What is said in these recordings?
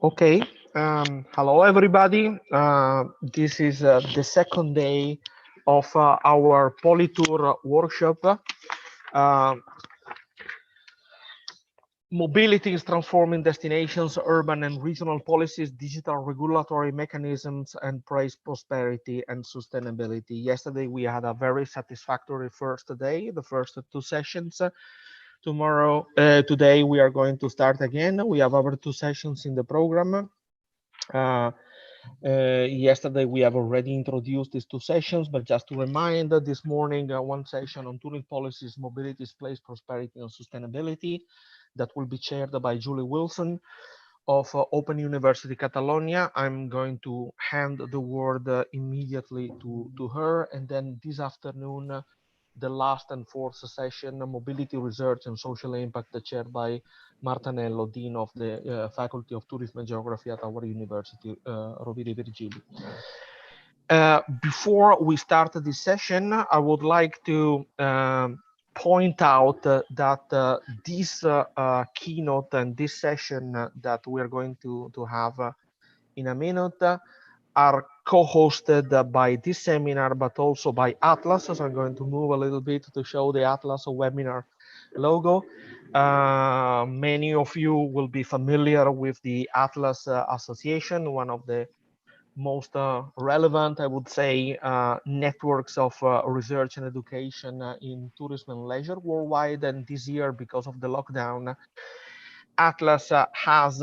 Okay, hello everybody. This is the second day of our POLITUR workshop. Mobility is transforming destinations, urban and regional policies, digital regulatory mechanisms, and price prosperity and sustainability. Yesterday we had a very satisfactory first day, the first two sessions. Today we are going to start again. We have our two sessions in the program. Yesterday we have already introduced these two sessions, but just to remind, this morning one session on tourism policies, mobilities, place, prosperity, and sustainability that will be chaired by Julie Wilson of Open University Catalonia. I'm going to hand the word immediately to her, and then this afternoon the last and fourth session, Mobility Research and Social Impact, chaired by Martanello, Dean of the Faculty of Tourism and Geography at our university, Rovira Virgili. Before we start this session, I would like to point out that this keynote and this session that we are going to have in a minute are co-hosted by this seminar, but also by Atlas. So I'm going to move a little bit to show the Atlas webinar logo. Many of you will be familiar with the Atlas Association, one of the most relevant, I would say, networks of research and education in tourism and leisure worldwide. And this year, because of the lockdown, Atlas has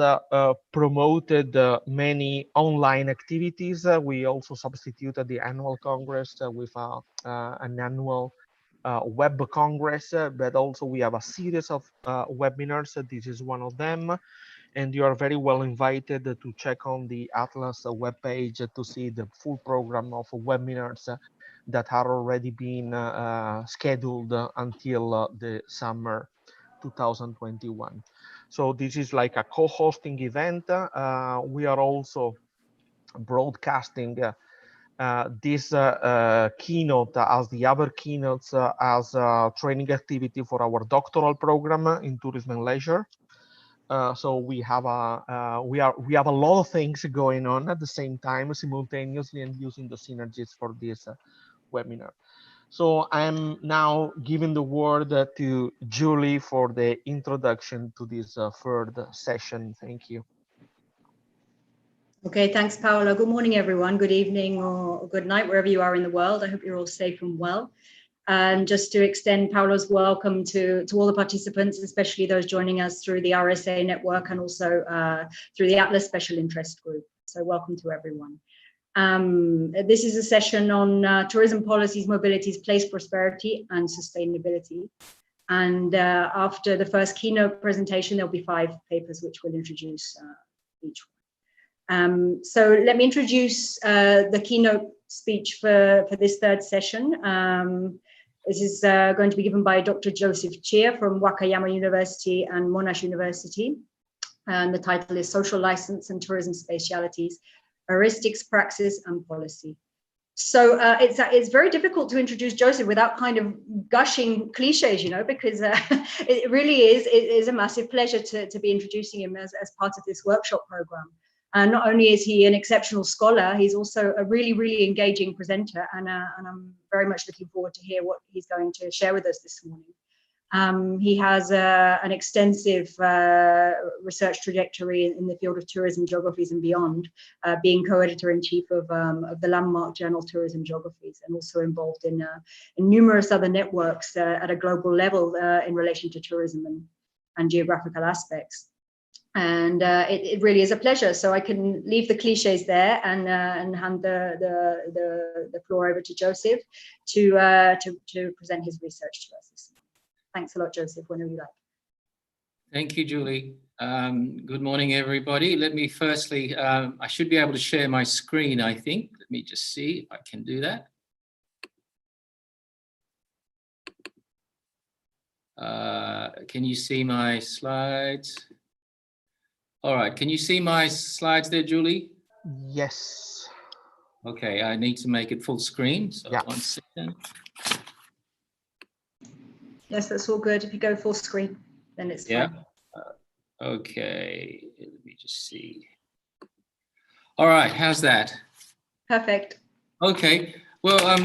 promoted many online activities. We also substituted the annual congress with an annual web congress, but also we have a series of webinars. This is one of them. And you are very well invited to check on the Atlas webpage to see the full program of webinars that are already been scheduled until the summer 2021. So this is like a co-hosting event. We are also broadcasting this keynote as the other keynotes as a training activity for our doctoral program in tourism and leisure. So we have a lot of things going on at the same time, simultaneously, and using the synergies for this webinar. So I'm now giving the word to Julie for the introduction to this third session. Thank you. Okay, thanks, Paolo. Good morning, everyone. Good evening or good night, wherever you are in the world. I hope you're all safe and well. And just to extend Paolo's welcome to all the participants, especially those joining us through the RSA network and also through the Atlas Special Interest Group. So welcome to everyone. This is a session on tourism policies, mobilities, place prosperity, and sustainability. And after the first keynote presentation, there'll be 5 papers which we'll introduce each one. So let me introduce the keynote speech for this third session. This is going to be given by Dr. Joseph Cheer from Wakayama University and Monash University. And the title is Social License and Tourism Spatialities, Heuristics, Praxis and Policy. So it's very difficult to introduce Joseph without kind of gushing cliches, you know, because it really is a massive pleasure to be introducing him as part of this workshop program. And not only is he an exceptional scholar, he's also a really, really engaging presenter. And I'm very much looking forward to hear what he's going to share with us this morning. He has an extensive research trajectory in the field of tourism geographies and beyond, being co-editor-in-chief of the landmark journal Tourism Geographies, and also involved in numerous other networks at a global level in relation to tourism and geographical aspects. And it really is a pleasure. So I can leave the cliches there and hand the floor over to Joseph to present his research to us. Thanks a lot, Joseph, whenever you like. Thank you, Julie. Good morning, everybody. Let me firstly, I should be able to share my screen, I think. Let me just see if I can do that. Can you see my slides? All right, can you see my slides there, Julie? Yes. Okay, I need to make it full screen, so yeah. 1 second. Yes, that's all good. If you go full screen, then it's fine. Okay, let me just see. All right, how's that? Perfect. Okay, well,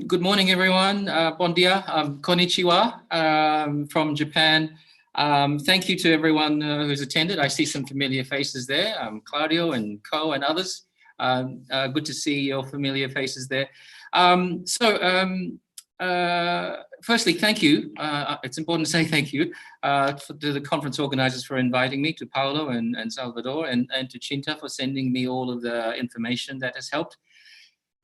good morning, everyone. Bon dia, konnichiwa from Japan. Thank you to everyone who's attended. I see some familiar faces there, Claudio and Ko and others. Good to see your familiar faces there. Firstly, thank you. It's important to say thank you to the conference organizers for inviting me, to Paolo and Salvador, and to Cinta for sending me all of the information that has helped.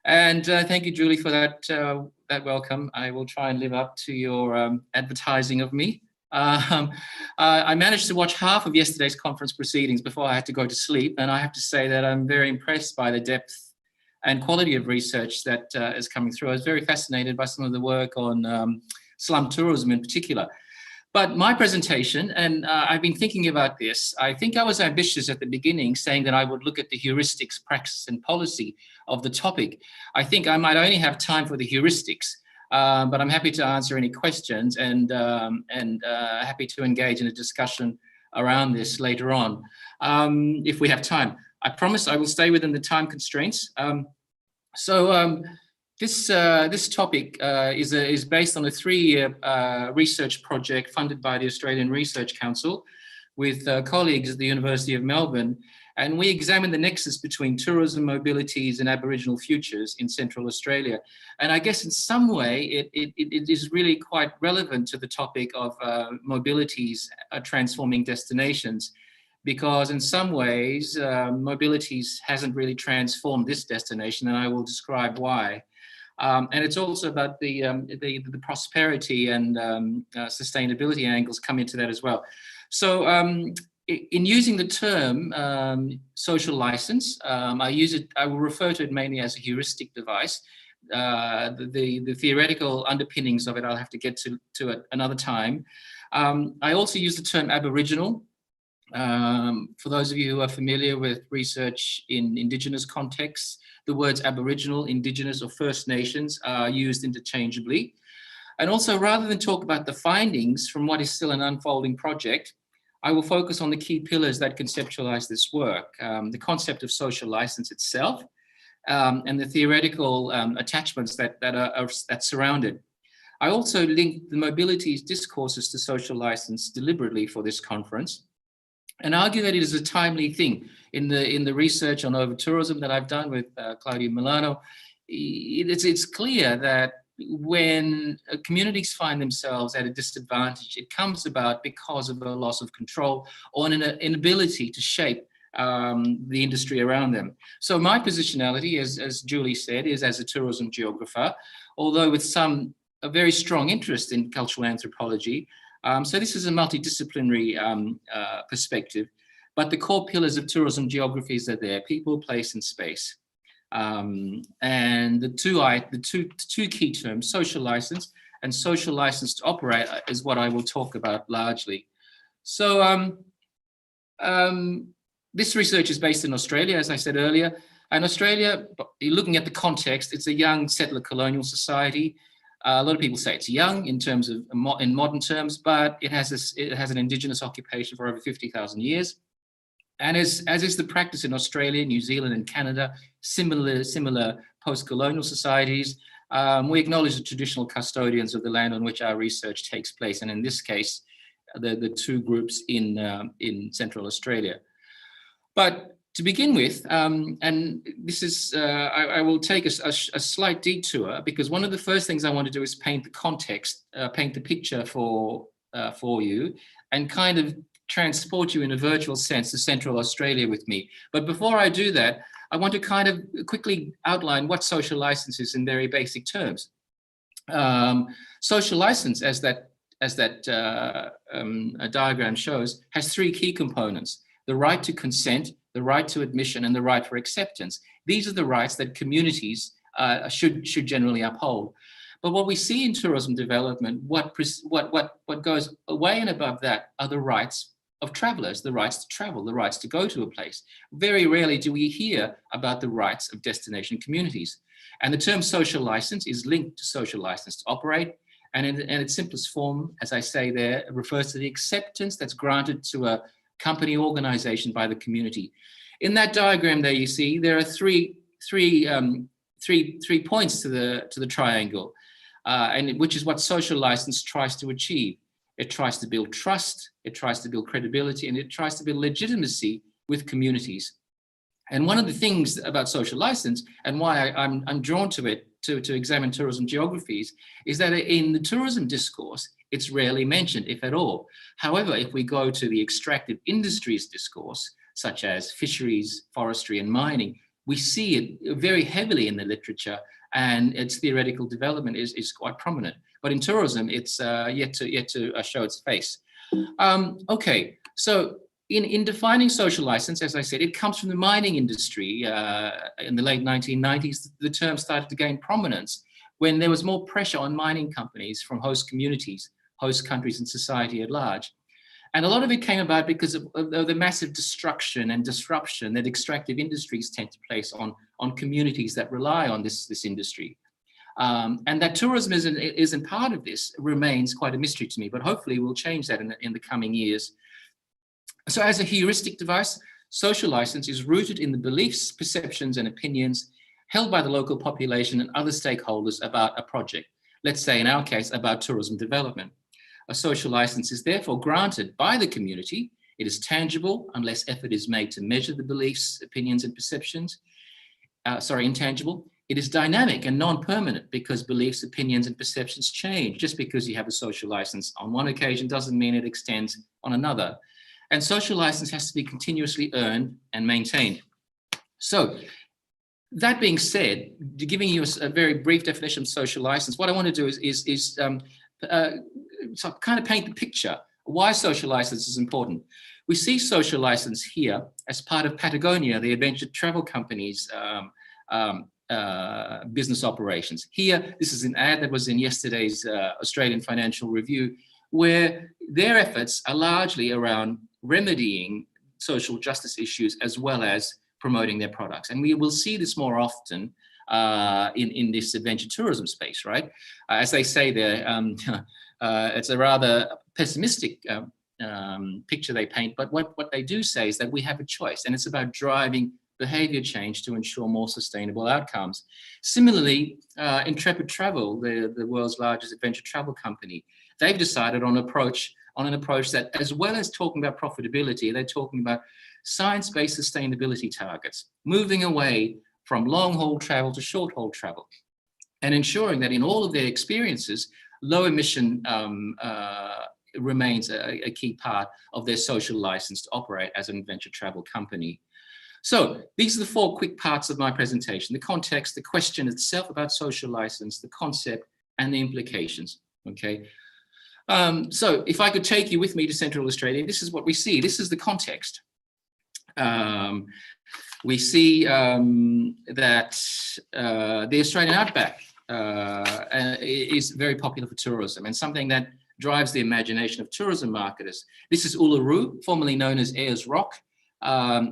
And thank you, Julie, for that welcome. I will try and live up to your advertising of me. I managed to watch half of yesterday's conference proceedings before I had to go to sleep, and I have to say that I'm very impressed by the depth and quality of research that is coming through. I was very fascinated by some of the work on slum tourism in particular. But my presentation, and I've been thinking about this, I think I was ambitious at the beginning, saying that I would look at the heuristics, praxis, and policy of the topic. I think I might only have time for the heuristics, but I'm happy to answer any questions and happy to engage in a discussion around this later on, if we have time. I promise I will stay within the time constraints. This topic is based on a 3-year research project funded by the Australian Research Council with colleagues at the University of Melbourne. And we examined the nexus between tourism, mobilities, and Aboriginal futures in Central Australia. And I guess in some way, it is really quite relevant to the topic of mobilities transforming destinations, because in some ways, mobilities hasn't really transformed this destination, and I will describe why. And it's also about the prosperity and sustainability angles come into that as well. So in using the term social license, I will refer to it mainly as a heuristic device. The theoretical underpinnings of it, I'll have to get to it another time. I also use the term Aboriginal. For those of you who are familiar with research in Indigenous contexts, the words Aboriginal, Indigenous, or First Nations are used interchangeably. And also, rather than talk about the findings from what is still an unfolding project, I will focus on the key pillars that conceptualize this work, the concept of social license itself, and the theoretical attachments that surround it. I also link the mobilities discourses to social license deliberately for this conference, and argue that it is a timely thing. In the research on overtourism that I've done with Claudio Milano, it's clear that when communities find themselves at a disadvantage, it comes about because of a loss of control or an inability to shape the industry around them. So my positionality, as Julie said, is as a tourism geographer, although with a very strong interest in cultural anthropology. So this is a multidisciplinary perspective, but the core pillars of tourism geographies are there: people, place, and space. And the two key terms, social license and social license to operate, is what I will talk about largely. So this research is based in Australia, as I said earlier. And Australia, looking at the context, it's a young settler colonial society. A lot of people say it's young in terms of in modern terms, but it has an Indigenous occupation for over 50,000 years. And as is the practice in Australia, New Zealand, and Canada, similar post-colonial societies, we acknowledge the traditional custodians of the land on which our research takes place, and in this case, the two groups in Central Australia. But to begin with, and this is, I will take a slight detour, because one of the first things I want to do is paint the context, paint the picture for you, and kind of transport you in a virtual sense to Central Australia with me. But before I do that, I want to kind of quickly outline what social license is in very basic terms. Social license, as that diagram shows, has 3 key components: the right to consent, the right to admission, and the right for acceptance. These are the rights that communities should generally uphold. But what we see in tourism development, what goes away and above that, are the rights of travelers, the rights to travel, the rights to go to a place. Very rarely do we hear about the rights of destination communities. And the term social license is linked to social license to operate. And in its simplest form, as I say there, it refers to the acceptance that's granted to company organization by the community. In that diagram there, you see there are three points to the triangle, and which is what social license tries to achieve. It tries to build trust, it tries to build credibility, and it tries to build legitimacy with communities. And one of the things about social license, and why I'm drawn to it, to examine tourism geographies, is that in the tourism discourse, it's rarely mentioned, if at all. However, if we go to the extractive industries discourse, such as fisheries, forestry, and mining, we see it very heavily in the literature, and its theoretical development is quite prominent. But in tourism, it's yet to show its face. Okay, so in defining social license, as I said, it comes from the mining industry. In the late 1990s, the term started to gain prominence when there was more pressure on mining companies from host communities, host countries, and society at large. And a lot of it came about because of the massive destruction and disruption that extractive industries tend to place on communities that rely on this industry. And that tourism isn't part of this remains quite a mystery to me, but hopefully we'll change that in the coming years. So as a heuristic device, social license is rooted in the beliefs, perceptions, and opinions held by the local population and other stakeholders about a project. Let's say in our case, about tourism development. A social license is therefore granted by the community. It is tangible unless effort is made to measure the beliefs, opinions, and perceptions. Intangible. It is dynamic and non-permanent because beliefs, opinions, and perceptions change. Just because you have a social license on one occasion doesn't mean it extends on another. And social license has to be continuously earned and maintained. So that being said, giving you a very brief definition of social license, what I want to do is kind of paint the picture why social license is important. We see social license here as part of Patagonia, the adventure travel company's business operations. Here, this is an ad that was in yesterday's Australian Financial Review, where their efforts are largely around remedying social justice issues as well as promoting their products. And we will see this more often in this adventure tourism space, right? As they say there, it's a rather pessimistic picture they paint, but what they do say is that we have a choice, and it's about driving behavior change to ensure more sustainable outcomes. Similarly, Intrepid Travel, the world's largest adventure travel company, they've decided on an approach that, as well as talking about profitability, they're talking about science-based sustainability targets, moving away from long-haul travel to short-haul travel, and ensuring that in all of their experiences, low emission remains a key part of their social license to operate as an adventure travel company. So these are the 4 quick parts of my presentation: the context, the question itself about social license, the concept, and the implications, okay? So if I could take you with me to Central Australia, this is what we see. This is the context. We see that the Australian outback is very popular for tourism, and something that drives the imagination of tourism marketers. This is Uluru, formerly known as Ayers Rock.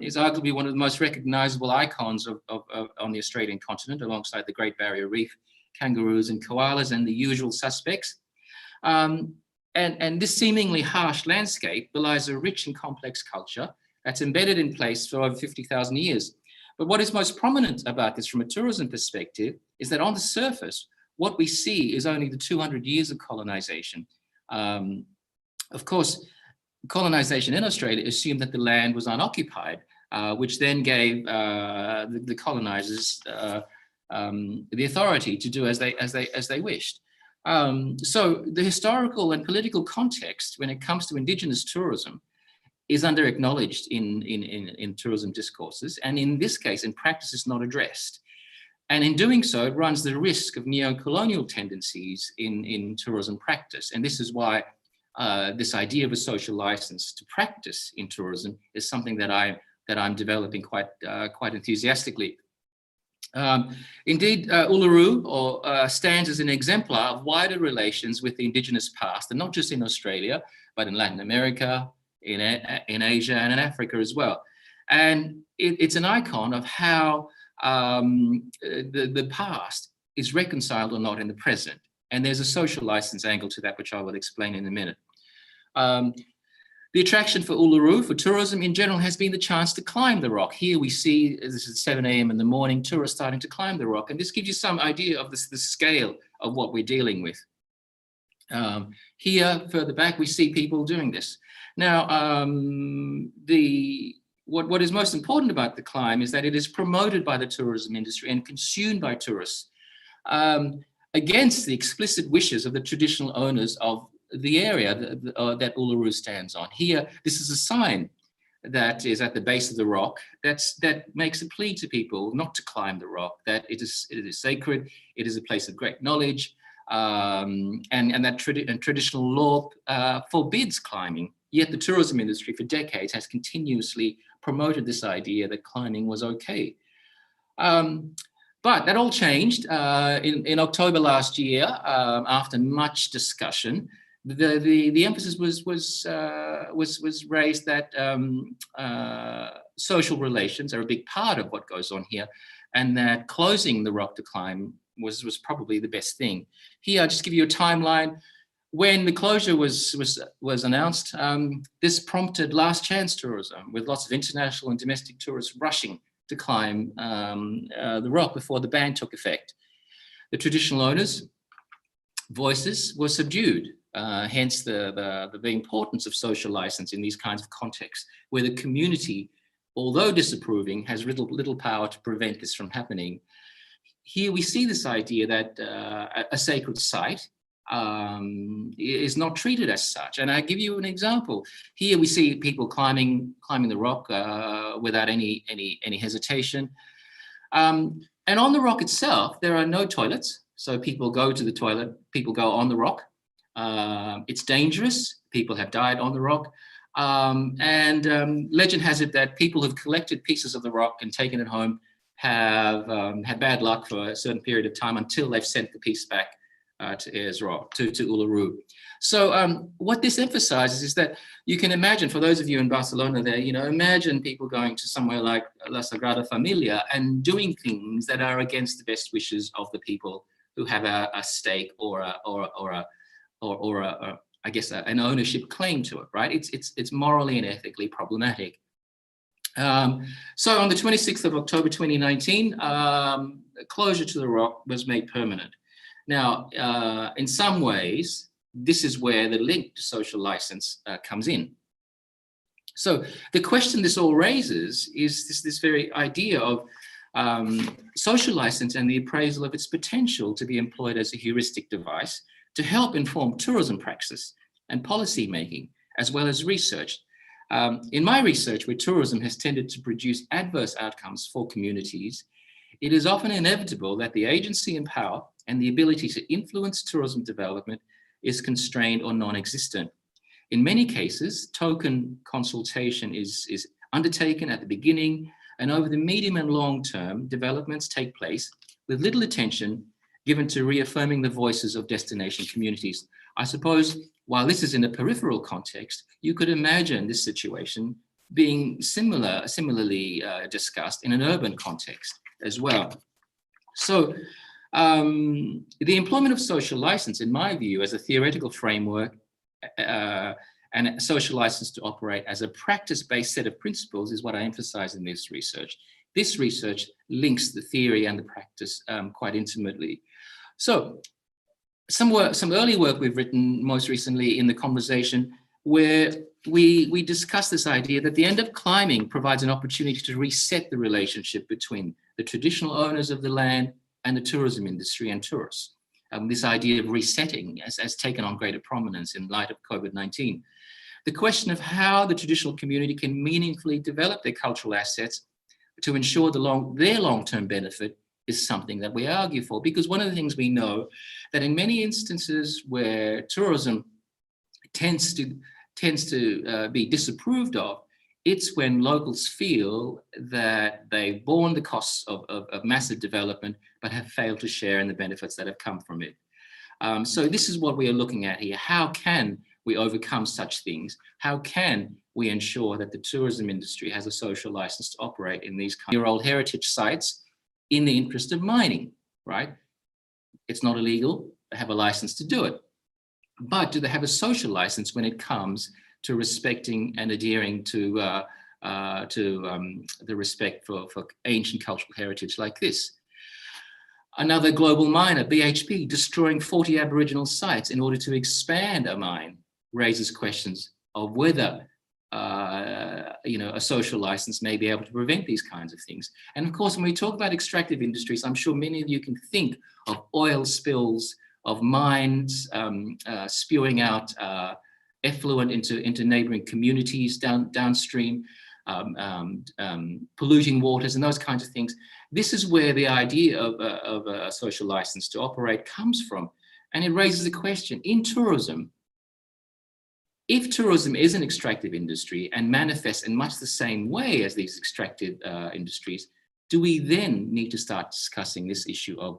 Is arguably one of the most recognizable icons on the Australian continent, alongside the Great Barrier Reef, kangaroos and koalas, and the usual suspects. And this seemingly harsh landscape belies a rich and complex culture that's embedded in place for over 50,000 years. But what is most prominent about this from a tourism perspective is that on the surface, what we see is only the 200 years of colonization. Of course, colonization in Australia assumed that the land was unoccupied, which then gave the colonizers the authority to do as they wished. So the historical and political context when it comes to indigenous tourism is under-acknowledged in tourism discourses, and in this case, in practice, is not addressed. And in doing so, it runs the risk of neo-colonial tendencies in tourism practice. And this is why this idea of a social license to practice in tourism is something that I'm developing quite enthusiastically. Indeed, Uluru stands as an exemplar of wider relations with the indigenous past, and not just in Australia, but in Latin America, in Asia, and in Africa as well. And it's an icon of how the past is reconciled or not in the present. And there's a social license angle to that, which I will explain in a minute. The attraction for Uluru, for tourism in general, has been the chance to climb the rock. Here we see, this is 7 a.m. in the morning, tourists starting to climb the rock. And this gives you some idea of the scale of what we're dealing with. Here, further back, we see people doing this. Now, what is most important about the climb is that it is promoted by the tourism industry and consumed by tourists against the explicit wishes of the traditional owners of the area that Uluru stands on. Here, this is a sign that is at the base of the rock that makes a plea to people not to climb the rock, that it is sacred, it is a place of great knowledge, and that traditional law forbids climbing. Yet the tourism industry for decades has continuously promoted this idea that climbing was okay. But that all changed in October last year, after much discussion. The emphasis was raised that social relations are a big part of what goes on here, and that closing the rock to climb was probably the best thing. Here, I'll just give you a timeline. When the closure was announced, this prompted last chance tourism, with lots of international and domestic tourists rushing to climb the rock before the ban took effect. The traditional owners' voices were subdued, hence the importance of social license in these kinds of contexts, where the community, although disapproving, has little power to prevent this from happening. Here we see this idea that a sacred site is not treated as such. And I give you an example. Here we see people climbing the rock without any hesitation. And on the rock itself, there are no toilets. So people go to the toilet, people go on the rock. It's dangerous. People have died on the rock. And legend has it that people who've collected pieces of the rock and taken it home have had bad luck for a certain period of time until they've sent the piece back to Uluru. So what this emphasizes is that you can imagine, for those of you in Barcelona there, imagine people going to somewhere like La Sagrada Familia and doing things that are against the best wishes of the people who have a stake or I guess an ownership claim to it, right? It's morally and ethically problematic. So on the 26th of October 2019, closure to the rock was made permanent. Now, in some ways, this is where the link to social license comes in. So the question this all raises is this very idea of social license and the appraisal of its potential to be employed as a heuristic device to help inform tourism practice and policy making, as well as research. In my research, where tourism has tended to produce adverse outcomes for communities, it is often inevitable that the agency and power and the ability to influence tourism development is constrained or non-existent. In many cases, token consultation is undertaken at the beginning, and over the medium and long term, developments take place with little attention given to reaffirming the voices of destination communities. I suppose while this is in a peripheral context, you could imagine this situation being similarly discussed in an urban context as well. So the employment of social license, in my view, as a theoretical framework and a social license to operate as a practice-based set of principles is what I emphasize in this research. This research links the theory and the practice quite intimately. So some early work we've written most recently in the conversation, where we discuss this idea that the end of climbing provides an opportunity to reset the relationship between the traditional owners of the land and the tourism industry and tourists. This idea of resetting has taken on greater prominence in light of COVID-19. The question of how the traditional community can meaningfully develop their cultural assets to ensure their long-term benefit is something that we argue for, because one of the things we know that in many instances where tourism tends to be disapproved of, it's when locals feel that they've borne the costs of massive development, but have failed to share in the benefits that have come from it. So this is what we are looking at here. How can we overcome such things? How can we ensure that the tourism industry has a social license to operate in these year-old heritage sites in the interest of mining, right? It's not illegal, they have a license to do it. But do they have a social license when it comes to respecting and adhering to the respect for ancient cultural heritage like this. Another global miner, BHP, destroying 40 Aboriginal sites in order to expand a mine, raises questions of whether a social license may be able to prevent these kinds of things. And of course, when we talk about extractive industries, I'm sure many of you can think of oil spills, of mines spewing out effluent into neighboring communities downstream, polluting waters and those kinds of things. This is where the idea of a social license to operate comes from. And it raises the question, in tourism, if tourism is an extractive industry and manifests in much the same way as these extractive industries, do we then need to start discussing this issue of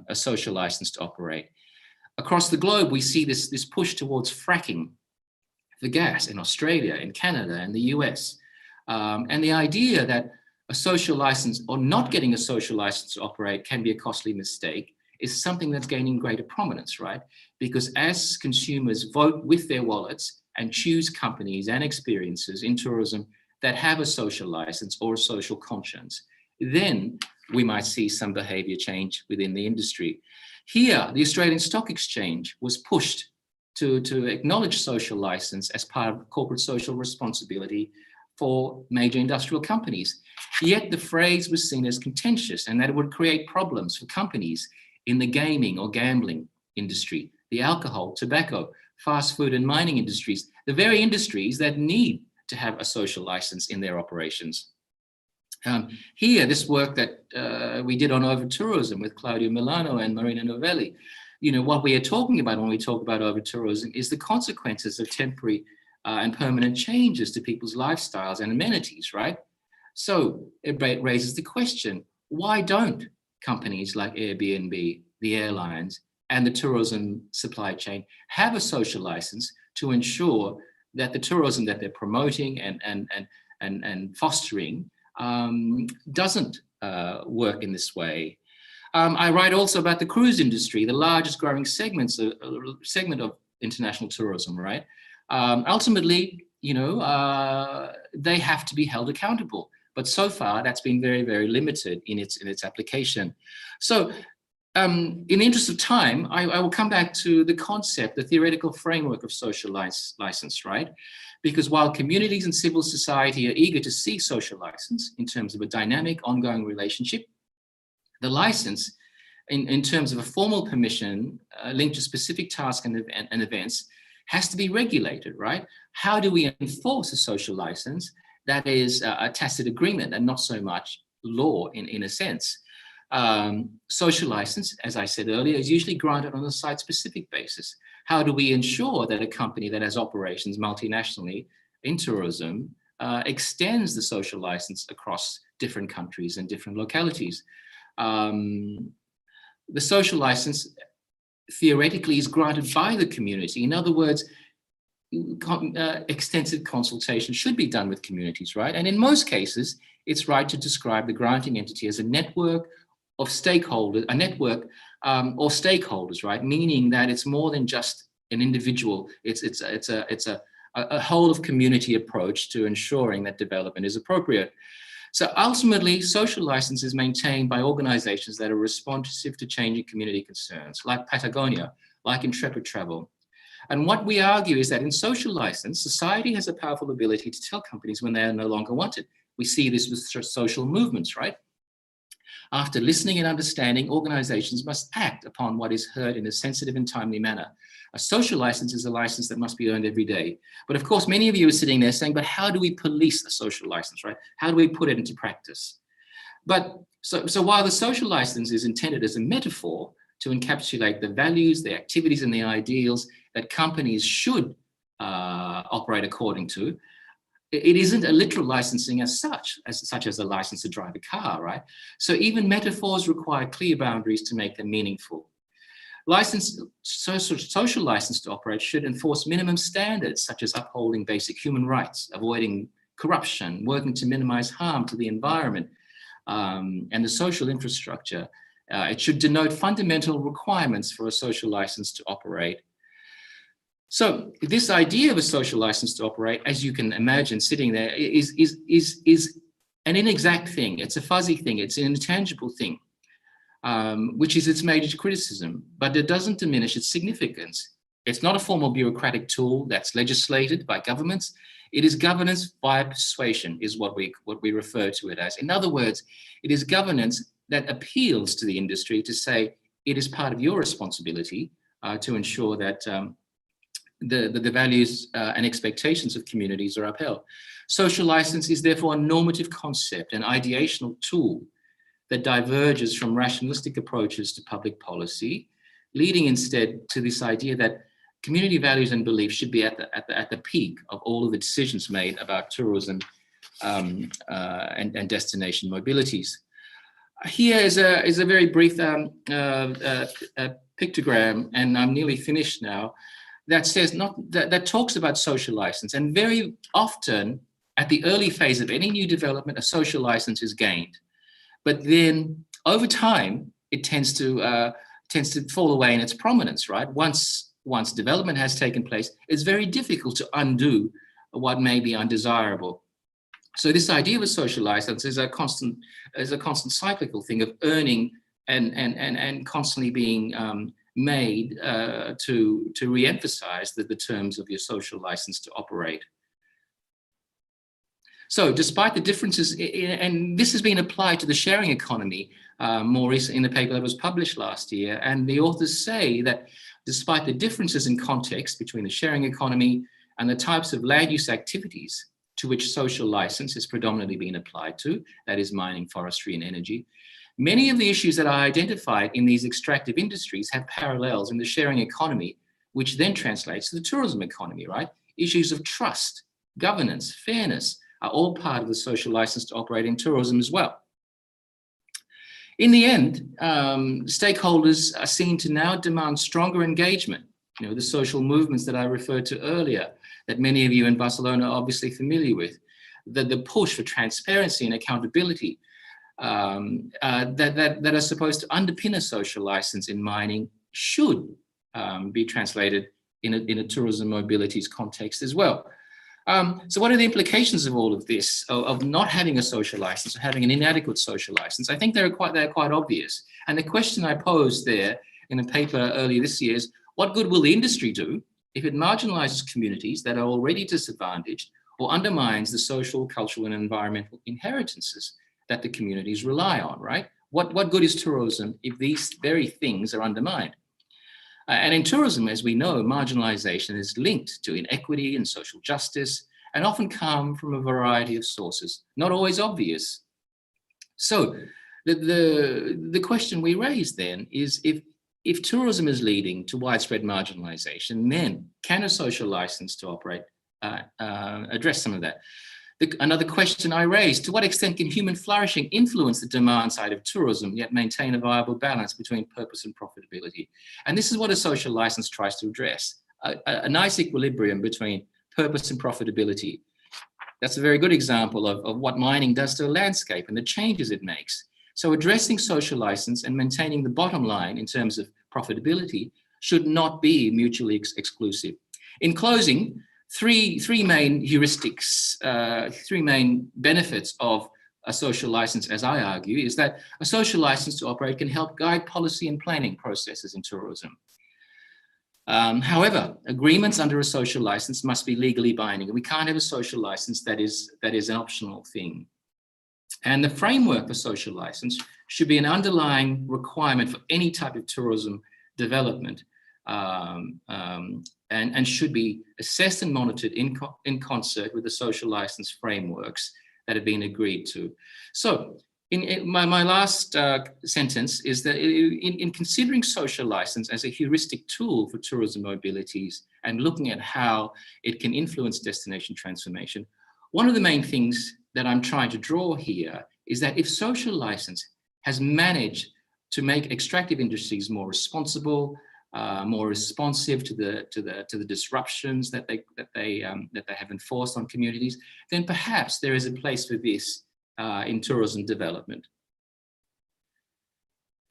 a social license to operate? Across the globe, we see this push towards fracking for gas in Australia, in Canada, and the US. And the idea that a social license or not getting a social license to operate can be a costly mistake is something that's gaining greater prominence, right? Because as consumers vote with their wallets and choose companies and experiences in tourism that have a social license or a social conscience, then we might see some behavior change within the industry. Here, the Australian Stock Exchange was pushed to acknowledge social license as part of corporate social responsibility for major industrial companies. Yet the phrase was seen as contentious and that it would create problems for companies in the gaming or gambling industry, the alcohol, tobacco, fast food and mining industries, the very industries that need to have a social license in their operations. Here, this work that we did on overtourism with Claudio Milano and Marina Novelli, what we are talking about when we talk about overtourism is the consequences of temporary and permanent changes to people's lifestyles and amenities, right? So it raises the question, why don't companies like Airbnb, the airlines, and the tourism supply chain have a social license to ensure that the tourism that they're promoting and fostering doesn't work in this way? I write also about the cruise industry, the largest growing segment of international tourism, right? Ultimately, they have to be held accountable. But so far, that's been very, very limited in its application. So in the interest of time, I will come back to the concept, the theoretical framework of social license, right? Because while communities and civil society are eager to see social license in terms of a dynamic, ongoing relationship, the license, in terms of a formal permission linked to specific tasks and events, has to be regulated, right? How do we enforce a social license that is a tacit agreement and not so much law in a sense? Social license, as I said earlier, is usually granted on a site-specific basis. How do we ensure that a company that has operations multinationally in tourism extends the social license across different countries and different localities? The social license theoretically is granted by the community. In other words, extensive consultation should be done with communities, right? And in most cases, it's right to describe the granting entity as a network of stakeholders, or stakeholders, right? Meaning that it's more than just an individual. It's a whole of community approach to ensuring that development is appropriate. So ultimately, social license is maintained by organizations that are responsive to changing community concerns, like Patagonia, like Intrepid Travel. And what we argue is that in social license, society has a powerful ability to tell companies when they are no longer wanted. We see this with social movements, right? After listening and understanding, organizations must act upon what is heard in a sensitive and timely manner. A social license is a license that must be earned every day. But of course, many of you are sitting there saying, but how do we police a social license, right? How do we put it into practice? But so while the social license is intended as a metaphor to encapsulate the values, the activities, and the ideals that companies should operate according to, it isn't a literal licensing as such as a license to drive a car, right? So even metaphors require clear boundaries to make them meaningful. Social license to operate should enforce minimum standards, such as upholding basic human rights, avoiding corruption, working to minimize harm to the environment and the social infrastructure. It should denote fundamental requirements for a social license to operate. So this idea of a social license to operate, as you can imagine, sitting there is an inexact thing. It's a fuzzy thing. It's an intangible thing, which is its major criticism, but it doesn't diminish its significance. It's not a formal bureaucratic tool that's legislated by governments. It is governance via persuasion, is what we refer to it as. In other words, it is governance that appeals to the industry to say it is part of your responsibility to ensure that the values and expectations of communities are upheld. Social license is therefore a normative concept, an ideational tool that diverges from rationalistic approaches to public policy, leading instead to this idea that community values and beliefs should be at the peak of all of the decisions made about tourism and destination mobilities. Here is a very brief pictogram, and I'm nearly finished now, that says that talks about social license. And very often at the early phase of any new development, a social license is gained. But then over time, it tends to fall away in its prominence, right? Once development has taken place, it's very difficult to undo what may be undesirable. So this idea of a social license is a constant cyclical thing of earning and constantly being made to re-emphasize the terms of your social license to operate. So despite the differences, and this has been applied to the sharing economy more recently in the paper that was published last year, and the authors say that despite the differences in context between the sharing economy and the types of land use activities to which social license is predominantly being applied to, that is mining, forestry, and energy, many of the issues that are identified in these extractive industries have parallels in the sharing economy, which then translates to the tourism economy, right? Issues of trust, governance, fairness are all part of the social license to operate in tourism as well. In the end, stakeholders are seen to now demand stronger engagement. You know, the social movements that I referred to earlier, that many of you in Barcelona are obviously familiar with, the push for transparency and accountability that are supposed to underpin a social license in mining should be translated in a tourism mobilities context as well. So what are the implications of all of this, of not having a social license, or having an inadequate social license? I think they're quite obvious. And the question I posed there in a paper earlier this year is, what good will the industry do if it marginalizes communities that are already disadvantaged or undermines the social, cultural, and environmental inheritances that the communities rely on, right? What good is tourism if these very things are undermined? And in tourism, as we know, marginalization is linked to inequity and social justice, and often come from a variety of sources, not always obvious. So the question we raise then is, if tourism is leading to widespread marginalization, then can a social license to operate address some of that? Another question I raised, to what extent can human flourishing influence the demand side of tourism, yet maintain a viable balance between purpose and profitability? And this is what a social license tries to address, a nice equilibrium between purpose and profitability. That's a very good example of what mining does to a landscape and the changes it makes. So addressing social license and maintaining the bottom line in terms of profitability should not be mutually exclusive. In closing, three main heuristics, three main benefits of a social license, as I argue, is that a social license to operate can help guide policy and planning processes in tourism. However, agreements under a social license must be legally binding. We can't have a social license that is an optional thing. And the framework for social license should be an underlying requirement for any type of tourism development, and should be assessed and monitored in concert with the social license frameworks that have been agreed to. So my last sentence is that in considering social license as a heuristic tool for tourism mobilities and looking at how it can influence destination transformation, one of the main things that I'm trying to draw here is that if social license has managed to make extractive industries more responsible, more responsive to the disruptions that they have enforced on communities, then perhaps there is a place for this in tourism development.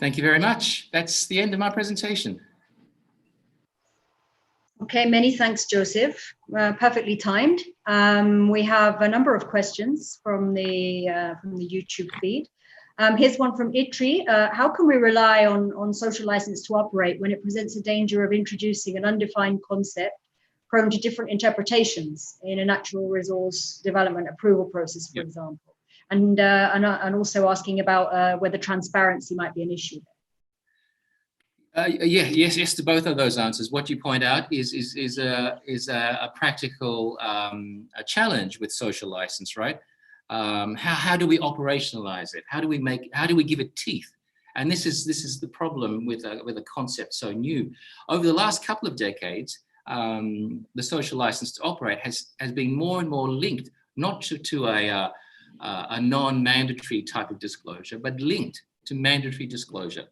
Thank you very much. That's the end of my presentation. Okay, many thanks, Joseph. Perfectly timed. We have a number of questions from the YouTube feed. Here's one from Itri. How can we rely on social license to operate when it presents a danger of introducing an undefined concept prone to different interpretations in a natural resource development approval process, for example? And also asking about whether transparency might be an issue. Yes to both of those answers. What you point out is a practical a challenge with social license, right? How do we operationalize it? How do we give it teeth? And this is the problem with a concept so new. Over the last couple of decades, the social license to operate has been more and more linked, not to a non-mandatory type of disclosure, but linked to mandatory disclosure,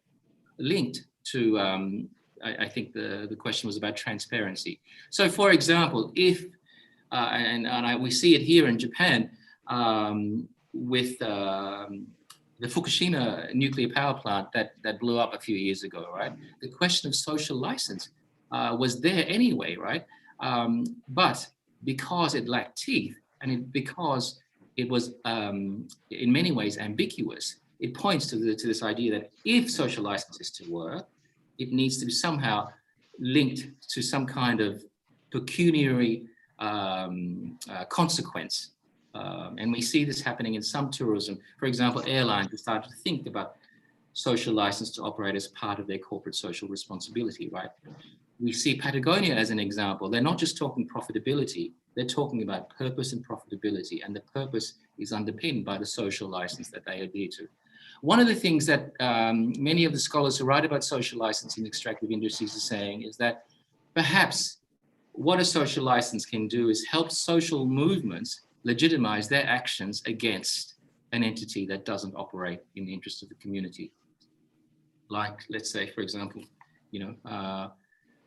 linked to, I think the question was about transparency. So for example, if, we see it here in Japan with the Fukushima nuclear power plant that blew up a few years ago, right? The question of social license was there anyway, right? But because it lacked teeth and because it was in many ways ambiguous, it points to this idea that if social license is to work, it needs to be somehow linked to some kind of pecuniary consequence. And we see this happening in some tourism. For example, airlines have started to think about social license to operate as part of their corporate social responsibility, right? We see Patagonia as an example. They're not just talking profitability, they're talking about purpose and profitability, and the purpose is underpinned by the social license that they adhere to. One of the things that many of the scholars who write about social license in extractive industries are saying is that perhaps what a social license can do is help social movements legitimize their actions against an entity that doesn't operate in the interest of the community. Like, let's say, for example,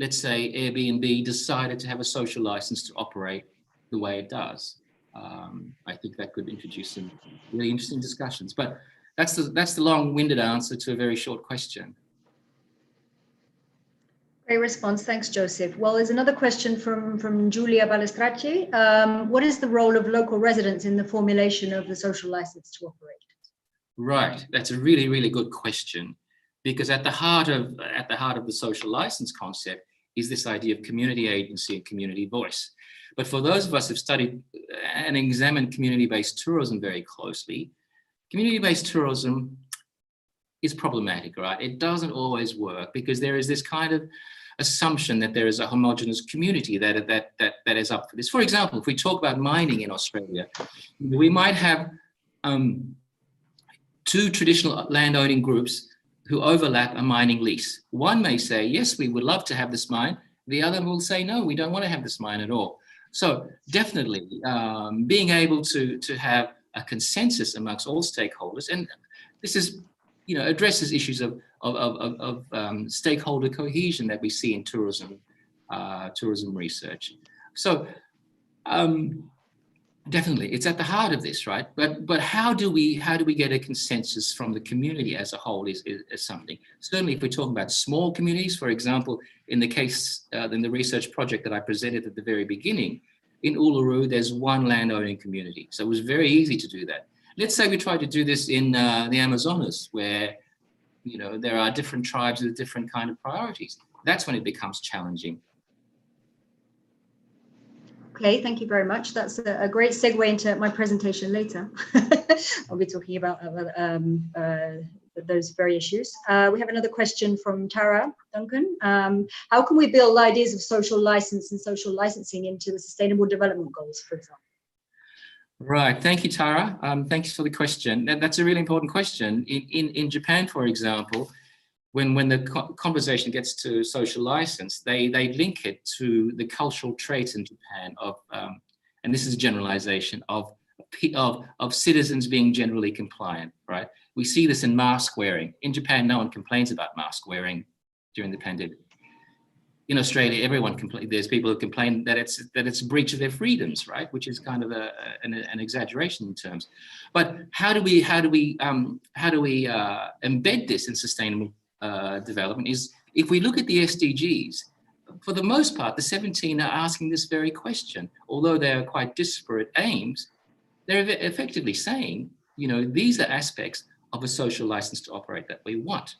let's say Airbnb decided to have a social license to operate the way it does. I think that could introduce some really interesting discussions. But that's the long-winded answer to a very short question. Great response. Thanks, Joseph. Well, there's another question from Giulia Balestracci. What is the role of local residents in the formulation of the social license to operate? Right. That's a really, really good question, because at the heart of the social license concept is this idea of community agency and community voice. But for those of us who've studied and examined community-based tourism very closely, community-based tourism is problematic, right? It doesn't always work because there is this kind of assumption that there is a homogenous community that is up for this. For example, if we talk about mining in Australia, we might have two traditional landowning groups who overlap a mining lease. One may say, yes, we would love to have this mine. The other will say, no, we don't want to have this mine at all. So definitely being able to have a consensus amongst all stakeholders, and this is, addresses issues of stakeholder cohesion that we see in tourism research. So definitely, it's at the heart of this, right? But how do we get a consensus from the community as a whole is something. Certainly, if we're talking about small communities, for example, in the case in the research project that I presented at the very beginning, in Uluru, there's one landowning community, so it was very easy to do that. Let's say we try to do this in the Amazonas, where there are different tribes with different kind of priorities. That's when it becomes challenging. Okay, thank you very much. That's a great segue into my presentation later. I'll be talking about those very issues. We have another question from Tara Duncan. How can we build ideas of social license and social licensing into the Sustainable Development Goals, for example? Right, thank you, Tara. Thanks for the question. That's a really important question. In Japan, for example, when the conversation gets to social license, they link it to the cultural traits in Japan of, and this is a generalization, of citizens being generally compliant, right? We see this in mask wearing. In Japan, no one complains about mask wearing during the pandemic. In Australia, everyone complains. There's people who complain that it's a breach of their freedoms, right? Which is kind of an exaggeration in terms. But how do we embed this in sustainable development? Is if we look at the SDGs, for the most part, the 17 are asking this very question. Although they are quite disparate aims, they're effectively saying, these are aspects of a social license to operate that we want.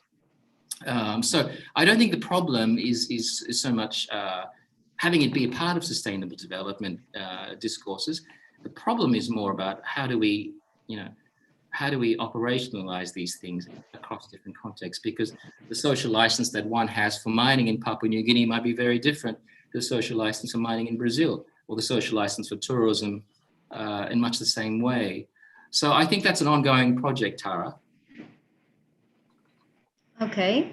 So I don't think the problem is so much having it be a part of sustainable development discourses. The problem is more about how do we operationalize these things across different contexts, because the social license that one has for mining in Papua New Guinea might be very different to the social license for mining in Brazil, or the social license for tourism in much the same way. So I think that's an ongoing project, Tara. Okay,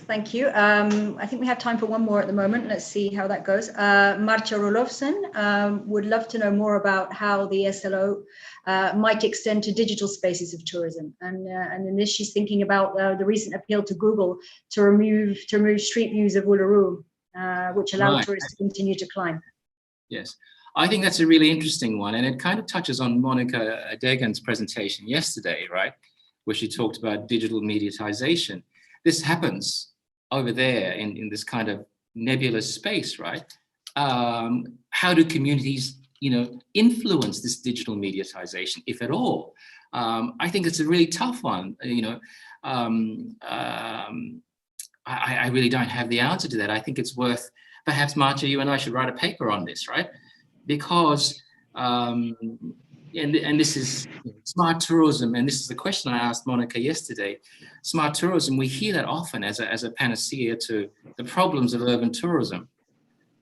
thank you. I think we have time for one more at the moment. Let's see how that goes. Marcia Rolofsen would love to know more about how the SLO might extend to digital spaces of tourism. And in this, she's thinking about the recent appeal to Google to remove street views of Uluru, which allow tourists to continue to climb. Yes, I think that's a really interesting one. And it kind of touches on Monica Degan's presentation yesterday, right? Where she talked about digital mediatization. This happens over there in this kind of nebulous space, right? How do communities, influence this digital mediatization, if at all? I think it's a really tough one. I really don't have the answer to that. I think it's worth, perhaps Marcia, you and I should write a paper on this, right? Because, and this is smart tourism, and this is the question I asked Monica yesterday. Smart tourism, we hear that often as a panacea to the problems of urban tourism.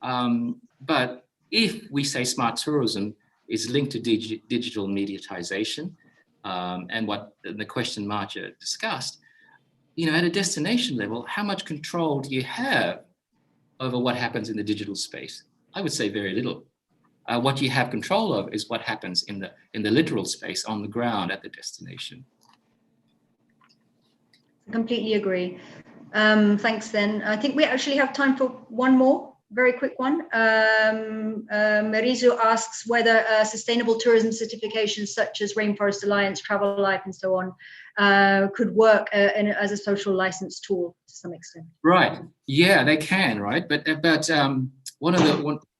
But if we say smart tourism is linked to digital mediatization, and what the question Marcia discussed, at a destination level, how much control do you have over what happens in the digital space? I would say very little. What you have control of is what happens in the literal space on the ground at the destination. I completely agree. Thanks then. I think we actually have time for one more, very quick one. Merizu asks whether sustainable tourism certifications such as Rainforest Alliance, Travel Life and so on could work as a social license tool to some extent. Right, yeah, they can, right? But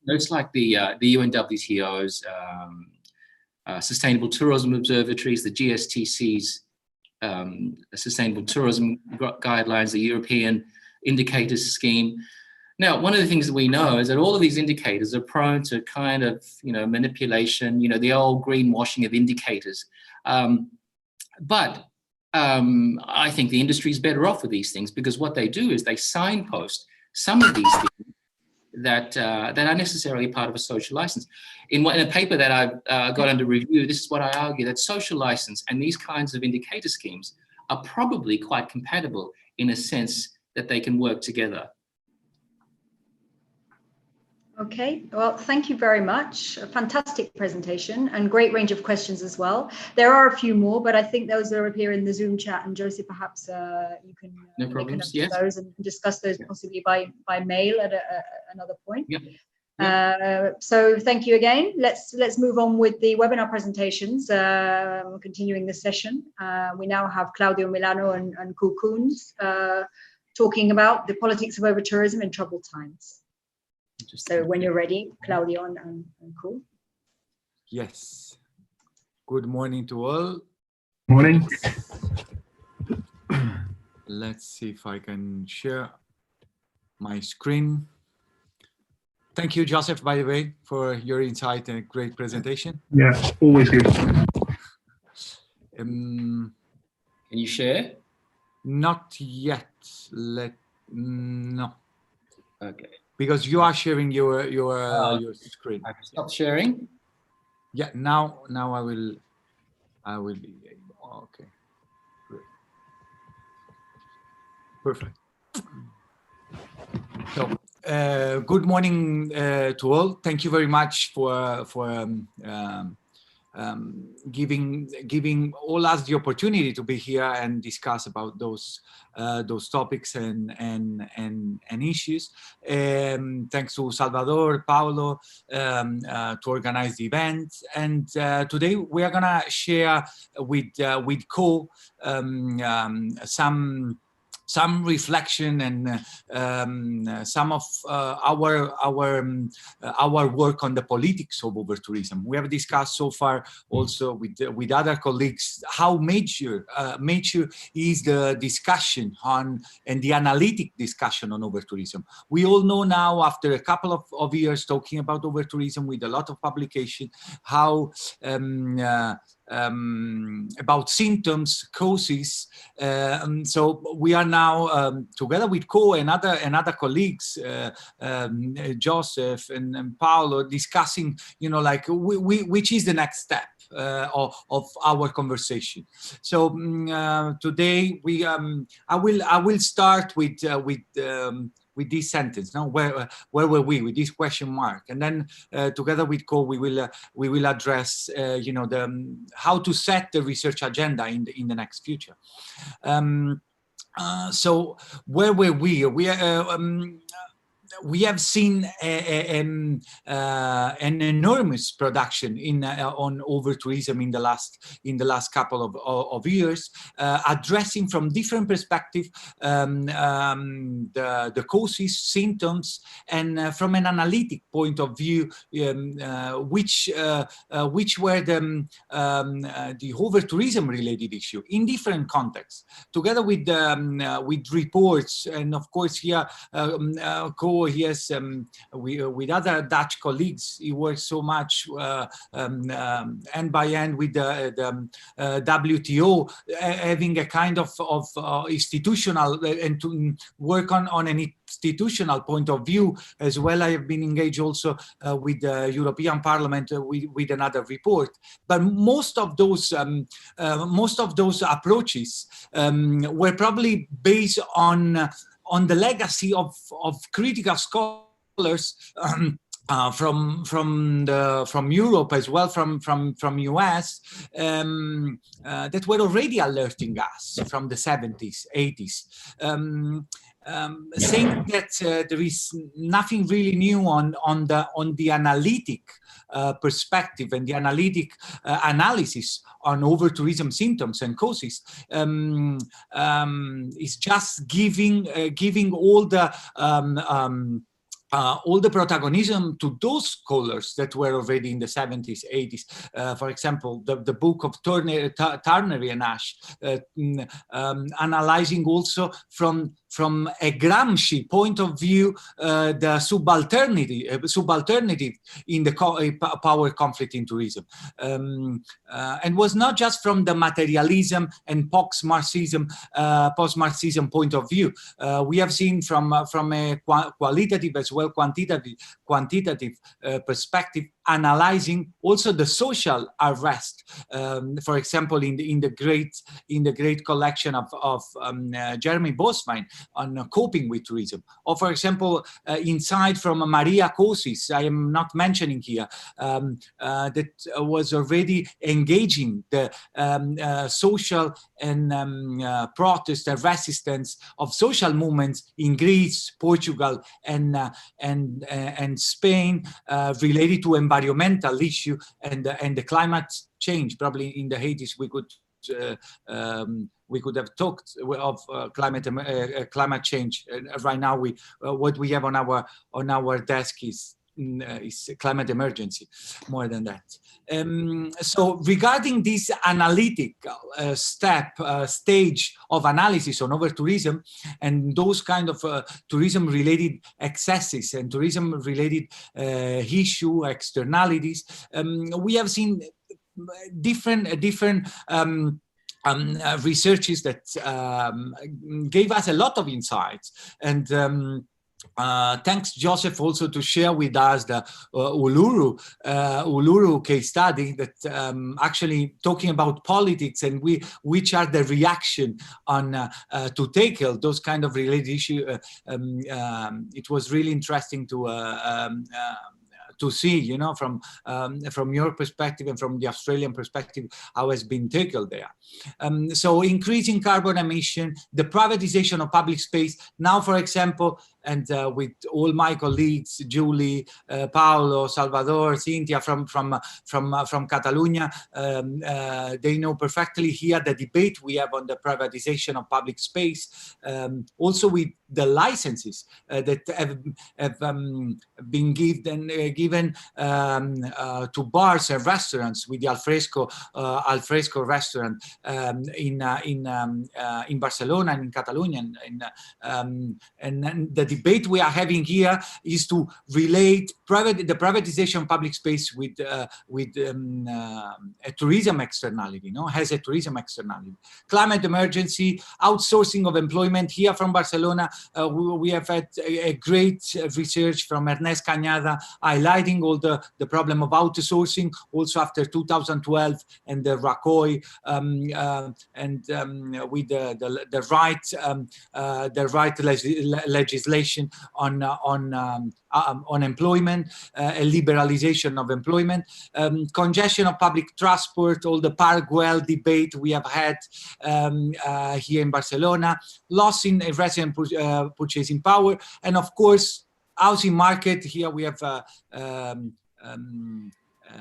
it's like the UNWTO's Sustainable Tourism Observatories, the GSTC's Sustainable Tourism Guidelines, the European Indicators Scheme. Now, one of the things that we know is that all of these indicators are prone to kind of, manipulation, the old greenwashing of indicators. But I think the industry is better off with these things, because what they do is they signpost some of these things that are necessarily part of a social license. In a paper that I've got under review, this is what I argue, that social license and these kinds of indicator schemes are probably quite compatible in a sense that they can work together. Okay, well, thank you very much. A fantastic presentation and great range of questions as well. There are a few more, but I think those are here in the Zoom chat, and Josie, perhaps you can no problems. Yes. Those and discuss those possibly by mail at another point. Yep. So thank you again. Let's move on with the webinar presentations. Continuing the session, we now have Claudio Milano and Koens talking about the politics of overtourism in troubled times. So when you're ready, Claudio and Koen. Yes. Good morning to all. Morning. Let's see if I can share my screen. Thank you, Joseph, by the way, for your insight and great presentation. Yeah, always good. Can you share? Not yet. No. Okay. Because you are sharing your screen. I've stopped sharing. Yeah. Now I will be able. Okay. Great. Perfect. So. Good morning to all. Thank you very much for giving all us the opportunity to be here and discuss about those topics and issues. Thanks to Salvador, Paolo, to organize the event. And today we are gonna share with Ko some some reflection and some of our work on the politics of overtourism. We have discussed so far also with other colleagues how major is the discussion on and the analytic discussion on overtourism. We all know now, after a couple of years talking about overtourism with a lot of publication, how about symptoms, causes. So we are now together with Ko and other colleagues, Joseph and Paolo, discussing, you know, like which is the next step of our conversation. So today I will start with this sentence. Now, where were we with this question mark? And then together with Ko, we will address you know, how to set the research agenda in the next future. So where were we? We have seen an enormous production on overtourism in the last couple of years, addressing from different perspectives the causes, symptoms, and from an analytic point of view, which were the overtourism related issue in different contexts, together with reports, and of course here Ko. Yes, with other Dutch colleagues, he works so much hand by hand with the WTO, having a kind of institutional and to work on an institutional point of view as well. I have been engaged also with the European Parliament with another report. But most of those approaches were probably based on the legacy of critical scholars from Europe as well, from US, that were already alerting us from the 70s, 80s. Saying that there is nothing really new on the analytic perspective and the analytic analysis on overtourism symptoms and causes, is just giving all the protagonism to those scholars that were already in the 70s, 80s. For example, the book of Turner and Ash, analyzing also from a Gramsci point of view the subalternative in the power conflict in tourism, and was not just from the materialism and post-Marxism point of view. We have seen from a qualitative as well quantitative perspective, analyzing also the social unrest. For example, in the great collection of Jeremy Boswine on coping with tourism, or for example, inside from Maria Kosis, I am not mentioning here, that was already engaging the social and protest and resistance of social movements in Greece, Portugal, and Spain, related to environmental issue and the climate change. Probably in the 80s we could have talked of climate change. Right now, what we have on our desk is climate emergency, more than that. So regarding this analytic stage of analysis on overtourism and those kind of tourism-related excesses and tourism-related issue externalities, we have seen different researches that gave us a lot of insights. And thanks, Joseph, also to share with us the Uluru case study that actually talking about politics and which are the reaction on to tackle those kind of related issue. It was really interesting to see, you know, from your perspective and from the Australian perspective, how it's been tackled there. So increasing carbon emission, the privatization of public space. Now, for example, and with all my colleagues, Julie, Paolo, Salvador, Cynthia from Catalonia, they know perfectly here the debate we have on the privatization of public space, also with the licenses that have been given to bars and restaurants, with the alfresco restaurant in Barcelona and in Catalonia, and the debate we are having here is to relate the privatization of public space with a tourism externality, has a tourism externality. Climate emergency, outsourcing of employment. Here from Barcelona, we have had a great research from Ernest Cañada highlighting all the problem of outsourcing, also after 2012 and the Rajoy, and with the right legislation on employment, a liberalization of employment, congestion of public transport, all the Park Güell debate we have had here in Barcelona, loss in resident purchasing power, and of course, housing market. Here we have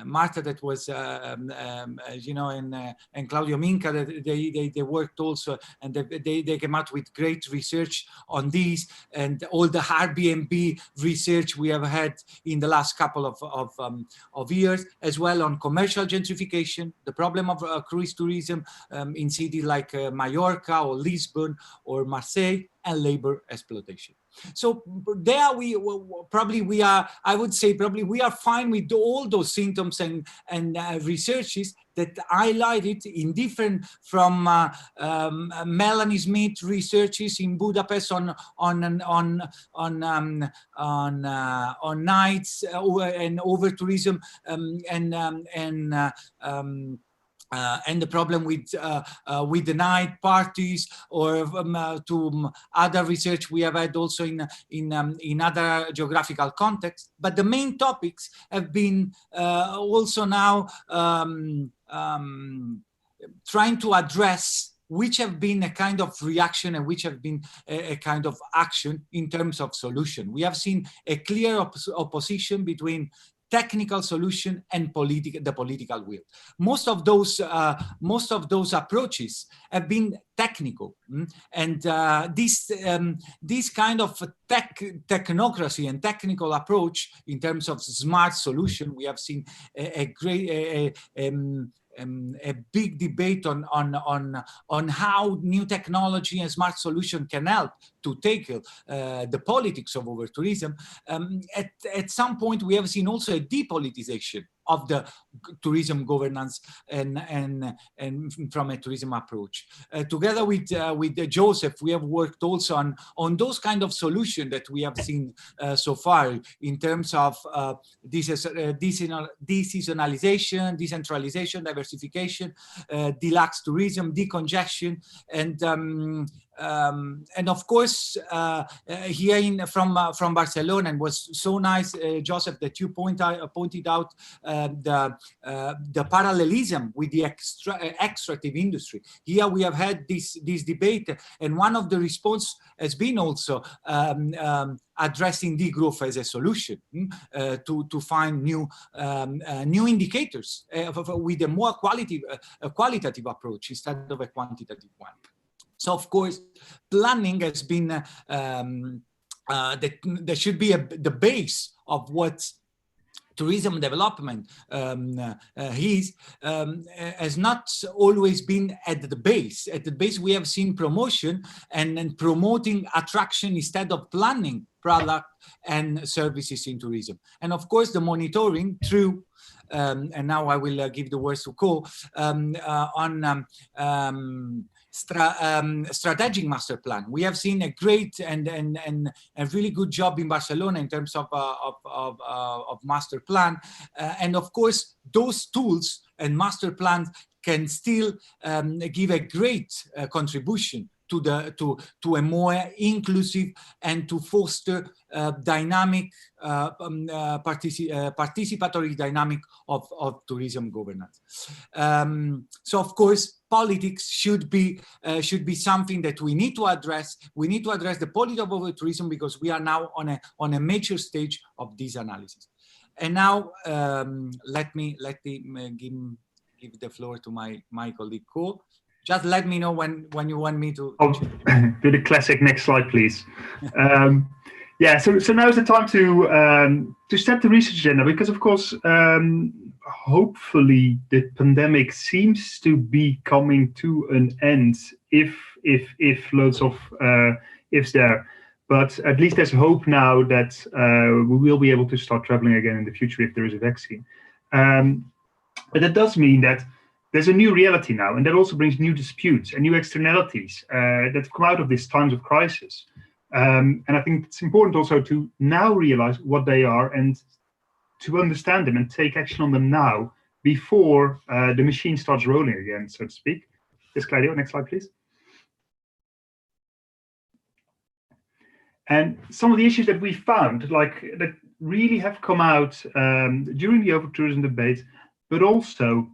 Marta, that was, and Claudio Minca, that they worked also, and they came out with great research on these, and all the Airbnb research we have had in the last couple of years, as well on commercial gentrification, the problem of cruise tourism in cities like Mallorca or Lisbon or Marseille, and labor exploitation. So there I would say we are fine with all those symptoms and researches that highlighted in different, from Melanie Smith researches in Budapest on nights and over tourism, and the problem with the night parties, or to other research we have had also in other geographical contexts. But the main topics have been also now trying to address which have been a kind of reaction and which have been a kind of action in terms of solution. We have seen a clear opposition between technical solution and the political will. Most of those approaches have been technical, and this kind of technocracy and technical approach in terms of smart solution, we have seen a big debate on how new technology and smart solution can help to tackle the politics of over-tourism. At some point, we have seen also a depolitization of the tourism governance and from a tourism approach. Together with Joseph, we have worked also on those kind of solutions that we have seen so far in terms of deseasonalization, decentralization, diversification, deluxe tourism, decongestion, and of course, here from Barcelona, and was so nice, Joseph, that you pointed out the parallelism with the extractive industry. Here we have had this debate, and one of the response has been also addressing degrowth as a solution to find new indicators with a more qualitative approach instead of a quantitative one. So of course, planning has been that should be the base of what tourism development has not always been at the base. At the base, we have seen promotion and promoting attraction instead of planning product and services in tourism. And of course, the monitoring through, and now I will give the words to Ko, on strategic master plan. We have seen a great and a really good job in Barcelona in terms of master plan, and of course those tools and master plans can still give a great contribution to a more inclusive and to foster dynamic, participatory dynamic of tourism governance. So of course, politics should be something that we need to address. We need to address the politics of overtourism because we are now on a major stage of this analysis. And now let me give the floor to my colleague Ko. Just let me know when you want me to. I'll do the classic next slide, please. Yeah, so now is the time to set the research agenda, because of course, hopefully the pandemic seems to be coming to an end, if loads of ifs there. But at least there's hope now that we will be able to start traveling again in the future if there is a vaccine. But that does mean that there's a new reality now, and that also brings new disputes and new externalities that come out of these times of crisis. And I think it's important also to now realize what they are and to understand them and take action on them now before the machine starts rolling again, so to speak. Yes, Claudio, next slide, please. And some of the issues that we found, that really have come out during the overtourism debate, but also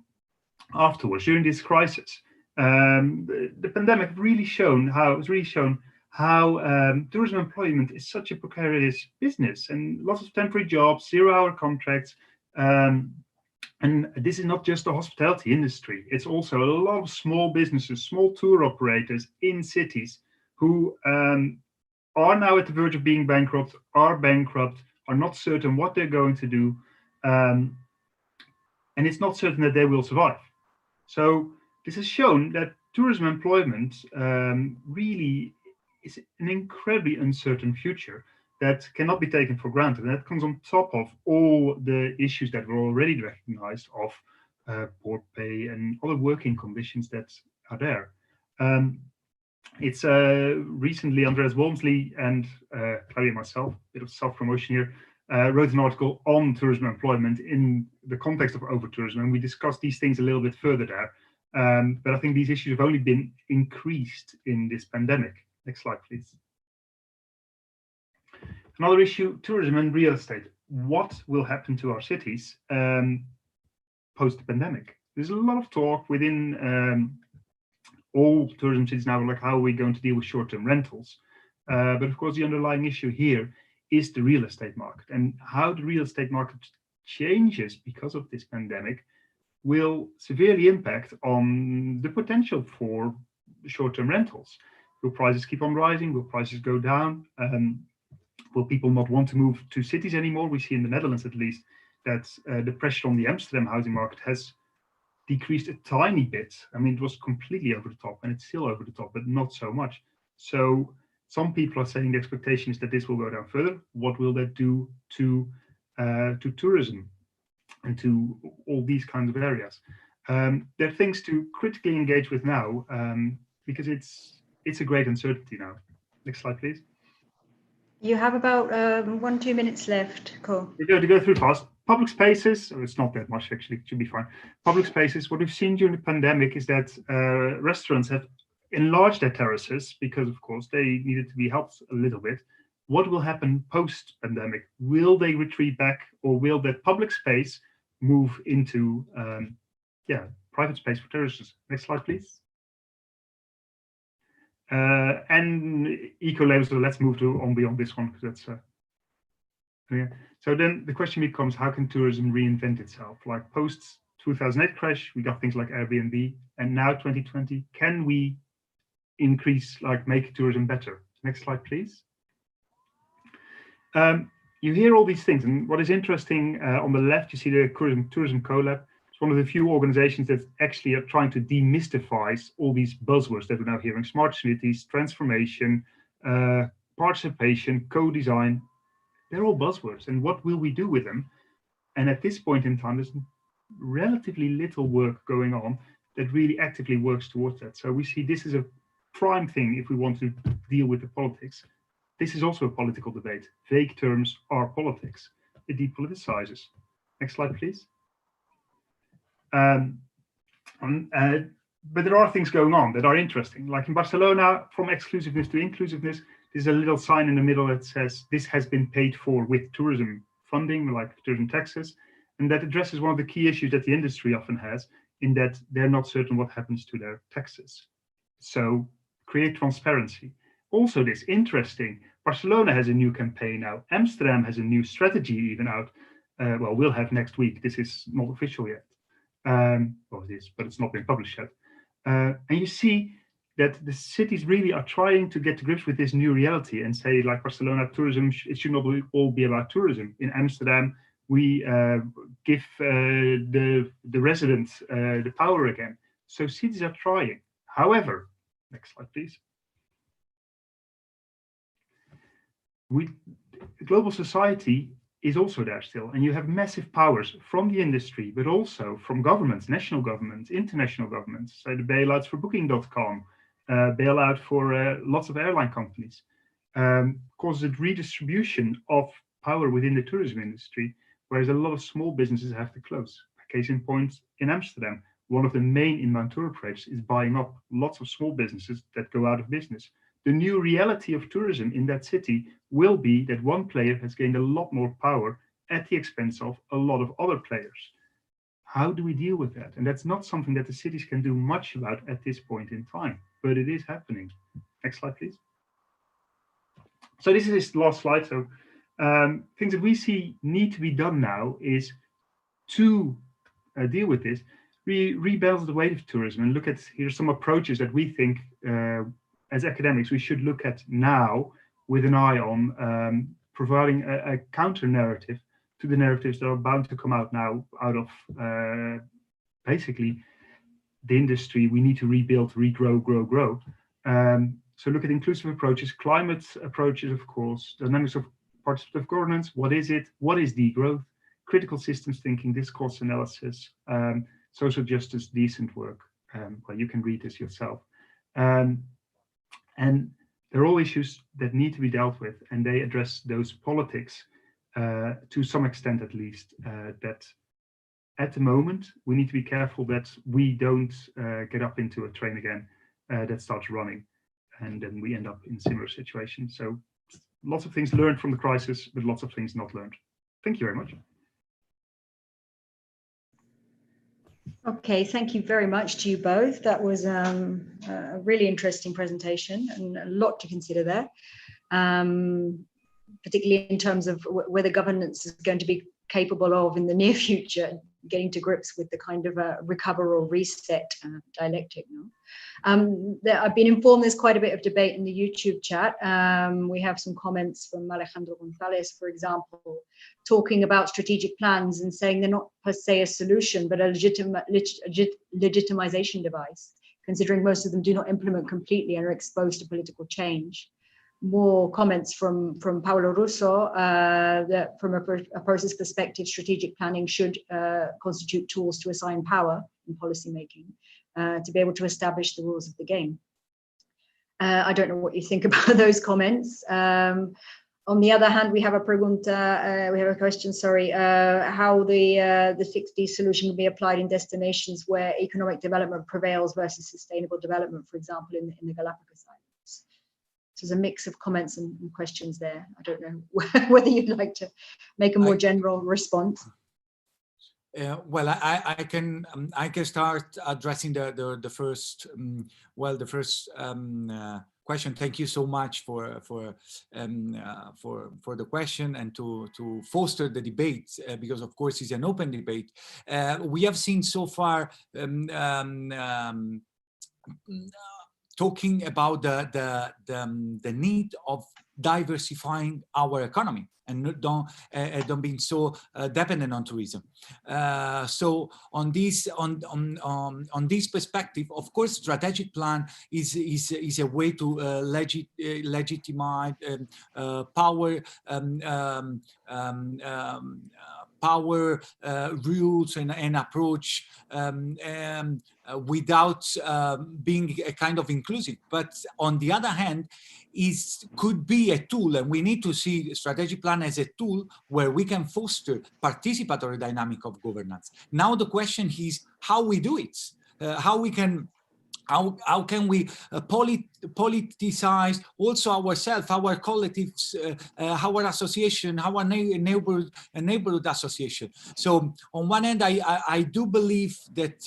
afterwards, during this crisis. The pandemic really shown how tourism employment is such a precarious business, and lots of temporary jobs, 0-hour contracts. And this is not just the hospitality industry. It's also a lot of small businesses, small tour operators in cities who are now at the verge of being bankrupt, are not certain what they're going to do. And it's not certain that they will survive. So this has shown that tourism employment really is an incredibly uncertain future that cannot be taken for granted. And that comes on top of all the issues that were already recognized of poor pay and other working conditions that are there. It's recently Andreas Walmsley and Claudia and myself, a bit of self-promotion here, wrote an article on tourism employment in the context of overtourism, and we discussed these things a little bit further there. But I think these issues have only been increased in this pandemic. Next slide, please. Another issue, tourism and real estate. What will happen to our cities post the pandemic? There's a lot of talk within all tourism cities now, like how are we going to deal with short-term rentals? But of course, the underlying issue here is the real estate market, and how the real estate market changes because of this pandemic will severely impact on the potential for short-term rentals. Will prices keep on rising? Will prices go down? Will people not want to move to cities anymore? We see in the Netherlands, at least, that the pressure on the Amsterdam housing market has decreased a tiny bit. I mean, it was completely over the top, and it's still over the top, but not so much. So some people are saying the expectation is that this will go down further. What will that do to tourism and to all these kinds of areas? There are things to critically engage with now, because it's a great uncertainty now. Next slide, please. You have about 1-2 minutes left, Ko. We're going to go through fast. Public spaces, it's not that much actually, it should be fine. Public spaces, what we've seen during the pandemic is that restaurants have enlarged their terraces because, of course, they needed to be helped a little bit. What will happen post-pandemic? Will they retreat back, or will that public space move into private space for terraces? Next slide, please. And eco labels, so let's move to on beyond this one, because that's yeah. So then the question becomes, how can tourism reinvent itself? Like post 2008 crash, we got things like Airbnb, and now 2020, can we increase, make tourism better? Next slide, please. You hear all these things, and what is interesting, on the left, you see the Tourism Collab. It's one of the few organizations that actually are trying to demystify all these buzzwords that we're now hearing: smart cities, transformation, participation, co-design. They're all buzzwords, and what will we do with them? And at this point in time, there's relatively little work going on that really actively works towards that. So we see this is a prime thing if we want to deal with the politics. This is also a political debate. Vague terms are politics. It depoliticizes. Next slide, please. but there are things going on that are interesting. Like in Barcelona, from exclusiveness to inclusiveness, there's a little sign in the middle that says this has been paid for with tourism funding, like tourism taxes. And that addresses one of the key issues that the industry often has, in that they're not certain what happens to their taxes. So create transparency. Also, this interesting, Barcelona has a new campaign now. Amsterdam has a new strategy even out. Well, we'll have next week. This is not official yet. Well, it is, but it's not been published yet. And you see that the cities really are trying to get to grips with this new reality and say, like Barcelona, tourism, it should not all be about tourism. In Amsterdam, we give the residents the power again. So cities are trying. However, next slide, please. Global society is also there still, and you have massive powers from the industry, but also from governments, national governments, international governments. So the bailouts for Booking.com, bailout for lots of airline companies, causes a redistribution of power within the tourism industry, whereas a lot of small businesses have to close. Case in point, in Amsterdam, one of the main inbound tour operators is buying up lots of small businesses that go out of business. The new reality of tourism in that city will be that one player has gained a lot more power at the expense of a lot of other players. How do we deal with that? And that's not something that the cities can do much about at this point in time, but it is happening. Next slide, please. So this is the last slide. So things that we see need to be done now is to deal with this, rebalance the weight of tourism and look at, here's some approaches that we think as academics we should look at now with an eye on providing a counter narrative to the narratives that are bound to come out now out of basically the industry. We need to rebuild, regrow, grow. So look at inclusive approaches, climate approaches, of course, dynamics of participative governance. What is it? What is degrowth? Critical systems thinking, discourse analysis, social justice, decent work. Well, you can read this yourself. And they're all issues that need to be dealt with, and they address those politics to some extent, at least, that at the moment we need to be careful that we don't get up into a train again that starts running, and then we end up in similar situations. So lots of things learned from the crisis, but lots of things not learned. Thank you very much. Okay, thank you very much to you both. That was a really interesting presentation and a lot to consider there, particularly in terms of whether governance is going to be capable of, in the near future, getting to grips with the kind of recover or reset dialectic. No? I've been informed there's quite a bit of debate in the YouTube chat. We have some comments from Alejandro Gonzalez, for example, talking about strategic plans and saying they're not per se a solution, but a legitimization device, considering most of them do not implement completely and are exposed to political change. More comments from Paulo Russo, that from a process perspective, strategic planning should constitute tools to assign power in policymaking to be able to establish the rules of the game. I don't know what you think about those comments. On the other hand, we have a question, sorry, how the 6D solution will be applied in destinations where economic development prevails versus sustainable development, for example, in the Galapagos Islands. So there's a mix of comments and questions there. I don't know whether you'd like to make a more general response. Well, I can start addressing the first question. Thank you so much for the question and to foster the debate, because of course it's an open debate. We have seen so far talking about the need of diversifying our economy and don't being so dependent on tourism. So on this perspective, of course, strategic plan is a way to legitimize power rules and approach without being a kind of inclusive. But on the other hand, could be a tool, and we need to see the strategic plan as a tool where we can foster participatory dynamic of governance. Now the question is how we do it, how we can how can we politicize also ourselves, our collectives, our association, our neighborhood association? So on one hand, I do believe that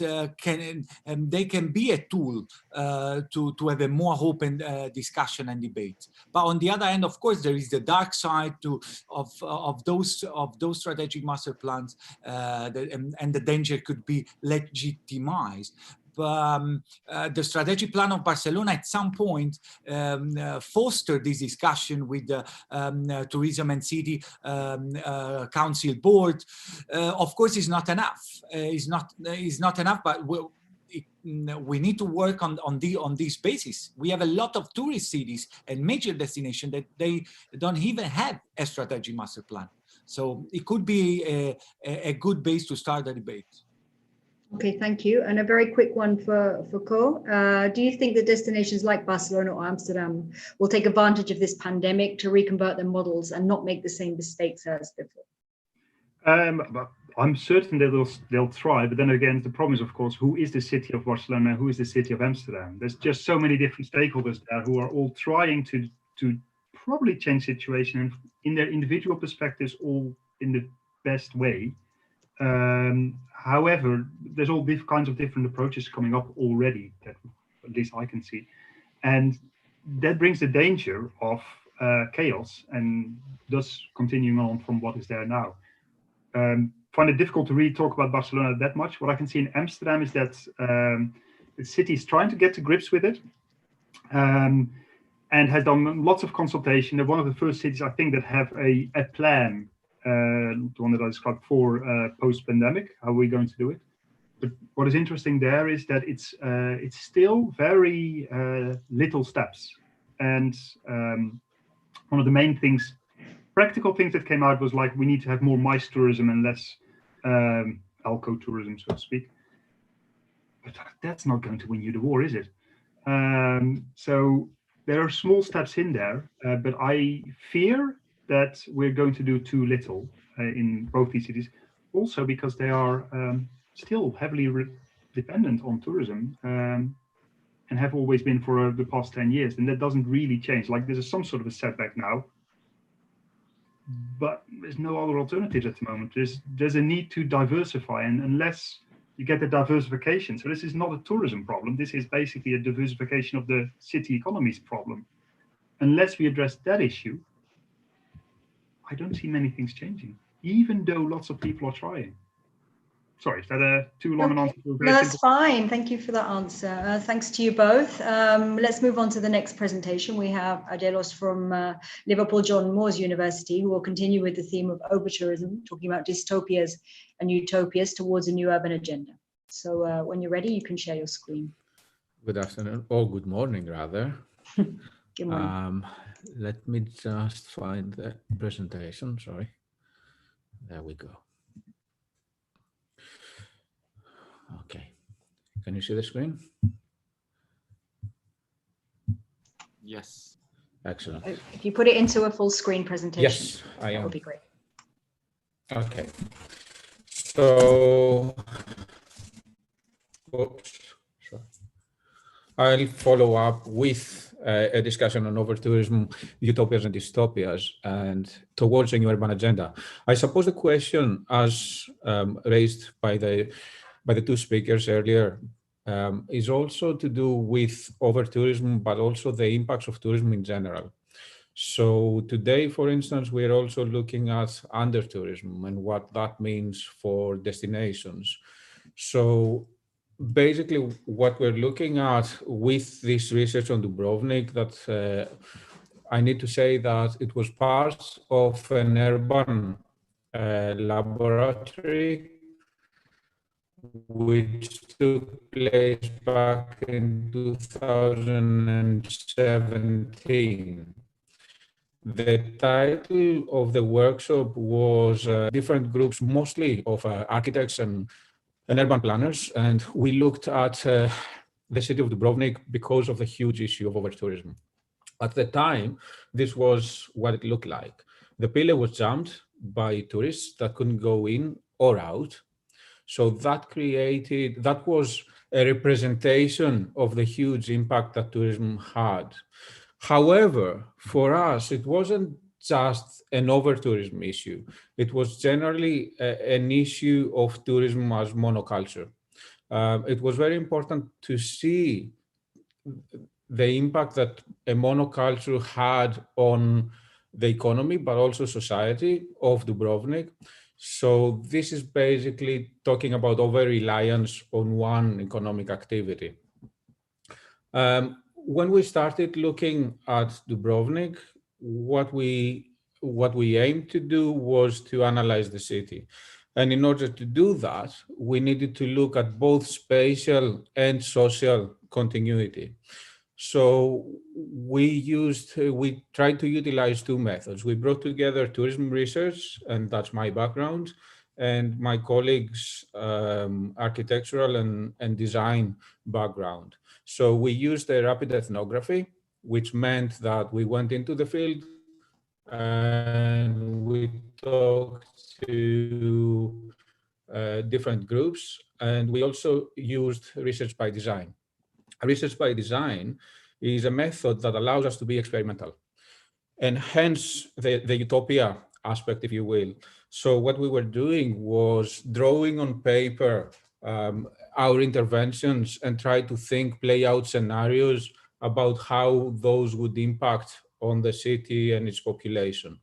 they can be a tool to have a more open discussion and debate. But on the other hand, of course, there is the dark side of those strategic master plans, and the danger could be legitimized. The strategic plan of Barcelona at some point fostered this discussion with the Tourism and City Council Board. Of course, it's not enough. It's not enough, but we need to work on this basis. We have a lot of tourist cities and major destinations that they don't even have a strategic master plan. So it could be a good base to start the debate. Okay, thank you. And a very quick one for Ko. Do you think that destinations like Barcelona or Amsterdam will take advantage of this pandemic to reconvert their models and not make the same mistakes as before? I'm certain they'll try, but then again, the problem is, of course, who is the city of Barcelona, who is the city of Amsterdam? There's just so many different stakeholders there who are all trying to probably change the situation and in their individual perspectives, all in the best way. However, there's all kinds of different approaches coming up already that at least I can see. And that brings the danger of chaos and thus continuing on from what is there now. Find it difficult to really talk about Barcelona that much. What I can see in Amsterdam is that the city is trying to get to grips with it and has done lots of consultation. They're one of the first cities, I think, that have a plan. The one that I described before, post-pandemic, how are we going to do it? But what is interesting there is that it's still very little steps. And one of the main things, practical things that came out was like, we need to have more MICE tourism and less ALCO tourism, so to speak. But that's not going to win you the war, is it? So there are small steps in there, but I fear that we're going to do too little in both these cities, also because they are still heavily dependent on tourism and have always been for the past 10 years, and that doesn't really change. Like there's some sort of a setback now, but there's no other alternatives at the moment. There's a need to diversify, and unless you get the diversification, so this is not a tourism problem, this is basically a diversification of the city economy's problem. Unless we address that issue, I don't see many things changing, even though lots of people are trying. Sorry, is that too long an answer? That's fine. Thank you for that answer. Thanks to you both. Let's move on to the next presentation. We have Adelos from Liverpool John Moores University, who will continue with the theme of overtourism, talking about dystopias and utopias towards a new urban agenda. So when you're ready, you can share your screen. Good afternoon, or good morning, rather. Good morning. Let me just find the presentation, sorry. There we go. Okay, can you see the screen? Yes. Excellent. If you put it into a full screen presentation, yes, I am. That would be great. Okay, so, oops, sorry. I'll follow up with a discussion on overtourism, utopias and dystopias, and towards a new urban agenda. I suppose the question, as raised by the two speakers earlier, is also to do with overtourism, but also the impacts of tourism in general. So today, for instance, we're also looking at undertourism and what that means for destinations. So basically, what we're looking at with this research on Dubrovnik, that I need to say that it was part of an urban laboratory which took place back in 2017. The title of the workshop was different groups, mostly of architects and urban planners, and we looked at the city of Dubrovnik because of the huge issue of overtourism. At the time, this was what it looked like. The pillar was jammed by tourists that couldn't go in or out. So that was a representation of the huge impact that tourism had. However, for us, it wasn't just an over-tourism issue. It was generally an issue of tourism as monoculture. It was very important to see the impact that a monoculture had on the economy, but also society of Dubrovnik. So this is basically talking about over-reliance on one economic activity. When we started looking at Dubrovnik, what we aimed to do was to analyze the city. And in order to do that, we needed to look at both spatial and social continuity. So we tried to utilize two methods. We brought together tourism research, and that's my background, and my colleagues' architectural and design background. So we used a rapid ethnography, which meant that we went into the field and we talked to different groups, and we also used research by design. Research by design is a method that allows us to be experimental, and hence the utopia aspect, if you will. So what we were doing was drawing on paper our interventions and try to play out scenarios about how those would impact on the city and its population.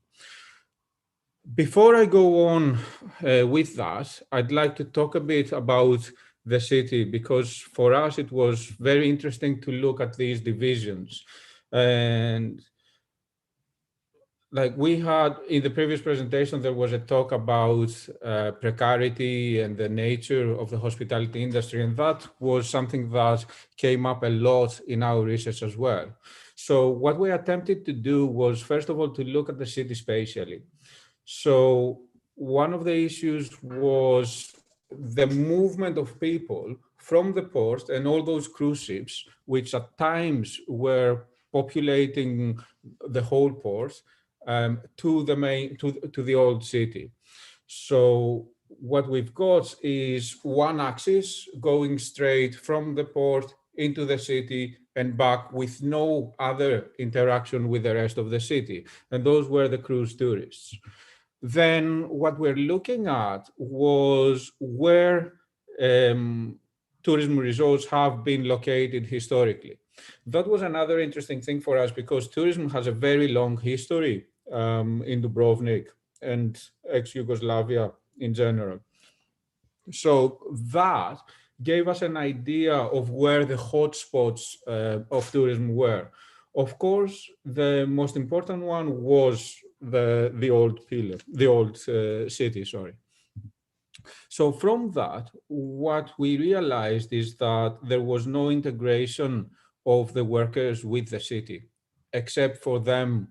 Before I go on with that, I'd like to talk a bit about the city, because for us it was very interesting to look at these divisions. And like we had in the previous presentation, there was a talk about precarity and the nature of the hospitality industry, and that was something that came up a lot in our research as well. So what we attempted to do was, first of all, to look at the city spatially. So one of the issues was the movement of people from the port and all those cruise ships, which at times were populating the whole port, to the old city. So what we've got is one axis going straight from the port into the city and back with no other interaction with the rest of the city. And those were the cruise tourists. Then what we're looking at was where tourism resorts have been located historically. That was another interesting thing for us, because tourism has a very long history in Dubrovnik and ex-Yugoslavia in general. So that gave us an idea of where the hotspots of tourism were. Of course, the most important one was the old city, sorry. So from that, what we realized is that there was no integration of the workers with the city, except for them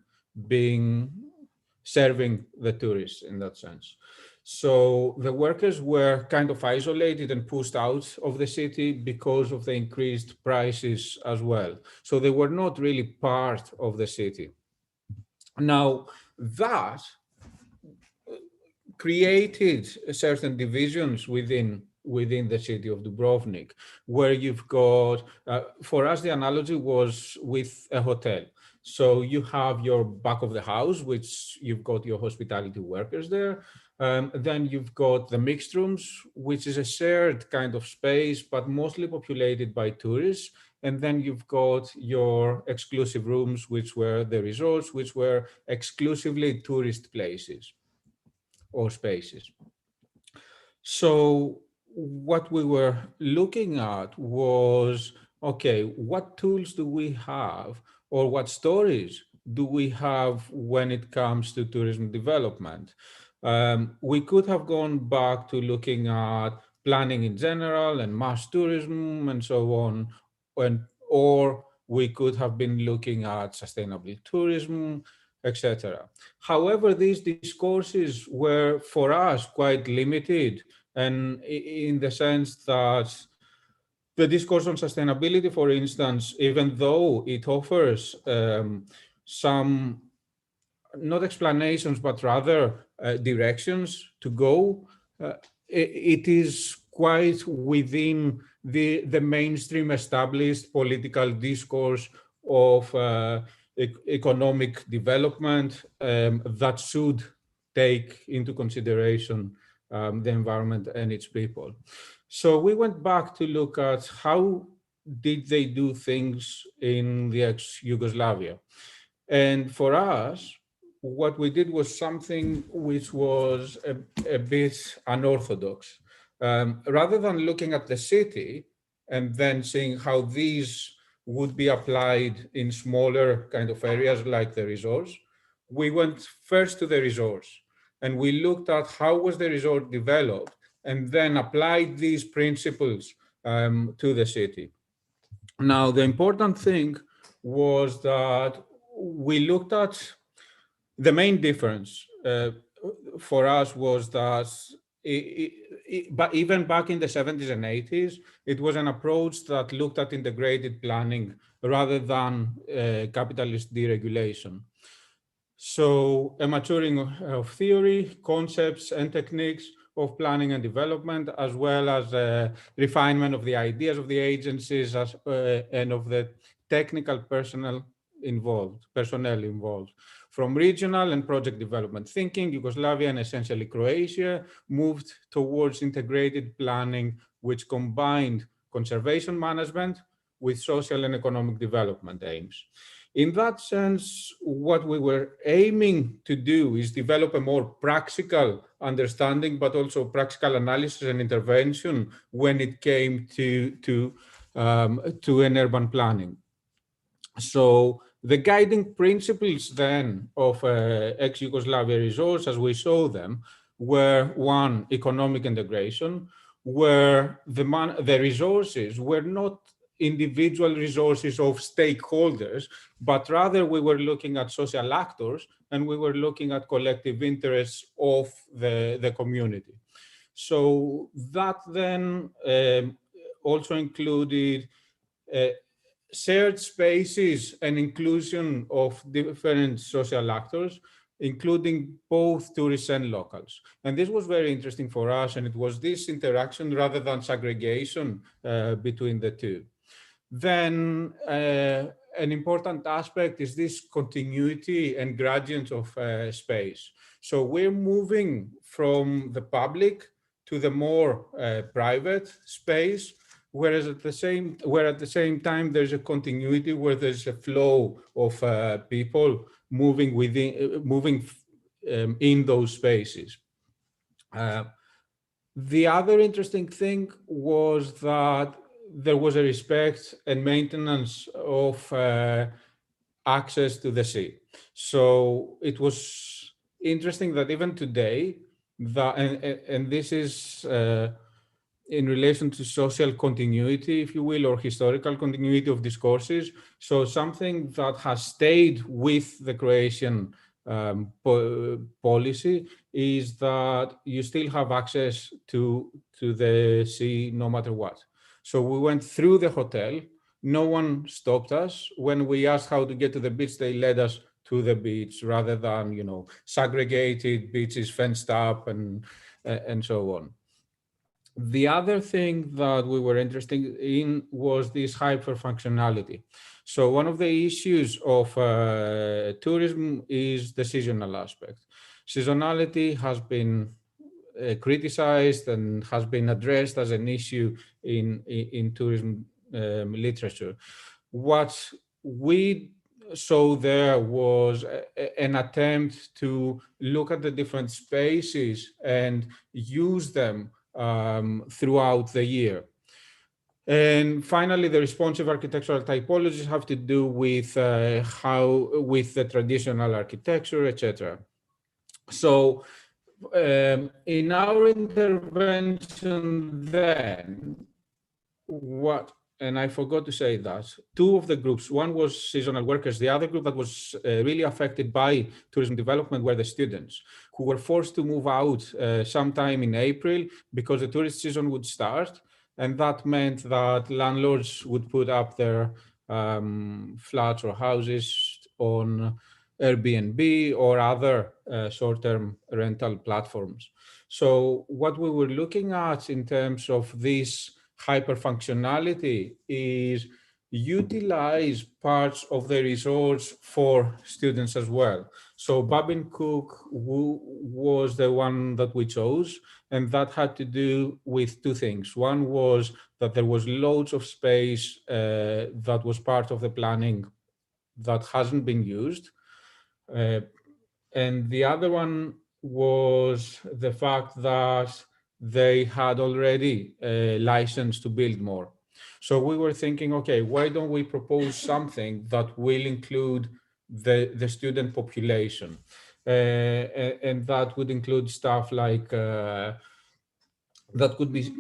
serving the tourists in that sense. So the workers were kind of isolated and pushed out of the city because of the increased prices as well. So they were not really part of the city. Now, that created certain divisions within the city of Dubrovnik, where you've got, for us, the analogy was with a hotel. So you have your back of the house, which you've got your hospitality workers there. Then you've got the mixed rooms, which is a shared kind of space, but mostly populated by tourists. And then you've got your exclusive rooms, which were the resorts, which were exclusively tourist places or spaces. So what we were looking at was, okay, what tools do we have, or what stories do we have when it comes to tourism development? We could have gone back to looking at planning in general and mass tourism and so on, or we could have been looking at sustainable tourism, etc. However, these discourses were for us quite limited, and in the sense that the discourse on sustainability, for instance, even though it offers some, not explanations, but rather directions to go, it is quite within the mainstream established political discourse of economic development that should take into consideration the environment and its people. So we went back to look at how did they do things in the ex-Yugoslavia. And for us, what we did was something which was a bit unorthodox. Rather than looking at the city and then seeing how these would be applied in smaller kind of areas like the resorts, we went first to the resorts and we looked at how was the resort developed and then applied these principles to the city. Now, the important thing was that we looked at the main difference for us was that but even back in the 70s and 80s, it was an approach that looked at integrated planning rather than capitalist deregulation. So a maturing of theory, concepts and techniques of planning and development, as well as refinement of the ideas of the agencies and of the technical personnel involved. From regional and project development thinking, Yugoslavia and essentially Croatia moved towards integrated planning, which combined conservation management with social and economic development aims. In that sense, what we were aiming to do is develop a more practical understanding, but also practical analysis and intervention when it came to an urban planning. So the guiding principles then of ex-Yugoslavia resorts, as we saw them, were one, economic integration, where the resources were not individual resources of stakeholders, but rather we were looking at social actors and we were looking at collective interests of the community. So that then also included shared spaces and inclusion of different social actors, including both tourists and locals. And this was very interesting for us, and it was this interaction rather than segregation between the two. Then an important aspect is this continuity and gradient of space. So we're moving from the public to the more private space, whereas at the same time there's a continuity where there's a flow of people moving in those spaces. The other interesting thing was that there was a respect and maintenance of access to the sea. So it was interesting that even today, and this is in relation to social continuity, if you will, or historical continuity of discourses. So something that has stayed with the Croatian policy is that you still have access to the sea no matter what. So we went through the hotel. No one stopped us. When we asked how to get to the beach, they led us to the beach rather than, segregated beaches fenced up and so on. The other thing that we were interested in was this hyper-functionality. So one of the issues of tourism is the seasonal aspect. Seasonality has been criticized and has been addressed as an issue in tourism literature. What we saw there was an attempt to look at the different spaces and use them throughout the year. And finally, the responsive architectural typologies have to do with with the traditional architecture, etc. So in our intervention then, and I forgot to say that, two of the groups, one was seasonal workers, the other group that was really affected by tourism development were the students, who were forced to move out sometime in April because the tourist season would start. And that meant that landlords would put up their flats or houses on Airbnb or other short-term rental platforms. So what we were looking at in terms of this hyperfunctionality is utilize parts of the resource for students as well. So Babin Cook was the one that we chose, and that had to do with two things. One was that there was loads of space that was part of the planning that hasn't been used. And the other one was the fact that they had already a license to build more. So we were thinking, okay, why don't we propose something that will include the student population? And that would include stuff like, that could be,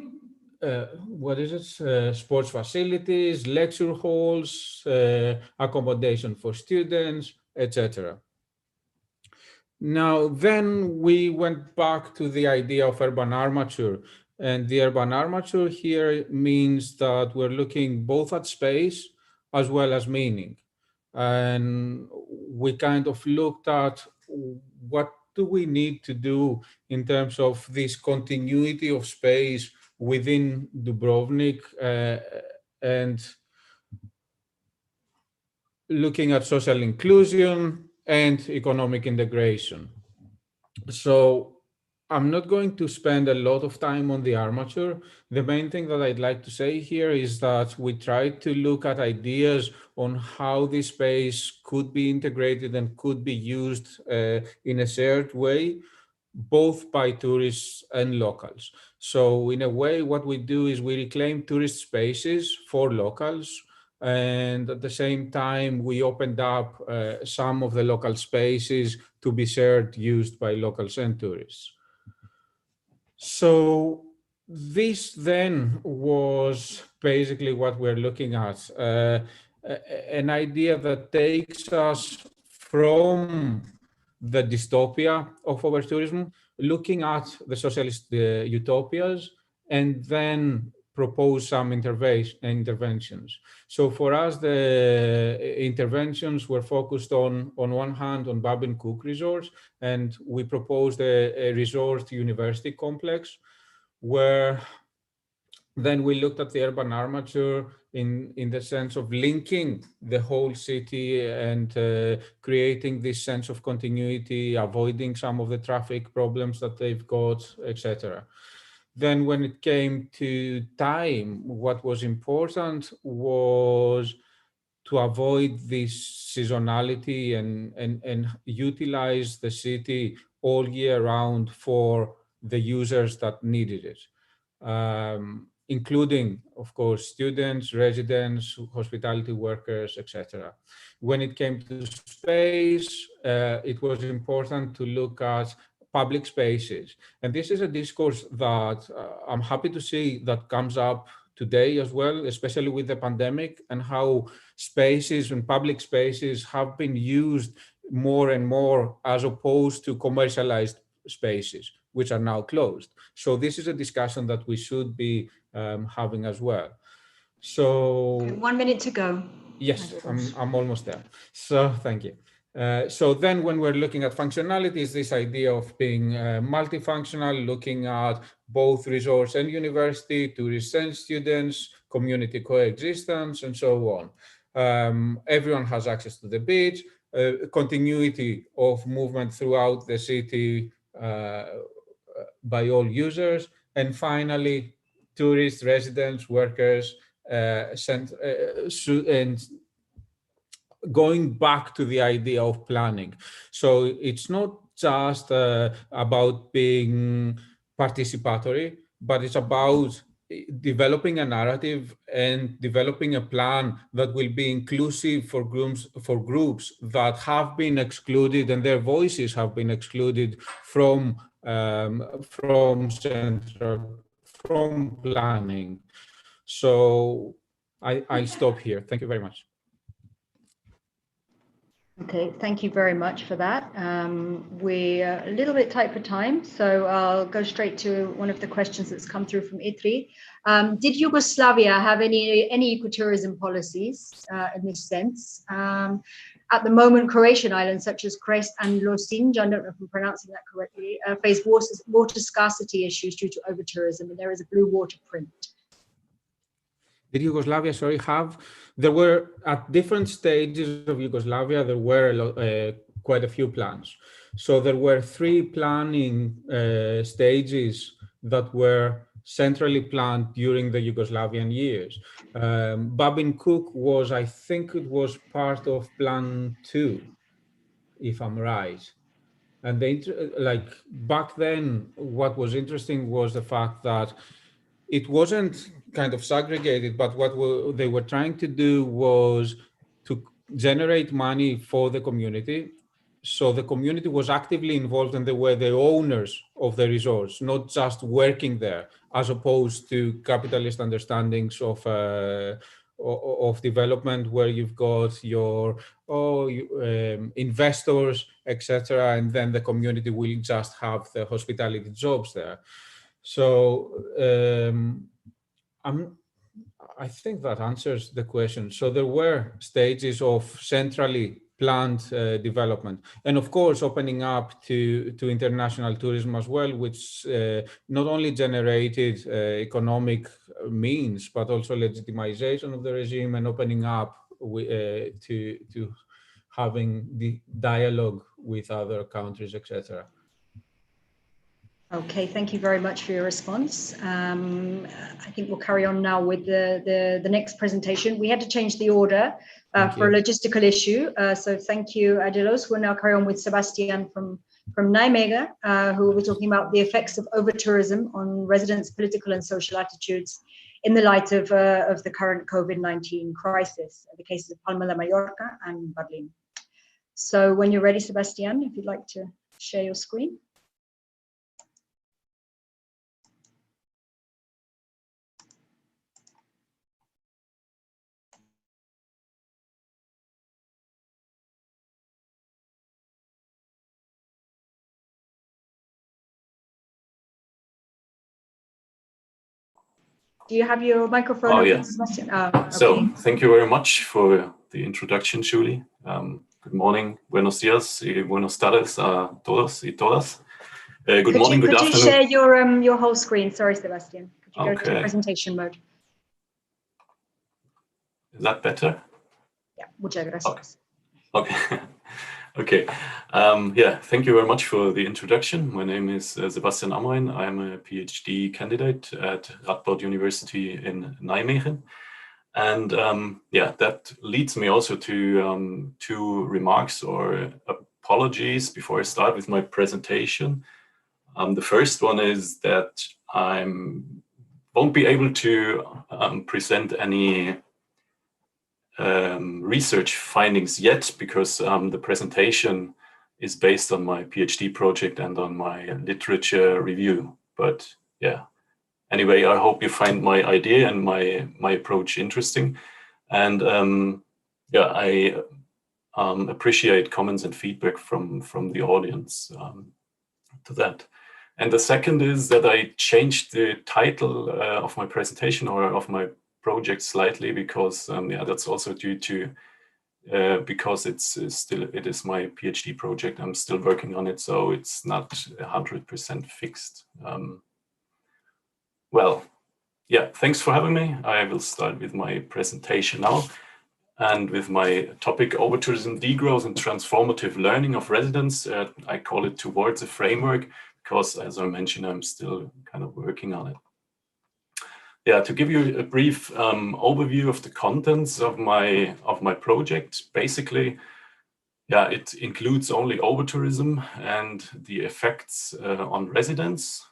sports facilities, lecture halls, accommodation for students, etc. Now, then we went back to the idea of urban armature. And the urban armature here means that we're looking both at space as well as meaning. And we kind of looked at what do we need to do in terms of this continuity of space within Dubrovnik, and looking at social inclusion and economic integration. So I'm not going to spend a lot of time on the armature. The main thing that I'd like to say here is that we tried to look at ideas on how this space could be integrated and could be used in a shared way, both by tourists and locals. So in a way, what we do is we reclaim tourist spaces for locals, and at the same time, we opened up some of the local spaces to be shared, used by locals and tourists. So this then was basically what we're looking at, an idea that takes us from the dystopia of overtourism, looking at the socialist utopias, and then propose some interventions. So for us, the interventions were focused on one hand on Babin Cook Resort, and we proposed a resort university complex, where then we looked at the urban armature in the sense of linking the whole city and creating this sense of continuity, avoiding some of the traffic problems that they've got, etc. Then when it came to time, what was important was to avoid this seasonality and utilize the city all year round for the users that needed it, including, of course, students, residents, hospitality workers, etc. When it came to space, it was important to look at public spaces. And this is a discourse that I'm happy to see that comes up today as well, especially with the pandemic, and how spaces and public spaces have been used more and more as opposed to commercialized spaces, which are now closed. So this is a discussion that we should be having as well. So Okay, 1 minute to go. yes, I'm almost there. So thank you. So then when we're looking at functionalities, this idea of being multifunctional, looking at both resorts and university, tourists and students, community coexistence, and so on. Everyone has access to the beach, continuity of movement throughout the city by all users, and finally, tourists, residents, workers, and going back to the idea of planning. So it's not just about being participatory, but it's about developing a narrative and developing a plan that will be inclusive for groups that have been excluded and their voices have been excluded from planning. So I'll stop here. Thank you very much. Okay, thank you very much for that. We're a little bit tight for time, so I'll go straight to one of the questions that's come through from ITRI. Did Yugoslavia have any ecotourism policies in this sense? At the moment, Croatian islands such as Cres and Losinj, I don't know if I'm pronouncing that correctly, face water scarcity issues due to over-tourism, and there is a blue water print. Did Yugoslavia, sorry, there were, at different stages of Yugoslavia, there were quite a few plans. So there were 3 planning stages that were centrally planned during the Yugoslavian years. Babin Cook was, I think it was part of Plan 2, if I'm right. And back then, what was interesting was the fact that it wasn't kind of segregated, but what they were trying to do was to generate money for the community. So the community was actively involved and they were the owners of the resorts, not just working there, as opposed to capitalist understandings of development where you've got your investors, etc., and then the community will just have the hospitality jobs there. So I think that answers the question. So there were stages of centrally planned development, and of course opening up to international tourism as well, which not only generated economic means, but also legitimization of the regime and opening up to having the dialogue with other countries, etc. Okay, thank you very much for your response. I think we'll carry on now with the next presentation. We had to change the order for a logistical issue. So thank you, Adilos. We'll now carry on with Sebastian from Nijmegen, who will be talking about the effects of over-tourism on residents' political and social attitudes in the light of the current COVID-19 crisis, the cases of Palma de Mallorca and Berlin. So when you're ready, Sebastian, if you'd like to share your screen. Do you have your microphone? Oh, yes. Okay. So thank you very much for the introduction, Julie. Good morning, buenos dias, y buenos tardes a todos y todas. Good morning, good afternoon. Could you share your whole screen? Sorry, Sebastian. Could you go to presentation mode? Is that better? Yeah, muchas gracias. Okay. Okay. Yeah, thank you very much for the introduction. My name is Sebastian Amrhein. I'm a PhD candidate at Radboud University in Nijmegen. And yeah, that leads me also to 2 remarks or apologies before I start with my presentation. The first one is that I won't be able to present any research findings yet, because the presentation is based on my PhD project and on my literature review. But yeah, anyway, I hope you find my idea and my approach interesting. And yeah, I appreciate comments and feedback from the audience to that. And the second is that I changed the title of my presentation or of my project slightly, because yeah, that's also due to because it is my PhD project. I'm still working on it, so it's not 100% fixed. Well, yeah, thanks for having me. I will start with my presentation now, and with my topic, over-tourism, degrowth and transformative learning of residents. I call it Towards a Framework, because as I mentioned, I'm still kind of working on it. Yeah, to give you a brief overview of the contents of my project, basically, yeah, it includes only over-tourism and the effects on residents,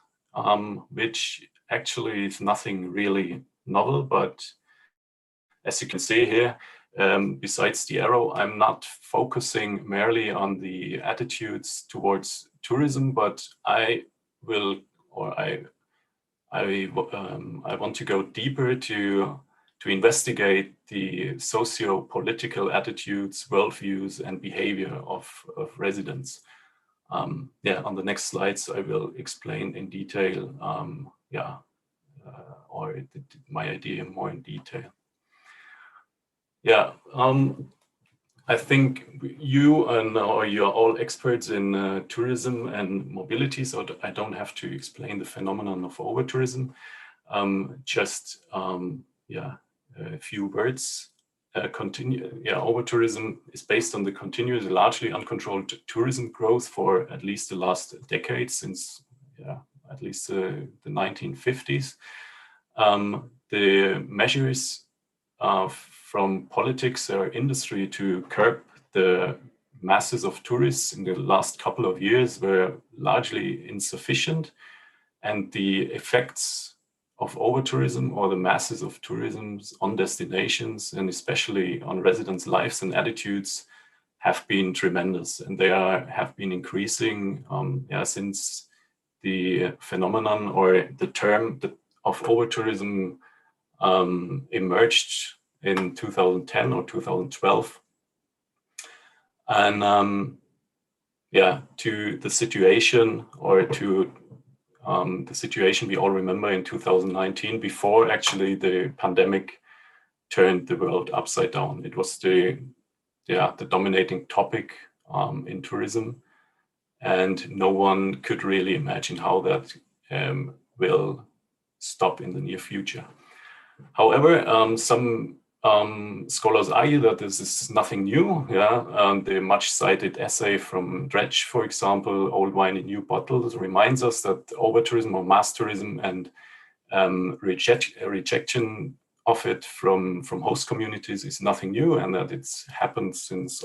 which actually is nothing really novel. But as you can see here, besides the arrow, I'm not focusing merely on the attitudes towards tourism, but I want to go deeper to investigate the socio-political attitudes, worldviews, and behavior of residents. Yeah, on the next slides, I will explain in detail, my idea more in detail. Yeah, I think you or you're all experts in tourism and mobility, so I don't have to explain the phenomenon of overtourism. A few words. Overtourism is based on the continuous, largely uncontrolled tourism growth for at least the last decade, since at least the 1950s. The measures from politics or industry to curb the masses of tourists in the last couple of years were largely insufficient, and the effects of overtourism or the masses of tourism on destinations and especially on residents' lives and attitudes have been tremendous, and they have been increasing since the phenomenon or the term of overtourism emerged in 2010 or 2012. And to the situation or to the situation we all remember in 2019, before actually the pandemic turned the world upside down. It was the dominating topic in tourism, and no one could really imagine how that will stop in the near future. However, some scholars argue that this is nothing new. The much cited essay from Dredge, for example, Old Wine in New Bottles, reminds us that overtourism or mass tourism and rejection of it from host communities is nothing new, and that it's happened since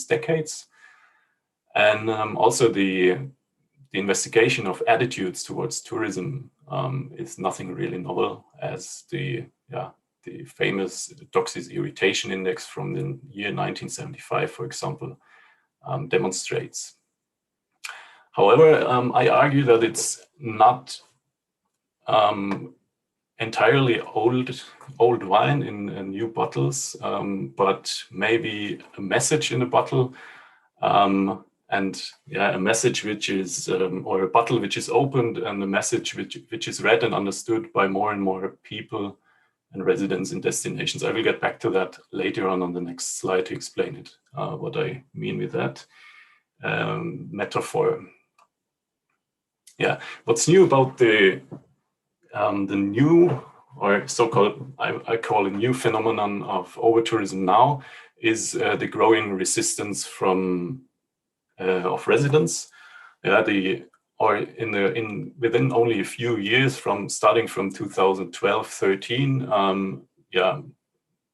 decades. And also the investigation of attitudes towards tourism is nothing really novel, as the famous Doxis Irritation Index from the year 1975, for example, demonstrates. However, I argue that it's not entirely old wine in new bottles, but maybe a message in a bottle, and a message which is, or a bottle which is opened, and a message which is read and understood by more and more people and residents in destinations. I will get back to that later on the next slide to explain it, what I mean with that metaphor. What's new about the new, or so-called, I call it new phenomenon of overtourism now, is the growing resistance of residents. Within only a few years, starting from 2012-13,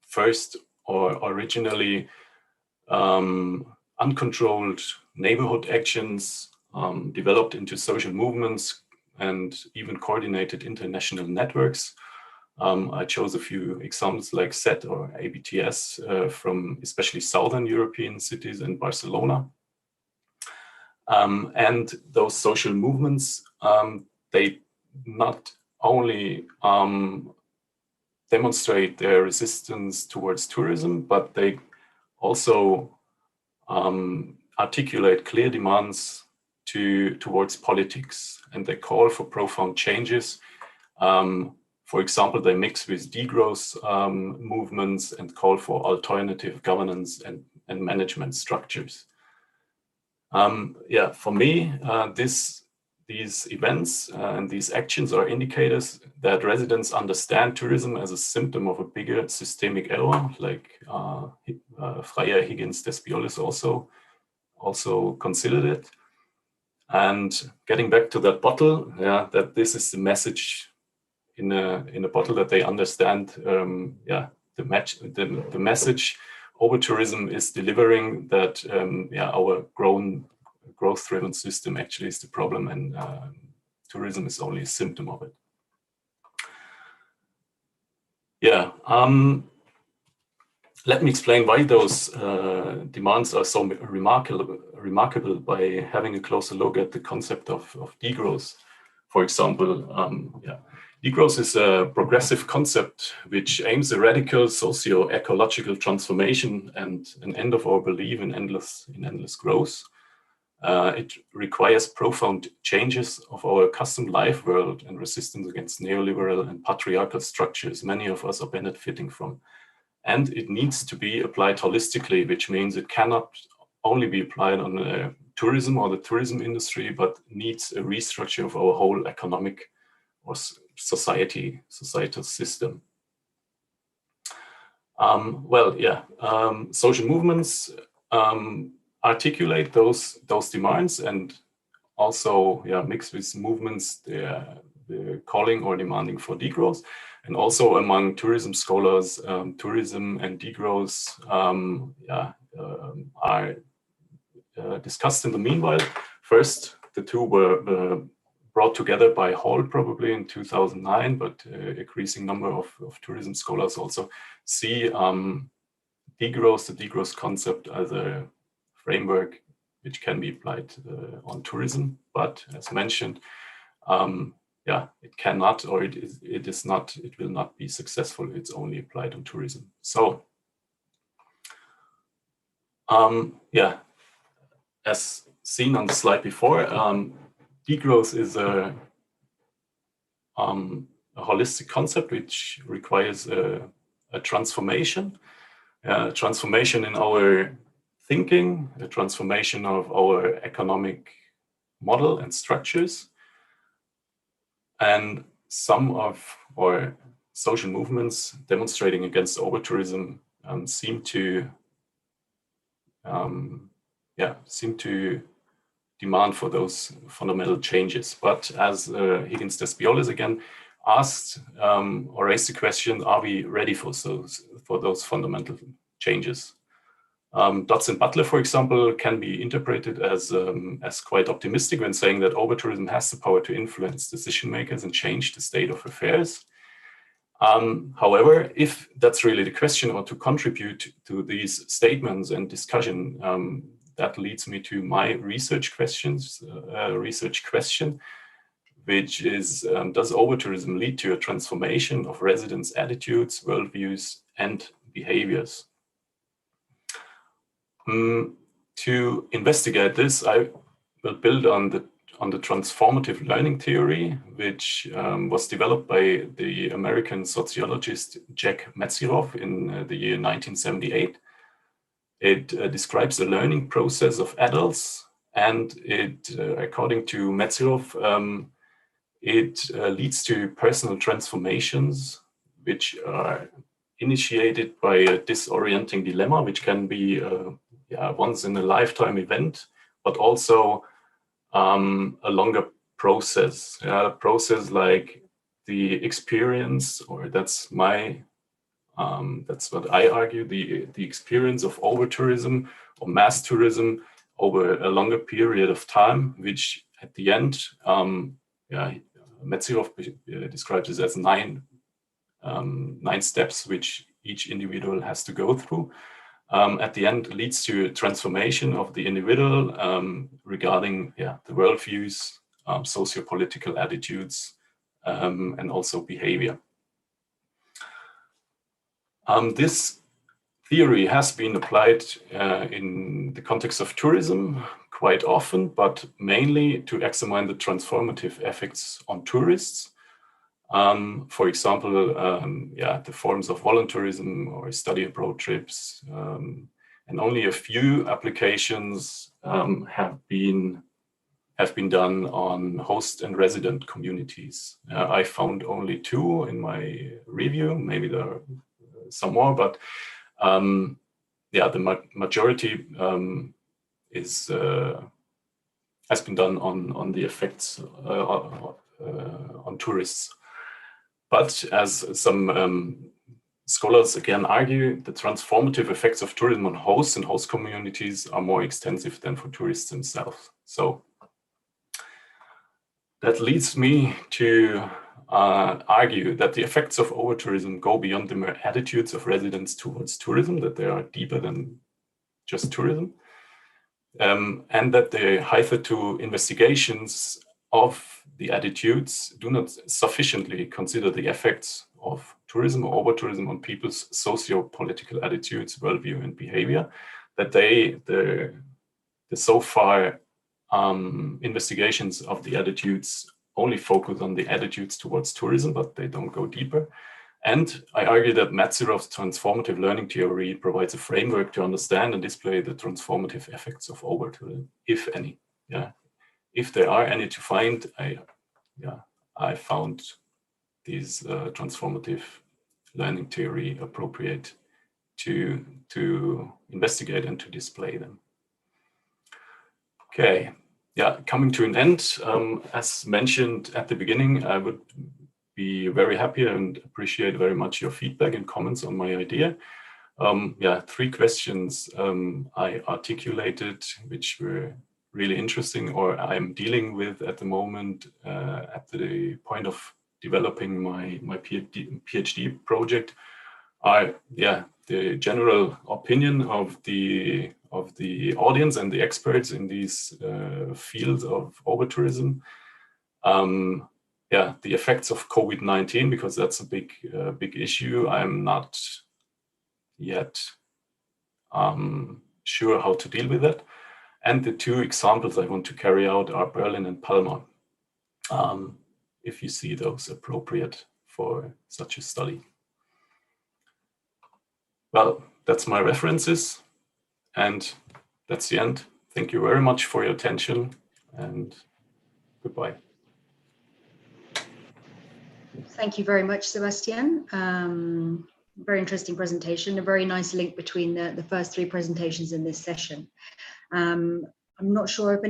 first or originally uncontrolled neighborhood actions developed into social movements and even coordinated international networks. I chose a few examples like SET or ABTS from especially Southern European cities and Barcelona. And those social movements, they not only demonstrate their resistance towards tourism, but they also articulate clear demands towards politics, and they call for profound changes. For example, they mix with degrowth movements and call for alternative governance and management structures. For me, these events and these actions are indicators that residents understand tourism as a symptom of a bigger systemic error, like Freya Higgins Despiolis also considered it. And getting back to that bottle, that this is the message in a bottle that they understand. The message overtourism is delivering, that our growth-driven system actually is the problem, and tourism is only a symptom of it. Let me explain why those demands are so remarkable by having a closer look at the concept of degrowth. For example, degrowth is a progressive concept which aims a radical socio-ecological transformation and an end of our belief in endless growth. It requires profound changes of our custom life world and resistance against neoliberal and patriarchal structures many of us are benefiting from. And it needs to be applied holistically, which means it cannot only be applied on tourism or the tourism industry, but needs a restructure of our whole economic or societal system. Social movements articulate those demands, and also mix with movements the calling or demanding for degrowth. And also among tourism scholars, tourism and degrowth are discussed in the meanwhile. First, the two were brought together by Hall probably in 2009, but a increasing number of tourism scholars also see the degrowth concept as a framework which can be applied on tourism. But as mentioned, it cannot, or it will not be successful if it's only applied on tourism. So, as seen on the slide before, degrowth is a holistic concept which requires a transformation in our thinking, a transformation of our economic model and structures. And some of our social movements demonstrating against overtourism seem to demand for those fundamental changes. But as Higgins Despioles again asked or raised the question, are we ready for those fundamental changes? Dodds and Butler, for example, can be interpreted as quite optimistic when saying that overtourism has the power to influence decision makers and change the state of affairs. However, if that's really the question, or to contribute to these statements and discussion, that leads me to my research question, which is, does overtourism lead to a transformation of residents' attitudes, worldviews, and behaviors? To investigate this, I will build on the transformative learning theory, which was developed by the American sociologist Jack Metzgerov in the year 1978. It describes the learning process of adults, and it, according to Metzgerov, it leads to personal transformations, which are initiated by a disorienting dilemma, which can be once in a lifetime event, but also a longer process. A process like the experience, or that's what I argue, the experience of overtourism or mass tourism over a longer period of time, which at the end, Metzgerov describes this as nine steps which each individual has to go through. At the end, leads to a transformation of the individual regarding the worldviews, socio-political attitudes, and also behavior. This theory has been applied in the context of tourism quite often, but mainly to examine the transformative effects on tourists. For example, the forms of volunteerism or study abroad trips, and only a few applications have been done on host and resident communities. I found only 2 in my review. Maybe there are some more, but the majority has been done on the effects on tourists. But as some scholars again argue, the transformative effects of tourism on hosts and host communities are more extensive than for tourists themselves. So that leads me to argue that the effects of overtourism go beyond the mere attitudes of residents towards tourism, that they are deeper than just tourism, and that the hitherto investigations of the attitudes do not sufficiently consider the effects of tourism or overtourism on people's socio-political attitudes, worldview, and behavior, that the so far investigations of the attitudes only focus on the attitudes towards tourism, but they don't go deeper. And I argue that Metzeroff's transformative learning theory provides a framework to understand and display the transformative effects of overtourism, if any. Yeah, if there are any to find, I found these transformative learning theory appropriate to investigate and to display them. Okay, yeah, coming to an end. As mentioned at the beginning, I would be very happy and appreciate very much your feedback and comments on my idea. Yeah, 3 questions I articulated, which were really interesting, or I'm dealing with at the moment at the point of developing my PhD project, are the general opinion of the audience and the experts in these fields of overtourism. Yeah, the effects of COVID-19, because that's a big issue. I'm not yet sure how to deal with that. And the 2 examples I want to carry out are Berlin and Palma, if you see those appropriate for such a study. Well, that's my references, and that's the end. Thank you very much for your attention, and goodbye. Thank you very much, Sebastian. Very interesting presentation, a very nice link between the first 3 presentations in this session. I'm not sure if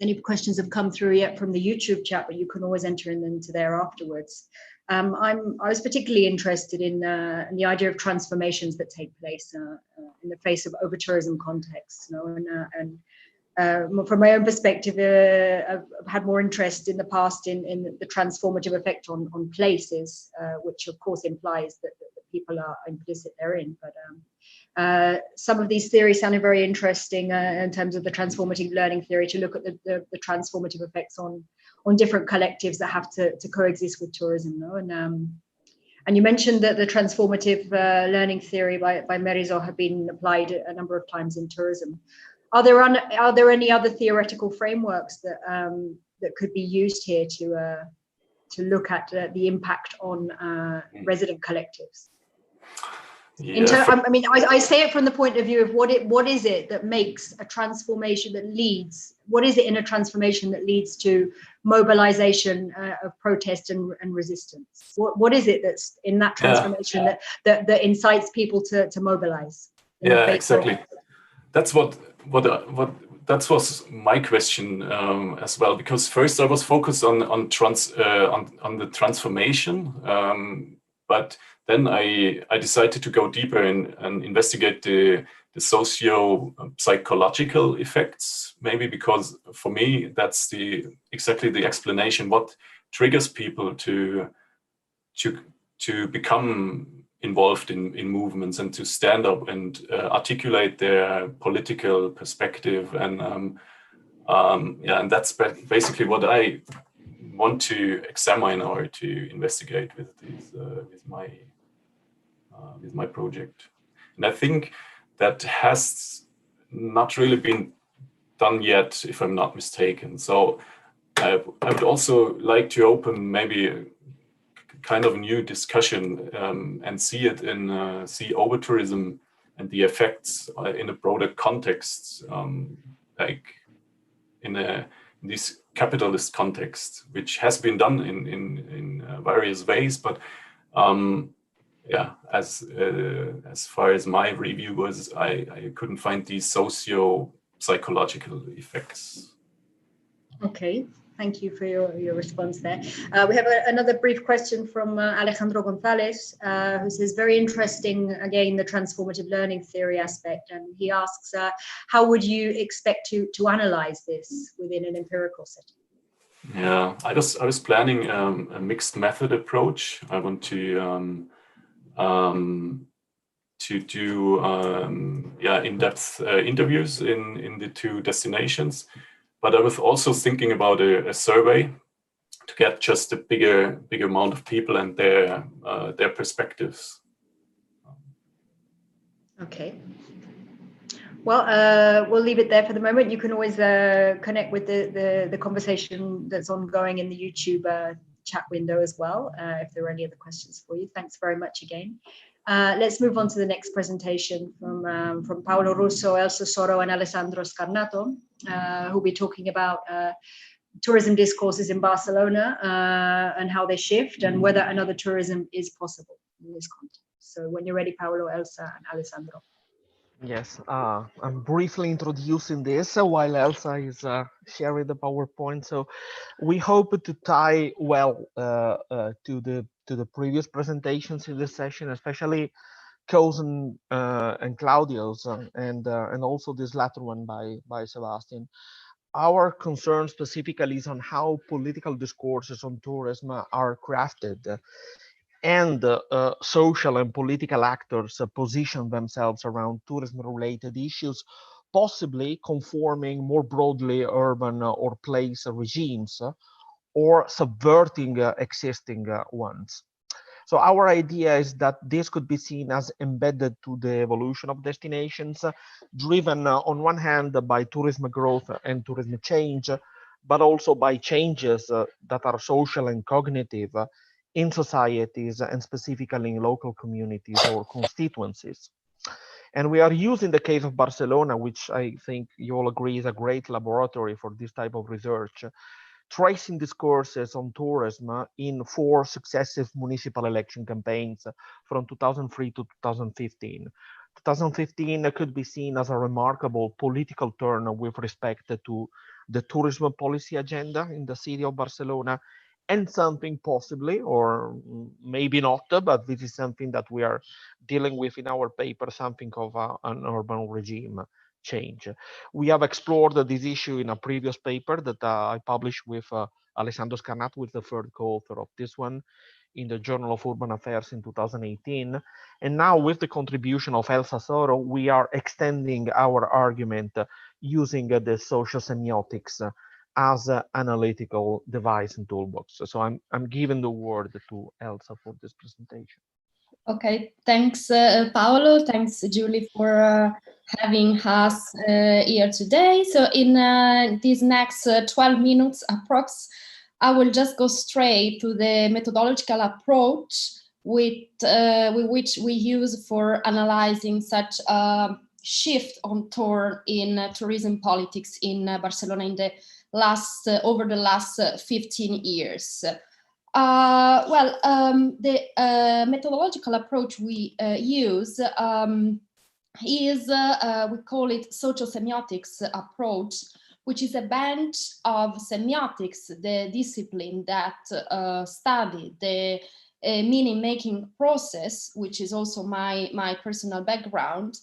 any questions have come through yet from the YouTube chat, but you can always enter into there afterwards. I was particularly interested in the idea of transformations that take place in the face of overtourism contexts, and from my own perspective, I've had more interest in the past in the transformative effect on places, which of course implies that people are implicit therein. But some of these theories sounded very interesting in terms of the transformative learning theory, to look at the transformative effects on different collectives that have to coexist with tourism. And you mentioned that the transformative learning theory by Merizo have been applied a number of times in tourism. Are there any other theoretical frameworks that could be used here to look at the impact on resident collectives? Yeah, I mean, I say it from the point of view of what is it that makes a transformation that leads? What is it in a transformation that leads to mobilization of protest and resistance? What is it that's in that transformation that incites people to mobilize? Yeah, exactly. That's what that was my question as well, because first I was focused on the transformation, but then I decided to go deeper and investigate the socio-psychological effects, maybe because for me that's exactly the explanation what triggers people to become involved in movements and to stand up and articulate their political perspective, and and that's basically what I want to examine or to investigate with my project. And I think that has not really been done yet, if I'm not mistaken. So I would also like to open maybe kind of a new discussion and see overtourism and the effects in a broader context, like in this capitalist context, which has been done in various ways, but as far as my review was, I couldn't find these socio-psychological effects. Okay. Thank you for your response there. We have another brief question from Alejandro Gonzalez, who says, very interesting, again, the transformative learning theory aspect. And he asks, how would you expect to analyze this within an empirical setting? Yeah, I was planning a mixed method approach. I want to do in-depth interviews in the 2 destinations. But I was also thinking about a survey to get just a bigger amount of people and their perspectives. Okay. Well, we'll leave it there for the moment. You can always connect with the conversation that's ongoing in the YouTube chat window as well, if there are any other questions for you. Thanks very much again. Let's move on to the next presentation from Paolo Russo, Elsa Soro, and Alessandro Scarnato, who'll be talking about tourism discourses in Barcelona and how they shift and whether another tourism is possible in this context. So when you're ready, Paolo, Elsa, and Alessandro. Yes, I'm briefly introducing this while Elsa is sharing the PowerPoint. So we hope to tie well to the previous presentations in this session, especially Koens and Claudio's, and also this latter one by Sebastian. Our concern specifically is on how political discourses on tourism are crafted, and social and political actors position themselves around tourism-related issues, possibly conforming more broadly urban or place regimes, or subverting existing ones. So our idea is that this could be seen as embedded to the evolution of destinations, driven on one hand by tourism growth and tourism change, but also by changes that are social and cognitive in societies and specifically in local communities or constituencies. And we are using the case of Barcelona, which I think you all agree is a great laboratory for this type of research, tracing discourses on tourism in 4 successive municipal election campaigns from 2003 to 2015. 2015 could be seen as a remarkable political turn with respect to the tourism policy agenda in the city of Barcelona, and something possibly, or maybe not, but this is something that we are dealing with in our paper, something of an urban regime change. We have explored this issue in a previous paper that I published with Alessandro Scarnato, who is the third co-author of this one, in the Journal of Urban Affairs in 2018. And now with the contribution of Elsa Soro, we are extending our argument using the social semiotics as an analytical device and toolbox. So I'm giving the word to Elsa for this presentation. Okay, thanks, Paolo. Thanks, Julie, for having us here today. So in these next 12 minutes approx, I will just go straight to the methodological approach with which we use for analyzing such a shift on turn in tourism politics in Barcelona in the over the last 15 years. The methodological approach we use is, we call it social semiotics approach, which is a branch of semiotics, the discipline that study the meaning-making process, which is also my personal background.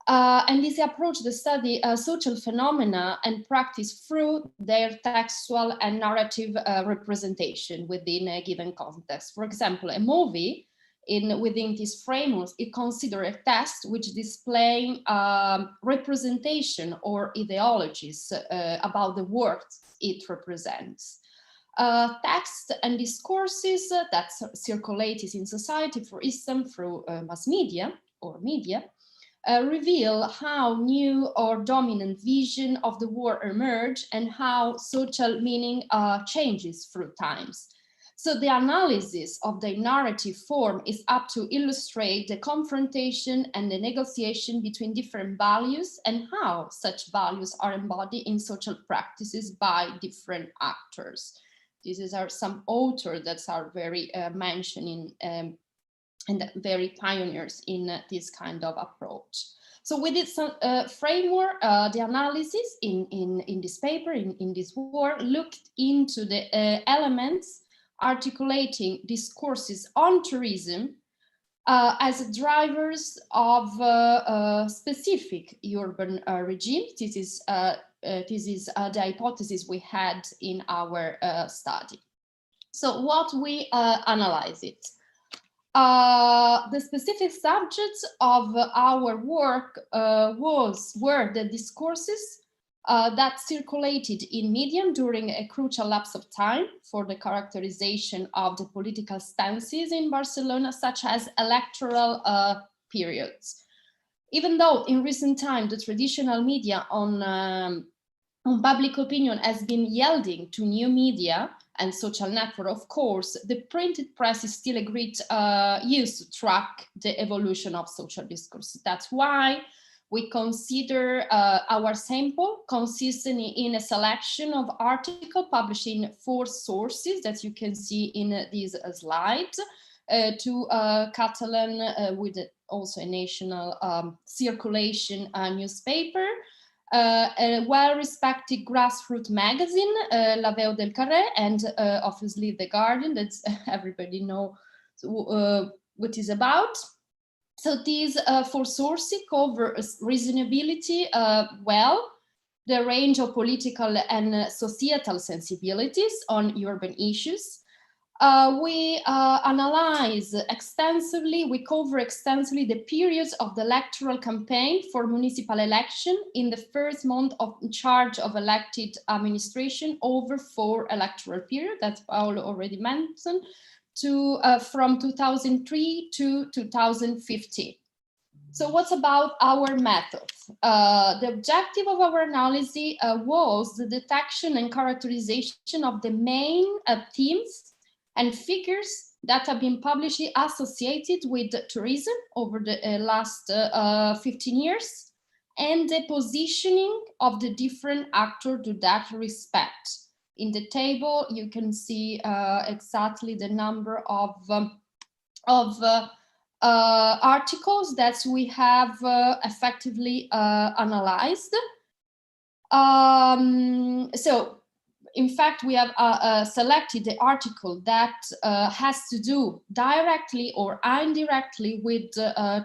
And this approach the study social phenomena and practice through their textual and narrative representation within a given context. For example, a movie within this framework, it considers a text which display representation or ideologies about the world it represents. Text and discourses that circulate in society, for instance, through mass media or media, reveal how new or dominant vision of the world emerge and how social meaning changes through times. So the analysis of the narrative form is up to illustrate the confrontation and the negotiation between different values and how such values are embodied in social practices by different actors. These are some authors that are very mentioned in and very pioneers in this kind of approach. So with this framework, the analysis in this paper, in this work, looked into the elements articulating discourses on tourism as drivers of specific urban regimes. This is the hypothesis we had in our study. So what we analyze it. The specific subjects of our work were the discourses that circulated in media during a crucial lapse of time for the characterization of the political stances in Barcelona, such as electoral periods. Even though in recent time the traditional media on on public opinion has been yielding to new media and social network, of course, the printed press is still a great use to track the evolution of social discourse. That's why we consider our sample consisting in a selection of articles published in 4 sources that you can see in this slide, to Catalan with also a national circulation newspaper, a well-respected grassroots magazine, La Veu del Carrer, and obviously The Guardian, that's everybody know what is about. So these 4 sources cover reasonability well, the range of political and societal sensibilities on urban issues. We analyze extensively, we cover extensively the periods of the electoral campaign for municipal election in the first month of charge of elected administration over 4 electoral periods, that Paolo already mentioned, to from 2003 to 2015. So what's about our method? The objective of our analysis was the detection and characterization of the main themes and figures that have been published associated with tourism over the last 15 years, and the positioning of the different actors to that respect. In the table, you can see exactly the number of articles that we have effectively analyzed. So, in fact, we have selected the article that has to do directly or indirectly with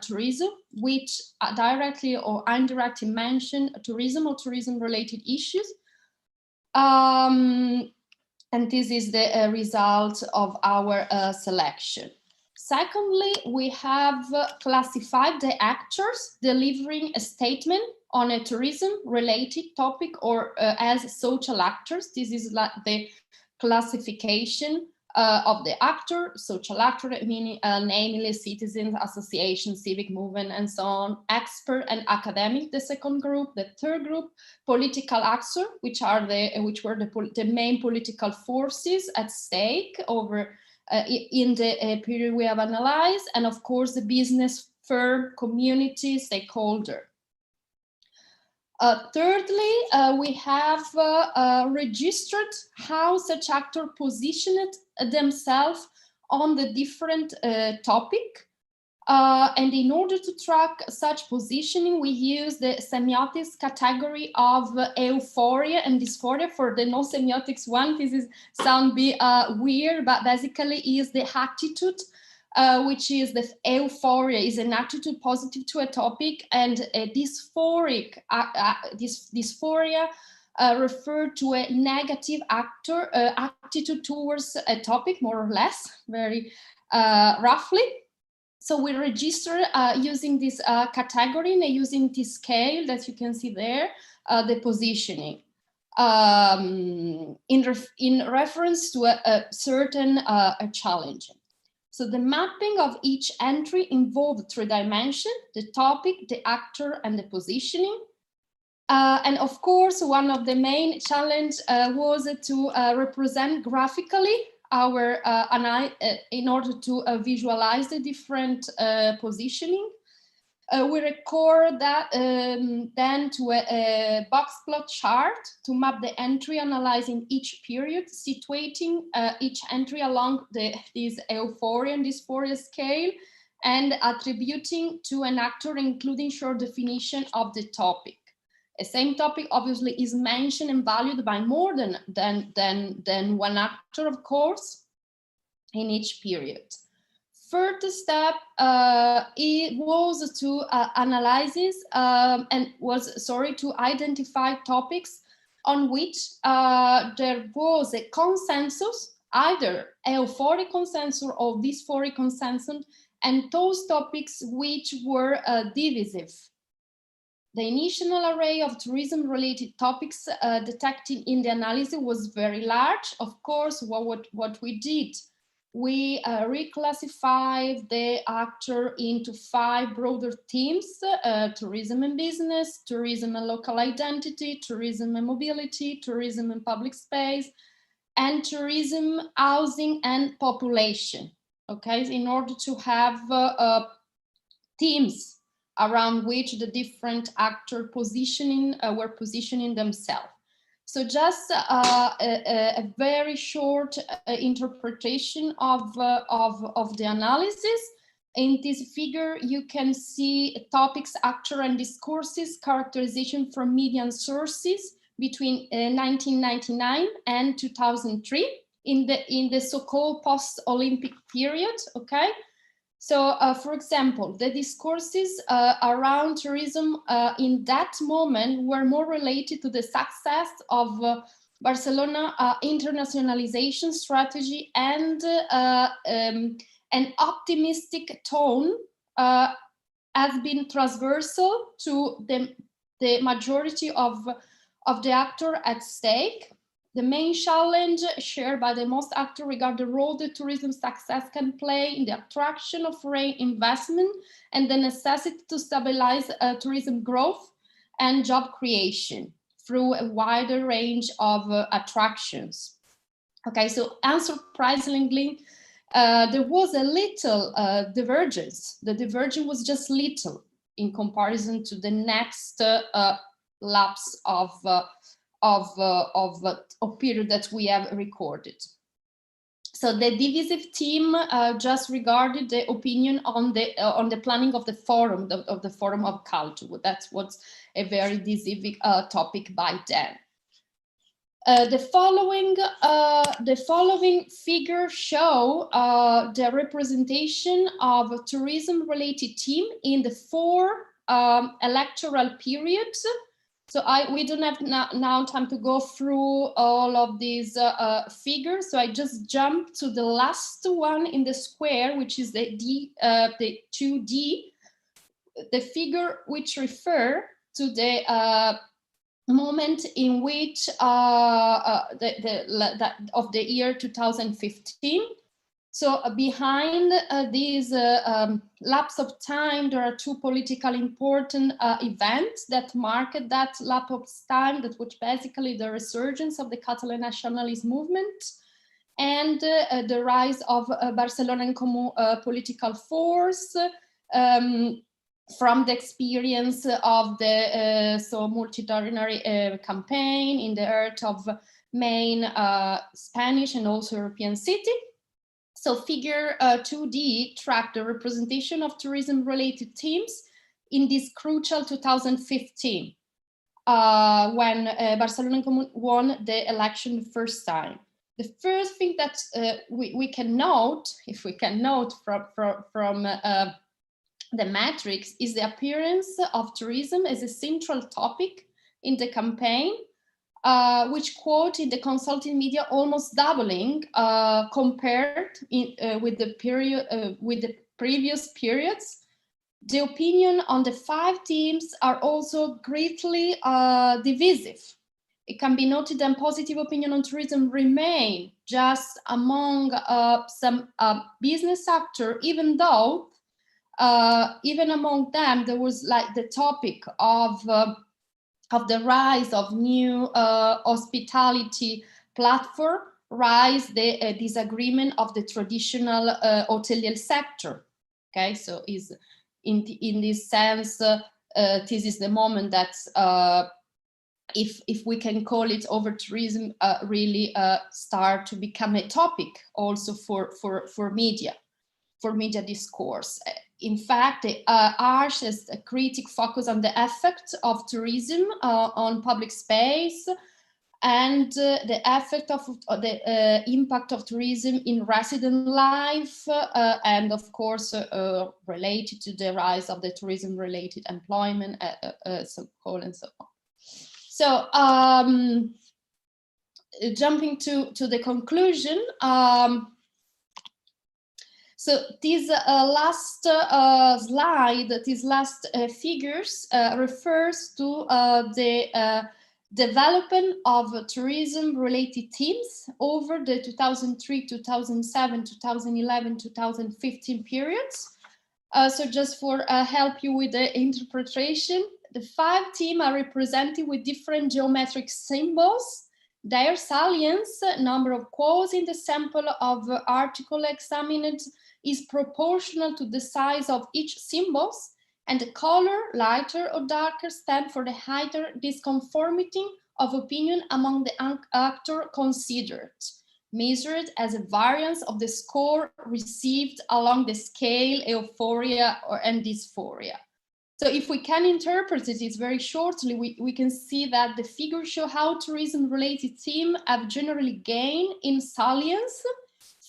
tourism, which directly or indirectly mention tourism or tourism-related issues. And this is the result of our selection. Secondly, we have classified the actors delivering a statement on a tourism-related topic or as social actors. This is like the classification of the actor, social actor, meaning namely citizens, associations, civic movement, and so on, expert and academic, the second group. The third group, political actors, which were the main political forces at stake over in the period we have analyzed, and of course the business firm, community, stakeholder. Thirdly, we have registered how such actors positioned themselves on the different topic. And in order to track such positioning, we use the semiotics category of euphoria and dysphoria. For the non-semiotics one, this is sound weird, but basically is the attitude, which is the euphoria is an attitude positive to a topic, and a dysphoric dysphoria referred to a negative attitude towards a topic, more or less, very roughly. So we register using this category and using this scale that you can see there, the positioning in reference to a certain challenge. So the mapping of each entry involved 3 dimensions: the topic, the actor, and the positioning. And of course, one of the main challenges was to represent graphically our in order to visualize the different positioning. We record that then to a box plot chart to map the entry, analyzing each period, situating each entry along this euphoria and dysphoria scale, and attributing to an actor, including short definition of the topic. A same topic obviously is mentioned and valued by more than one actor, of course, in each period. Third step it was to analyze this to identify topics on which there was a consensus, either euphoric consensus or dysphoric consensus, and those topics which were divisive. The initial array of tourism-related topics detected in the analysis was very large. Of course, what we did we reclassify the actor into 5 broader themes: tourism and business, tourism and local identity, tourism and mobility, tourism and public space, and tourism, housing, and population. Okay, in order to have themes around which the different actors were positioning themselves. So just a very short interpretation of the analysis. In this figure, you can see topics, actor, and discourses, characterization from media and sources between 1999 and 2003 in the so-called post-Olympic period. Okay. So, for example, the discourses around tourism in that moment were more related to the success of Barcelona internationalization strategy and an optimistic tone has been transversal to the majority of the actors at stake. The main challenge shared by the most actors regard the role that tourism success can play in the attraction of foreign investment and the necessity to stabilize tourism growth and job creation through a wider range of attractions. Okay, so unsurprisingly, there was a little divergence. The divergence was just little in comparison to the next lapse of period that we have recorded. So the divisive team just regarded the opinion on the planning of the forum of culture. That was a very divisive topic by then. The following figures show the representation of a tourism-related team in the 4 electoral periods. So we don't have now time to go through all of these figures. So I just jump to the last one in the square, which is the 2D, the figure which refer to the moment in which of the year 2015. So behind these lapse of time, there are 2 politically important events that marked that lapse of time, that was basically the resurgence of the Catalan nationalist movement and the rise of Barcelonan political force from the experience of the multitudinary campaign in the heart of main Spanish and also European city. So figure 2D tracked the representation of tourism-related themes in this crucial 2015, when Barcelona won the election the first time. The first thing that we can note, if we can note from the matrix, is the appearance of tourism as a central topic in the campaign, which quote in the consulting media almost doubling compared with the previous periods. The opinion on the 5 themes are also greatly divisive. It can be noted that positive opinion on tourism remain just among some business actors, even though even among them there was like the topic of the rise of new hospitality platform, rise the disagreement of the traditional hotelier sector. Okay, so is in this sense, this is the moment that if we can call it over-tourism, really start to become a topic also for media discourse. In fact, the Arch has a critic focus on the effect of tourism on public space and the effect of the impact of tourism in resident life and of course related to the rise of the tourism-related employment, so-called and so on. So jumping to the conclusion, so this last slide, these last figures refers to the development of tourism-related themes over the 2003, 2007, 2011, 2015 periods. So just for help you with the interpretation, the 5 themes are represented with different geometric symbols. Their salience, number of quotes in the sample of article examined, is proportional to the size of each symbols, and the color, lighter or darker, stand for the higher disconformity of opinion among the actors considered, measured as a variance of the score received along the scale euphoria and dysphoria. So if we can interpret it very shortly, we can see that the figures show how tourism-related themes have generally gained in salience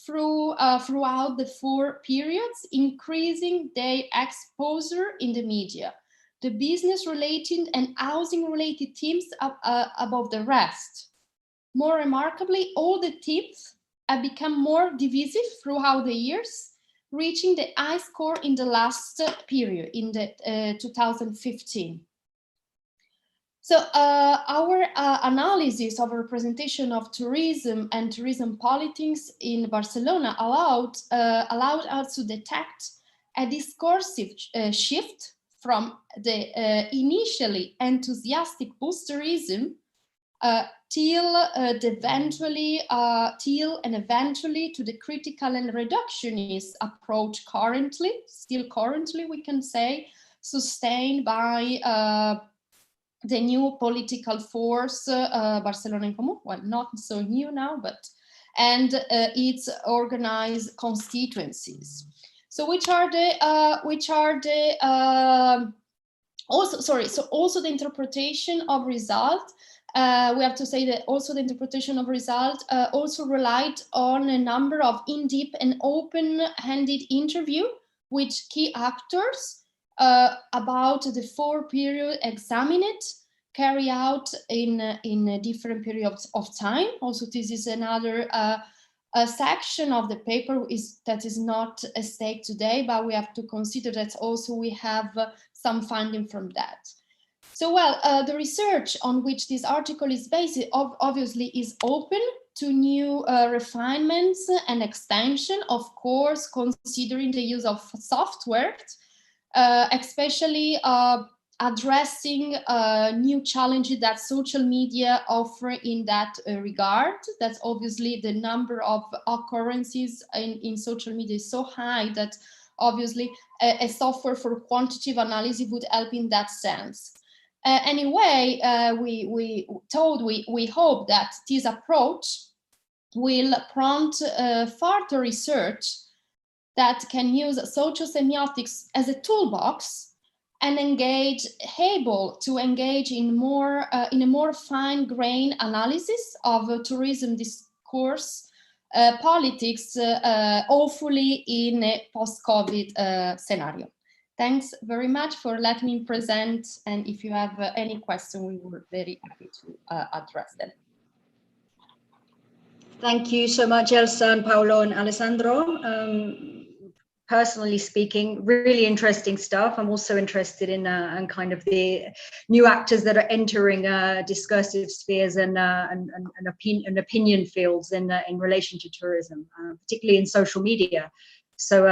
throughout the 4 periods, increasing their exposure in the media. The business-related and housing-related themes above the rest. More remarkably, all the themes have become more divisive throughout the years, reaching the high score in the last period, in the 2015. So our analysis of representation of tourism and tourism politics in Barcelona allowed us to detect a discursive shift from the initially enthusiastic boost tourism till eventually to the critical and reductionist approach still currently we can say, sustained by the new political force, Barcelona en Comú, well, not so new now, and its organized constituencies. So also the interpretation of result. We have to say that also the interpretation of result also relied on a number of in-depth and open-handed interviews with key actors about the 4 periods examined, carried out in different periods of time. Also, this is another section of the paper that is not at stake today, but we have to consider that also we have some finding from that. So, the research on which this article is based obviously is open to new refinements and extension, of course, considering the use of software, especially addressing new challenges that social media offer in that regard. That's obviously the number of occurrences in social media is so high that obviously a software for quantitative analysis would help in that sense. Anyway, we hope that this approach will prompt further research that can use social semiotics as a toolbox and able to engage in a more fine-grained analysis of tourism discourse politics, hopefully in a post-COVID scenario. Thanks very much for letting me present, and if you have any question, we were very happy to address them. Thank you so much, Elsa and Paolo and Alessandro. Personally speaking, really interesting stuff. I'm also interested in kind of the new actors that are entering discursive spheres and opinion fields in relation to tourism, particularly in social media. So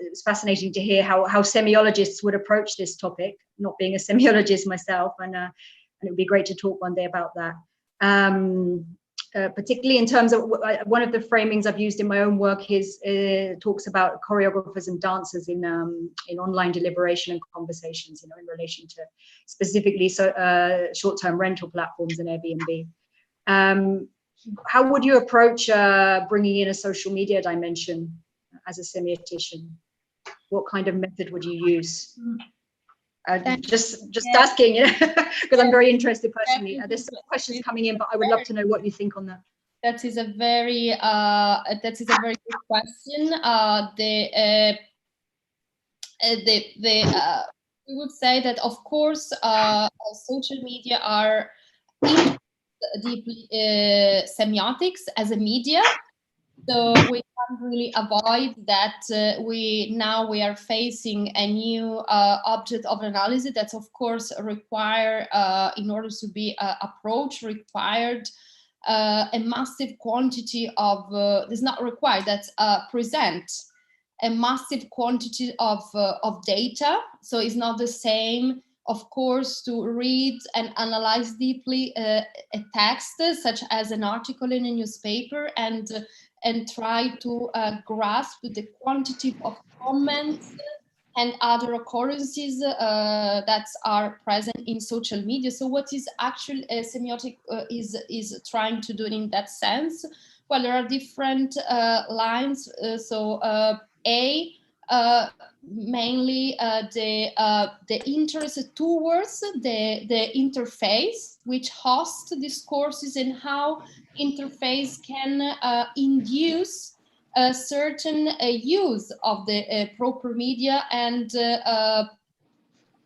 it's fascinating to hear how semiologists would approach this topic, not being a semiologist myself, and it would be great to talk one day about that. Particularly in terms of one of the framings I've used in my own work talks about choreographers and dancers in online deliberation and conversations, in relation to specifically short-term rental platforms and Airbnb. How would you approach bringing in a social media dimension as a semiotician? What kind of method would you use? Just asking, because I'm very interested personally. There's some questions coming in, but I would love to know what you think on that. That is a very good question. We would say that, of course, social media are deeply semiotics as a media. So we can't really avoid that. We are facing a new object of analysis that's of course require, in order to be approached, required a massive quantity of, it's not required, that's present a massive quantity of data. So it's not the same, of course, to read and analyze deeply a text, such as an article in a newspaper, and try to grasp the quantity of comments and other occurrences that are present in social media. So what is actually semiotic is trying to do in that sense? Well, there are different lines. Mainly the interest towards the interface, which hosts discourses, and how interface can induce a certain use of the proper media and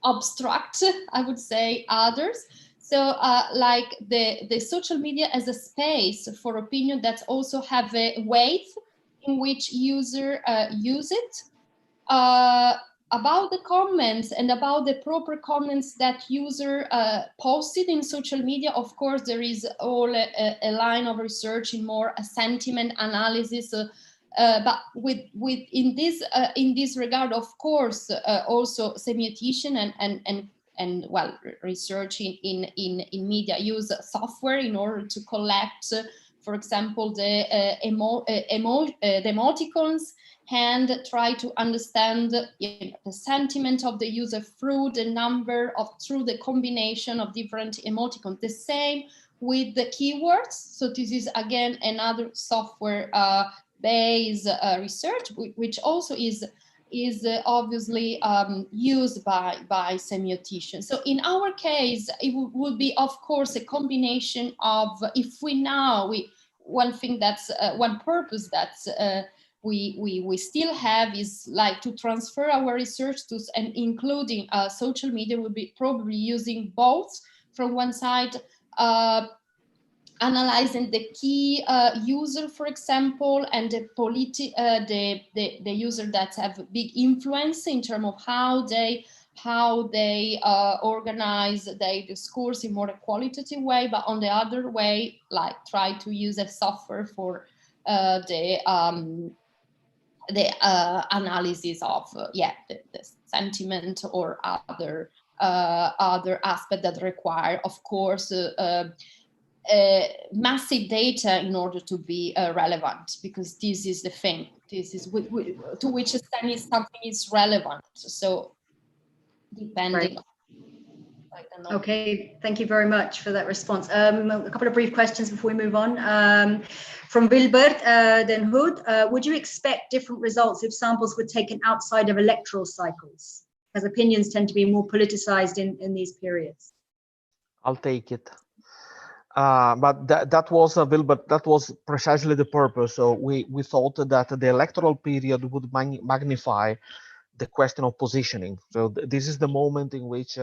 obstruct, I would say, others. So like the social media as a space for opinion that also have a weight in which user use it. About the comments and about the proper comments that user posted in social media, of course, there is all a line of research in more a sentiment analysis. But in this regard, of course, also semiotician and well, research in media use software in order to collect, for example, the emoticons, and try to understand the sentiment of the user through the through the combination of different emoticons. The same with the keywords. So this is again another software based research, which also is obviously used by semioticians. So in our case, it would be, of course, a combination of, if one thing that's one purpose that's we still have is like to transfer our research to, and including social media, will be probably using both. From one side, analyzing the key user, for example, and the user that have a big influence in terms of how they organize their discourse in more a qualitative way, but on the other way, like try to use a software for the analysis of the sentiment or other aspect that require, of course, massive data in order to be relevant, because this is the thing. This is to which extent something is relevant. So depending. Right. Okay, thank you very much for that response. A couple of brief questions before we move on. From Wilbert Den Hoed, would you expect different results if samples were taken outside of electoral cycles, as opinions tend to be more politicized in these periods? I'll take it. But that was Wilbert, that was precisely the purpose. So we thought that the electoral period would magnify the question of positioning. So this is the moment in which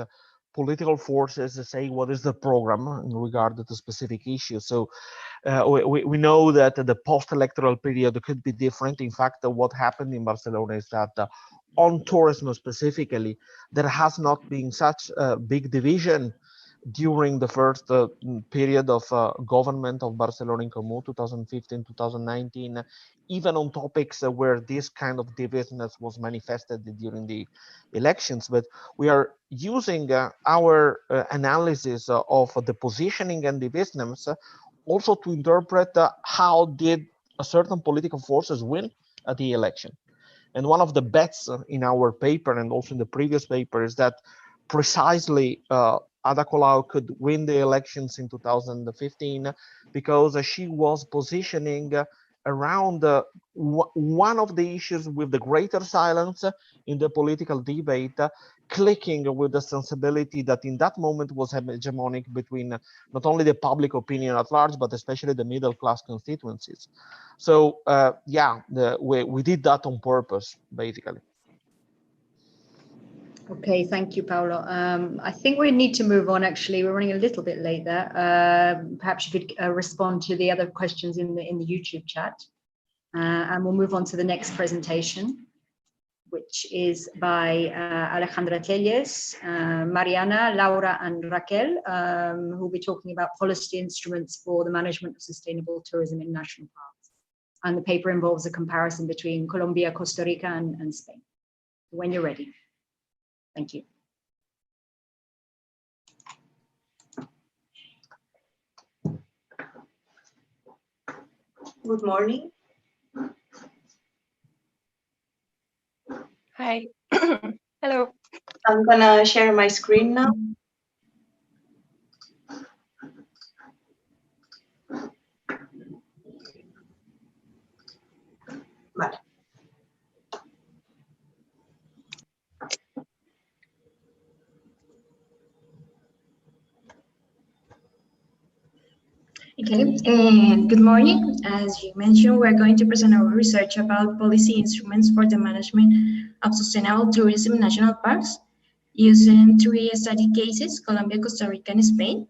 political forces say what is the program in regard to specific issues. So we know that the post-electoral period could be different. In fact, what happened in Barcelona is that on tourism specifically, there has not been such a big division during the first period of government of Barcelona in Comú, 2015-2019, even on topics where this kind of divisiveness was manifested during the elections. But we are using our analysis of the positioning and divisiveness also to interpret how did a certain political forces win at the election. And one of the bets in our paper and also in the previous paper is that precisely Ada Colau could win the elections in 2015 because she was positioning around one of the issues with the greater silence in the political debate, clicking with the sensibility that in that moment was hegemonic between not only the public opinion at large, but especially the middle class constituencies. So we did that on purpose, basically. Okay, thank you, Paolo. I think we need to move on, actually. We're running a little bit late there. Perhaps you could respond to the other questions in the YouTube chat. And we'll move on to the next presentation, which is by Alejandra Téllez, Mariana, Laura, and Raquel, who will be talking about policy instruments for the management of sustainable tourism in national parks. And the paper involves a comparison between Colombia, Costa Rica, and Spain. When you're ready. Thank you. Good morning. Hi. Hello. I'm gonna share my screen now. Vale. Okay, good morning. As you mentioned, we're going to present our research about policy instruments for the management of sustainable tourism in national parks using 3 study cases, Colombia, Costa Rica, and Spain.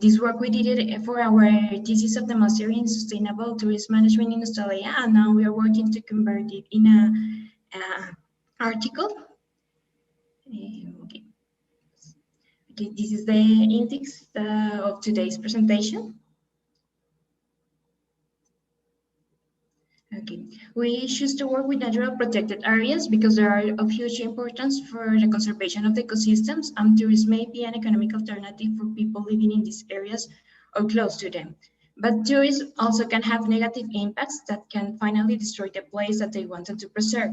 This work we did it for our thesis of the Master in Sustainable Tourism Management in Australia, and now we are working to convert it in a article. Okay. Okay, this is the index of today's presentation. Okay, we choose to work with natural protected areas because they are of huge importance for the conservation of the ecosystems, and tourism may be an economic alternative for people living in these areas or close to them. But tourism also can have negative impacts that can finally destroy the place that they wanted to preserve.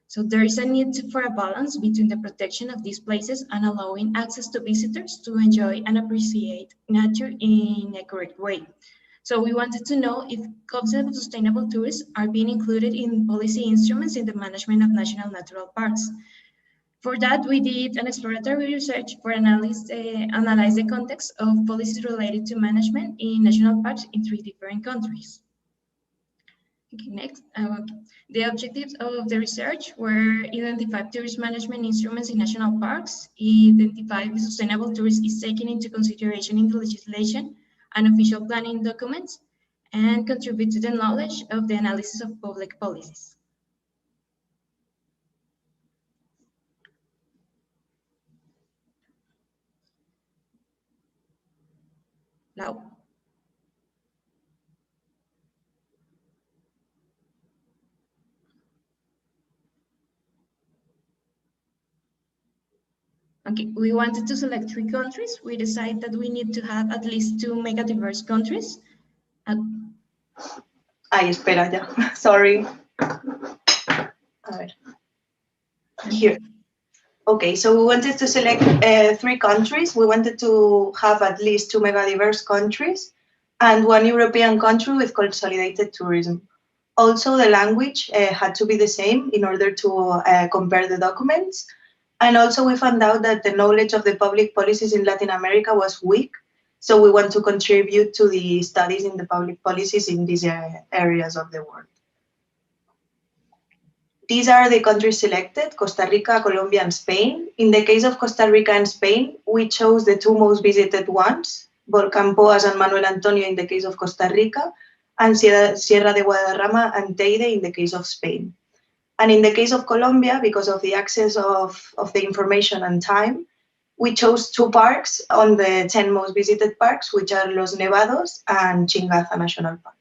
So there is a need for a balance between the protection of these places and allowing access to visitors to enjoy and appreciate nature in a correct way. So we wanted to know if concepts of sustainable tourism are being included in policy instruments in the management of national natural parks. For that, we did an exploratory research for analyze the context of policies related to management in national parks in 3 different countries. Okay, next. The objectives of the research were identify tourist management instruments in national parks, identify if sustainable tourism is taken into consideration in the legislation and official planning documents, and contribute to the knowledge of the analysis of public policies. Now. Okay, we wanted to select 3 countries. We decided that we need to have at least 2 mega-diverse countries. Ay, espera ya. Sorry. A ver. Here. Okay, so we wanted to select 3 countries. We wanted to have at least 2 mega-diverse countries and 1 European country with consolidated tourism. Also, the language had to be the same in order to compare the documents. And also we found out that the knowledge of the public policies in Latin America was weak. So we want to contribute to the studies in the public policies in these areas of the world. These are the countries selected, Costa Rica, Colombia, and Spain. In the case of Costa Rica and Spain, we chose the 2 most visited ones, Volcán Poa and Manuel Antonio in the case of Costa Rica, and Sierra de Guadarrama and Teide in the case of Spain. And in the case of Colombia, because of the access of the information and time, we chose 2 parks on the 10 most visited parks, which are Los Nevados and Chingaza National Park.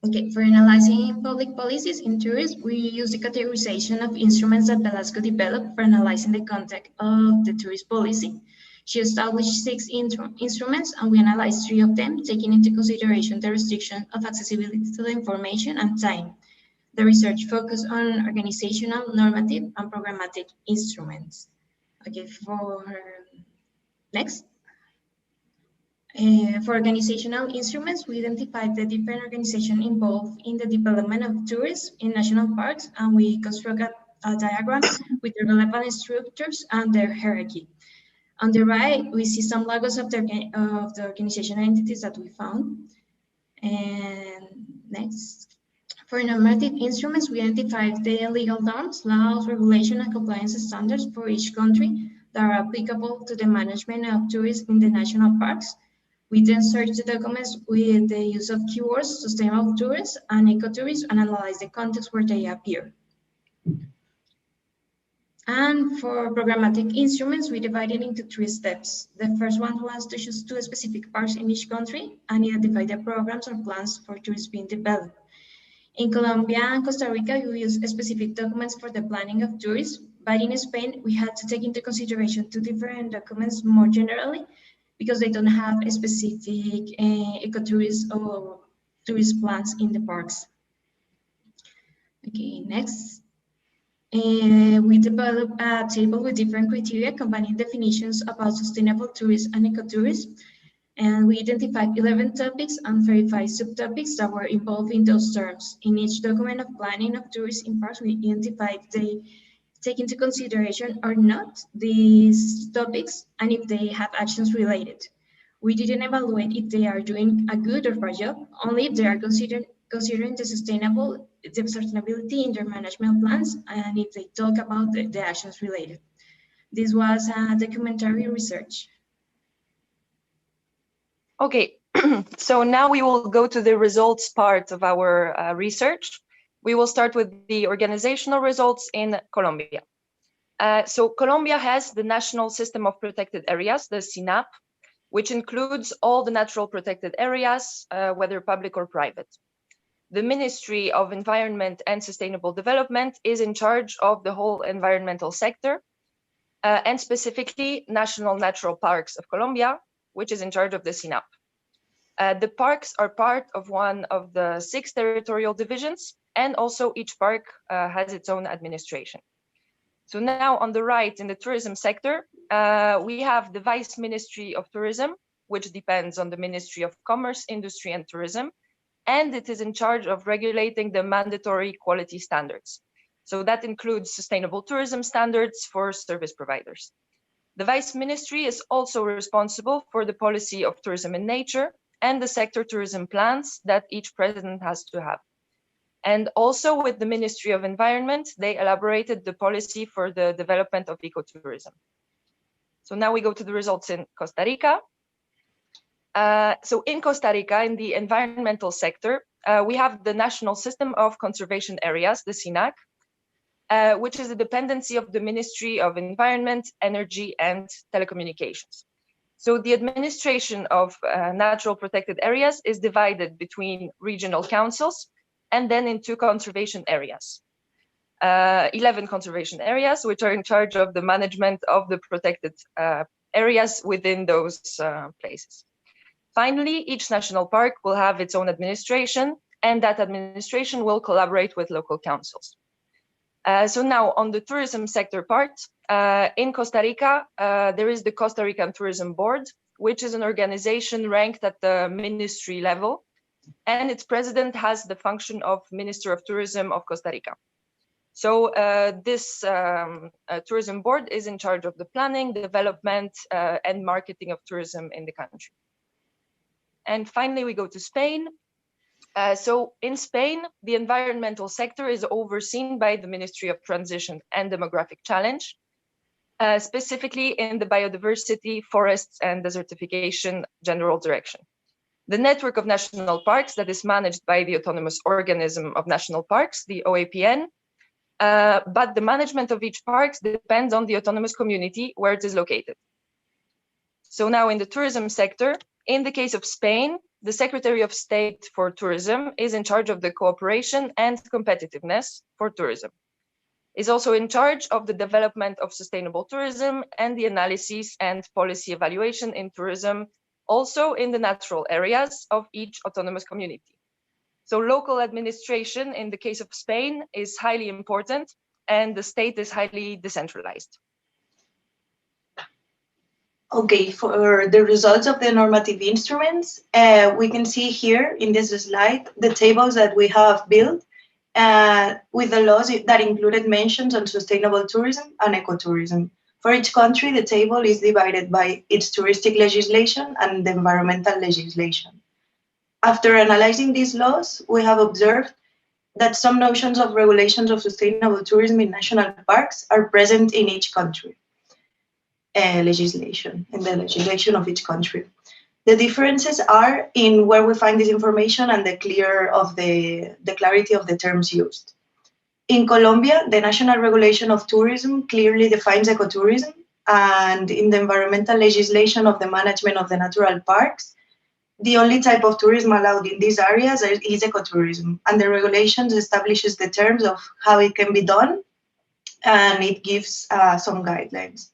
Okay, for analyzing public policies in tourism, we use the categorization of instruments that Velasco developed for analyzing the context of the tourist policy. She established 6 instruments, and we analyzed 3 of them, taking into consideration the restriction of accessibility to the information and time. The research focused on organizational, normative, and programmatic instruments. Okay, for next. For organizational instruments, we identified the different organizations involved in the development of tourism in national parks, and we constructed a diagram with the relevant structures and their hierarchy. On the right, we see some logos of the organizational entities that we found. And next. For normative instruments, we identified the legal norms, laws, regulation, and compliance standards for each country that are applicable to the management of tourism in the national parks. We then search the documents with the use of keywords, sustainable tourism and ecotourism, and analyze the context where they appear. And for programmatic instruments, we divided into 3 steps. The first one was to choose 2 specific parks in each country and identify the programs or plans for tourists being developed. In Colombia and Costa Rica, we use specific documents for the planning of tourism, but in Spain, we had to take into consideration 2 different documents more generally, because they don't have a specific ecotourism or tourist plans in the parks. Okay, next. We developed a table with different criteria combining definitions about sustainable tourism and ecotourism. And we identified 11 topics and 35 subtopics that were involved in those terms. In each document of planning of tourists in parks, we identified they take into consideration or not these topics and if they have actions related. We didn't evaluate if they are doing a good or bad job, only if they are considering the sustainability in their management plans and if they talk about the actions related. This was a documentary research. Okay, so now we will go to the results part of our research. We will start with the organizational results in Colombia. So Colombia has the National System of Protected Areas, the SINAP, which includes all the natural protected areas, whether public or private. The Ministry of Environment and Sustainable Development is in charge of the whole environmental sector, and specifically National Natural Parks of Colombia, which is in charge of the SINAP. The parks are part of one of the 6 territorial divisions, and also each park has its own administration. So now on the right in the tourism sector, we have the Vice Ministry of Tourism, which depends on the Ministry of Commerce, Industry and Tourism, and it is in charge of regulating the mandatory quality standards. So that includes sustainable tourism standards for service providers. The Vice Ministry is also responsible for the policy of tourism in nature and the sector tourism plans that each president has to have. And also with the Ministry of Environment, they elaborated the policy for the development of ecotourism. So now we go to the results in Costa Rica. So in Costa Rica, in the environmental sector, we have the National System of Conservation Areas, the SINAC, which is a dependency of the Ministry of Environment, Energy and Telecommunications. So the administration of natural protected areas is divided between regional councils and then into conservation areas. 11 conservation areas, which are in charge of the management of the protected areas within those places. Finally, each national park will have its own administration, and that administration will collaborate with local councils. So now on the tourism sector part, in Costa Rica, there is the Costa Rican Tourism Board, which is an organization ranked at the ministry level, and its president has the function of Minister of Tourism of Costa Rica. So this tourism board is in charge of the planning, development, and marketing of tourism in the country. And finally, we go to Spain. So in Spain, the environmental sector is overseen by the Ministry of Transition and Demographic Challenge, specifically in the Biodiversity, Forests and Desertification General Direction. The network of national parks that is managed by the Autonomous Organism of National Parks, the OAPN, but the management of each park depends on the autonomous community where it is located. So now in the tourism sector, in the case of Spain, the Secretary of State for Tourism is in charge of the cooperation and competitiveness for tourism. Is also in charge of the development of sustainable tourism and the analysis and policy evaluation in tourism, also in the natural areas of each autonomous community. So local administration in the case of Spain is highly important and the state is highly decentralized. Okay, for the results of the normative instruments, we can see here in this slide the tables that we have built with the laws that included mentions on sustainable tourism and ecotourism. For each country, the table is divided by its touristic legislation and the environmental legislation. After analyzing these laws, we have observed that some notions of regulations of sustainable tourism in national parks are present in each country. In the legislation of each country. The differences are in where we find this information and the clarity of the terms used. In Colombia, the National Regulation of Tourism clearly defines ecotourism, and in the environmental legislation of the management of the natural parks, the only type of tourism allowed in these areas is ecotourism, and the regulations establishes the terms of how it can be done, and it gives some guidelines.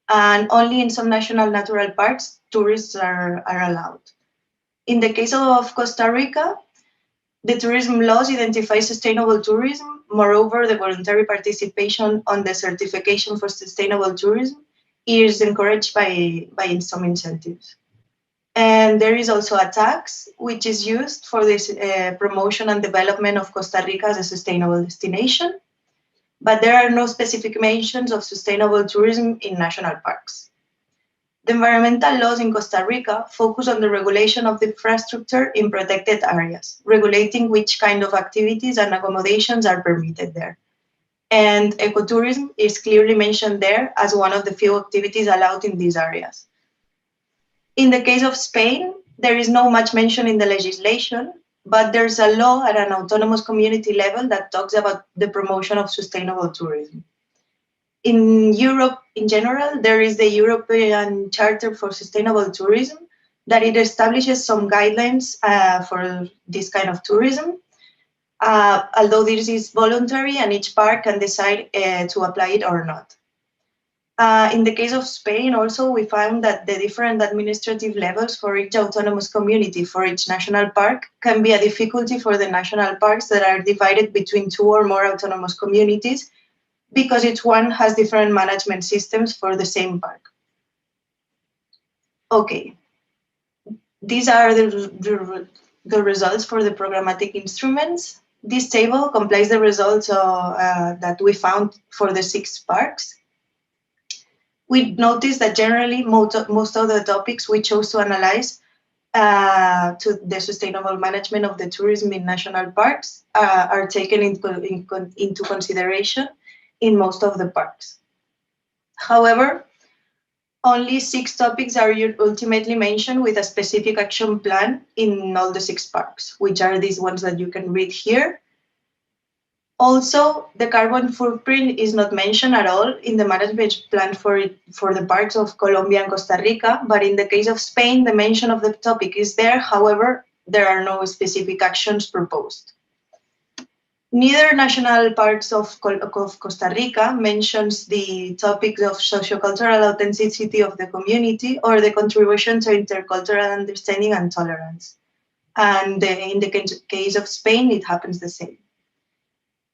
And only in some national natural parks, tourists are allowed. In the case of Costa Rica, the tourism laws identify sustainable tourism. Moreover, the voluntary participation on the certification for sustainable tourism is encouraged by some incentives. And there is also a tax, which is used for this promotion and development of Costa Rica as a sustainable destination. But there are no specific mentions of sustainable tourism in national parks. The environmental laws in Costa Rica focus on the regulation of the infrastructure in protected areas, regulating which kind of activities and accommodations are permitted there. And ecotourism is clearly mentioned there as one of the few activities allowed in these areas. In the case of Spain, there is no much mention in the legislation, but there's a law at an autonomous community level that talks about the promotion of sustainable tourism. In Europe, in general, there is the European Charter for Sustainable Tourism that it establishes some guidelines for this kind of tourism, although this is voluntary and each park can decide to apply it or not. In the case of Spain, also, we found that the different administrative levels for each autonomous community for each national park can be a difficulty for the national parks that are divided between 2 or more autonomous communities, because each one has different management systems for the same park. Okay, these are the results for the programmatic instruments. This table compiles the results that we found for the 6 parks. We noticed that generally most of the topics we chose to analyze to the sustainable management of the tourism in national parks are taken into consideration in most of the parks. However, only 6 topics are ultimately mentioned with a specific action plan in all the 6 parks, which are these ones that you can read here. Also, the carbon footprint is not mentioned at all in the management plan for the parks of Colombia and Costa Rica, but in the case of Spain, the mention of the topic is there. However, there are no specific actions proposed. Neither national parks of Costa Rica mentions the topics of sociocultural authenticity of the community or the contribution to intercultural understanding and tolerance. And in the case of Spain, it happens the same.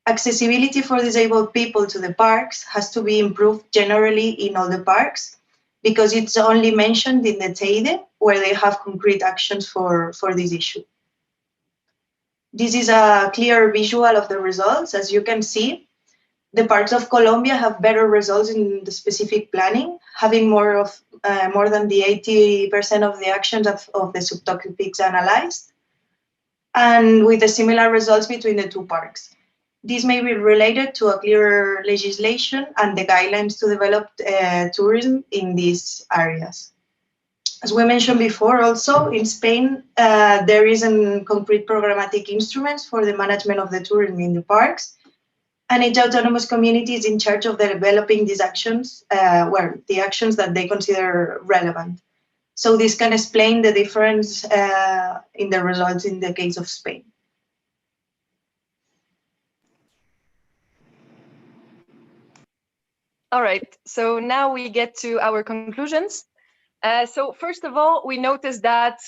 Accessibility for disabled people to the parks has to be improved generally in all the parks, because it's only mentioned in the Téllez, where they have concrete actions for this issue. This is a clear visual of the results. As you can see, the parks of Colombia have better results in the specific planning, having more than the 80% of the actions of the subtopics analyzed, and with the similar results between the 2 parks. This may be related to a clearer legislation and the guidelines to develop tourism in these areas. As we mentioned before, also in Spain, there isn't concrete programmatic instruments for the management of the tourism in the parks, and each autonomous community is in charge of developing these actions, the actions that they consider relevant. So this can explain the difference in the results in the case of Spain. All right, so now we get to our conclusions. So first of all, we noticed that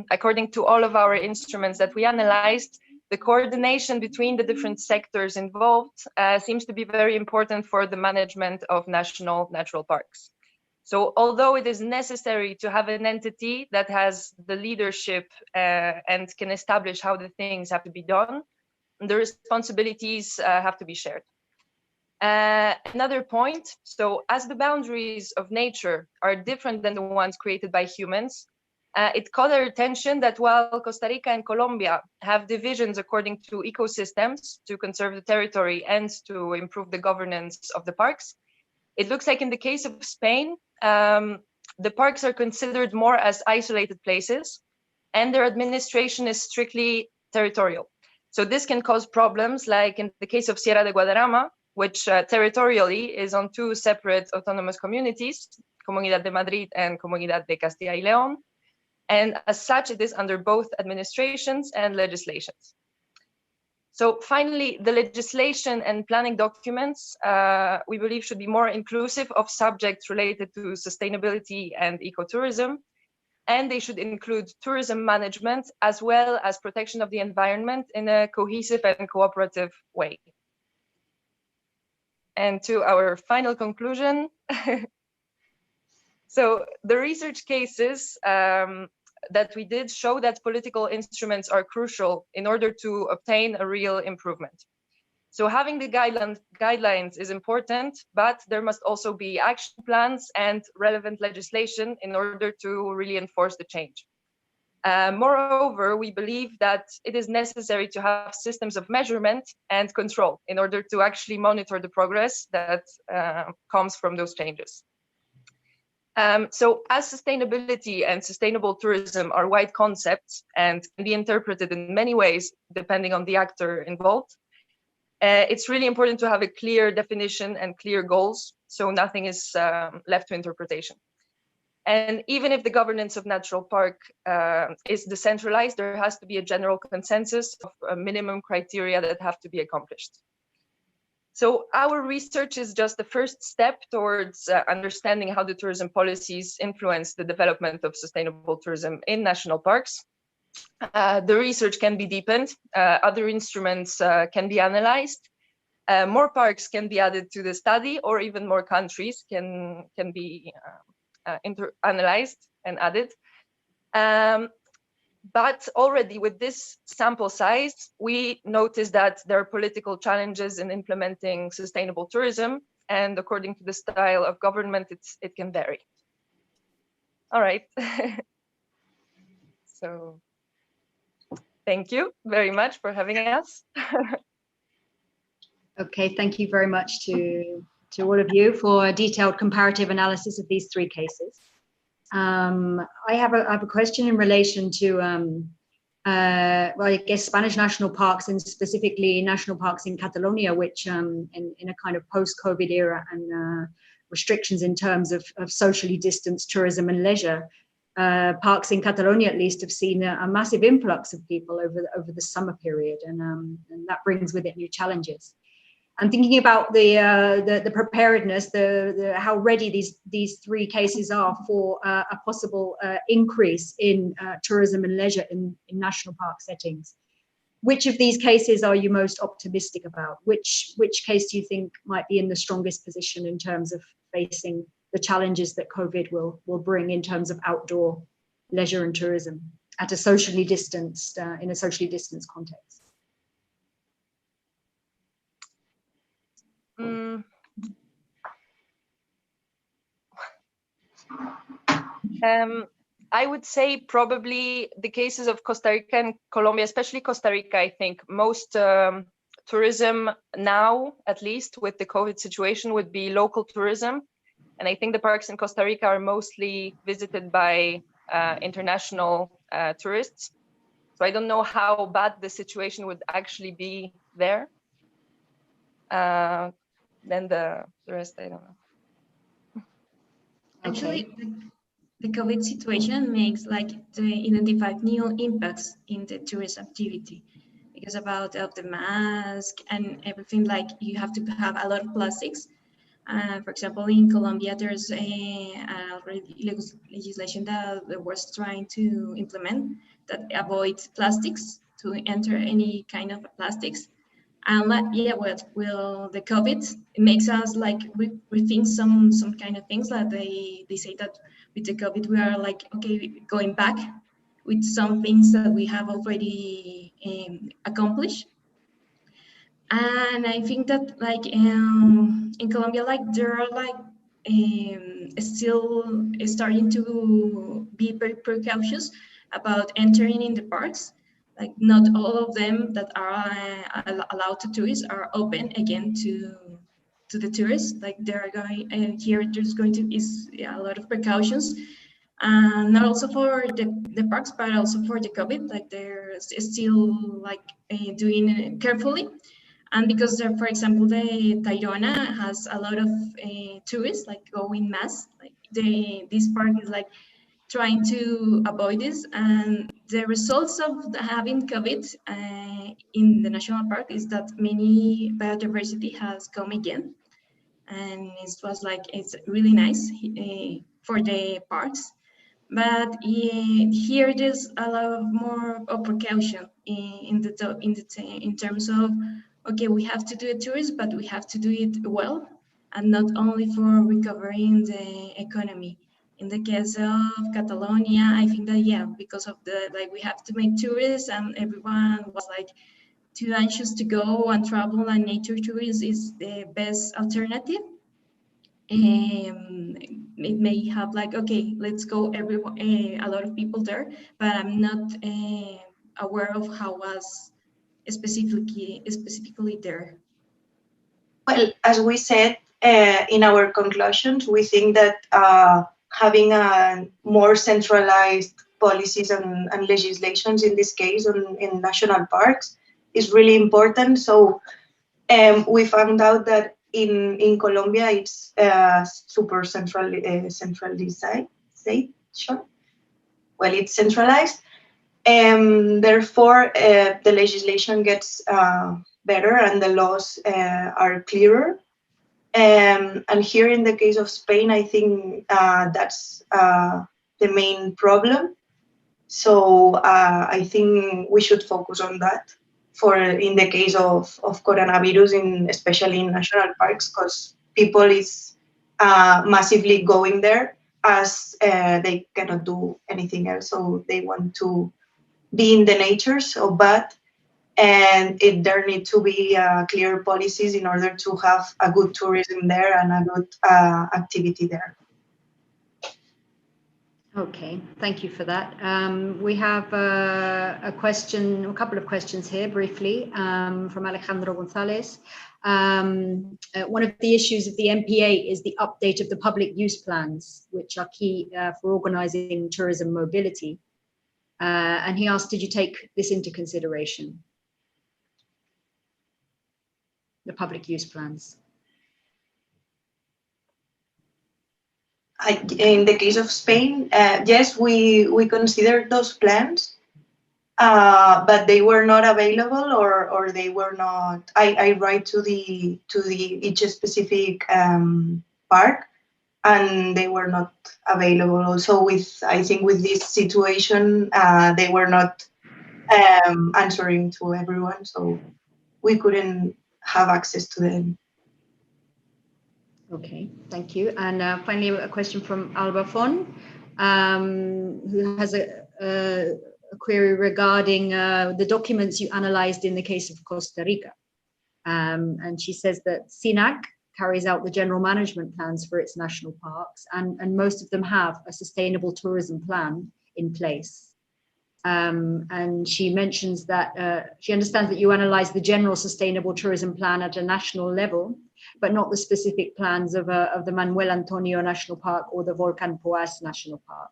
according to all of our instruments that we analyzed, the coordination between the different sectors involved seems to be very important for the management of national natural parks. So although it is necessary to have an entity that has the leadership and can establish how the things have to be done, the responsibilities have to be shared. Another point, so as the boundaries of nature are different than the ones created by humans, it caught our attention that while Costa Rica and Colombia have divisions according to ecosystems to conserve the territory and to improve the governance of the parks, it looks like in the case of Spain, the parks are considered more as isolated places, and their administration is strictly territorial. So this can cause problems, like in the case of Sierra de Guadarrama, which territorially is on two separate autonomous communities, Comunidad de Madrid and Comunidad de Castilla y León. And as such, it is under both administrations and legislations. So finally, the legislation and planning documents, we believe, should be more inclusive of subjects related to sustainability and ecotourism. And they should include tourism management as well as protection of the environment in a cohesive and cooperative way. And to our final conclusion. So the research cases that we did show that political instruments are crucial in order to obtain a real improvement. So having the guidelines is important, but there must also be action plans and relevant legislation in order to really enforce the change. Moreover, we believe that it is necessary to have systems of measurement and control in order to actually monitor the progress that comes from those changes. So as sustainability and sustainable tourism are wide concepts and can be interpreted in many ways depending on the actor involved, it's really important to have a clear definition and clear goals, so nothing is left to interpretation. And even if the governance of natural park is decentralized, there has to be a general consensus of a minimum criteria that have to be accomplished. So our research is just the first step towards understanding how the tourism policies influence the development of sustainable tourism in national parks. The research can be deepened, other instruments can be analyzed, more parks can be added to the study, or even more countries can be analyzed and added. But already with this sample size, we noticed that there are political challenges in implementing sustainable tourism, and according to the style of government, it can vary. All right. So thank you very much for having us. Okay, thank you very much to all of you for a detailed comparative analysis of these three cases. I have a question in relation to, well, I guess Spanish national parks, and specifically national parks in Catalonia, which in a kind of post-COVID era and restrictions in terms of socially distanced tourism and leisure, parks in Catalonia at least have seen a massive influx of people over the summer period, and that brings with it new challenges. I'm thinking about the preparedness, how ready these three cases are for a possible increase in tourism and leisure in national park settings. Which of these cases are you most optimistic about? Which case do you think might be in the strongest position in terms of facing the challenges that COVID will bring in terms of outdoor leisure and tourism at a socially distanced, in a socially distanced context? I would say probably the cases of Costa Rica and Colombia, especially Costa Rica. I think most tourism now, at least with the COVID situation, would be local tourism. And I think the parks in Costa Rica are mostly visited by international tourists. So I don't know how bad the situation would actually be there. Then the rest, I don't know. Actually, the COVID situation makes like to identify new impacts in the tourist activity, because about the mask and everything, like you have to have a lot of plastics. For example, in Colombia, there's a legislation that was trying to implement that avoids plastics to enter any kind of plastics. And yeah, well, the COVID, it makes us like rethink some kind of things that they say that with the COVID we are like, okay, going back with some things that we have already accomplished. And I think that like in Colombia, like there are like still starting to be very precautious about entering in the parks. Like not all of them that are allowed to tourists are open again to to the tourists. Like they're going, and here there's going to be a lot of precautions, not also for the parks, but also for the COVID. Like they're still like doing it carefully. And because, for example, the Tayrona has a lot of tourists like going mass, like this park is like trying to avoid this. And the results of having COVID in the national park is that many biodiversity has come again. And it was like, it's really nice for the parks. But here there's a lot more of precaution in terms of, okay, we have to do a tourism, but we have to do it well, and not only for recovering the economy. In the case of Catalonia, I think that, yeah, because of we have to make tourists, and everyone was like too anxious to go and travel, and nature tourism is the best alternative. It may have like, okay, let's go, everyone, a lot of people there, but I'm not aware of how was specifically there. Well, as we said in our conclusions, we think that having a more centralized policies and legislations in this case in national parks is really important. So we found out that in Colombia it's super centralized. Well, it's centralized. Therefore, the legislation gets better and the laws are clearer. And here in the case of Spain, I think that's the main problem. So I think we should focus on that in the case of coronavirus, especially in national parks, because people is massively going there as they cannot do anything else. So they want to be in the nature so bad, and there need to be clear policies in order to have a good tourism there and a good activity there. Okay, thank you for that. We have a couple of questions here briefly from Alejandro Gonzalez. One of the issues of the MPA is the update of the public use plans, which are key for organizing tourism mobility. And he asked, did you take this into consideration? The public use plans. In the case of Spain, yes, we considered those plans, but they were not available, or they were not. I write to each specific park, and they were not available. Also, I think with this situation, they were not answering to everyone, so we couldn't have access to them. Okay, thank you. And finally, a question from Alba Fon, who has a query regarding the documents you analyzed in the case of Costa Rica. And she says that SINAC carries out the general management plans for its national parks, and most of them have a sustainable tourism plan in place. And she mentions that she understands that you analyze the general sustainable tourism plan at a national level, but not the specific plans of the Manuel Antonio National Park or the Volcan Poás National Park.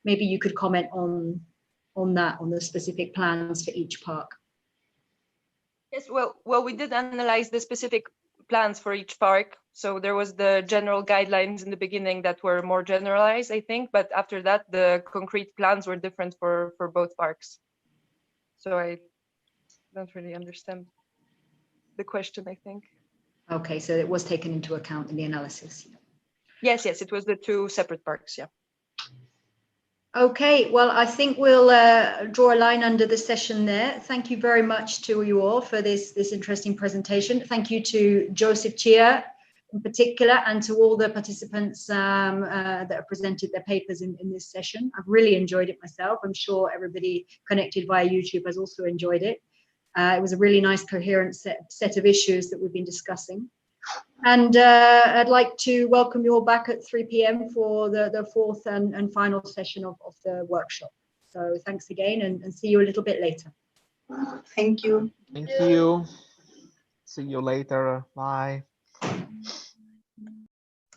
Maybe you could comment on that, on the specific plans for each park. Yes, well, we did analyze the specific plans for each park. So there was the general guidelines in the beginning that were more generalized, I think, but after that, the concrete plans were different for both parks. So I don't really understand the question, I think. Okay, so it was taken into account in the analysis. Yes, it was the two separate parks, yeah. Okay, well, I think we'll draw a line under the session there. Thank you very much to you all for this interesting presentation. Thank you to Joseph Chia in particular, and to all the participants that have presented their papers in this session. I've really enjoyed it myself. I'm sure everybody connected via YouTube has also enjoyed it. It was a really nice, coherent set of issues that we've been discussing. And I'd like to welcome you all back at 3 p.m. for the fourth and final session of the workshop. So thanks again, and see you a little bit later. Thank you. Thank you. See you later. Bye.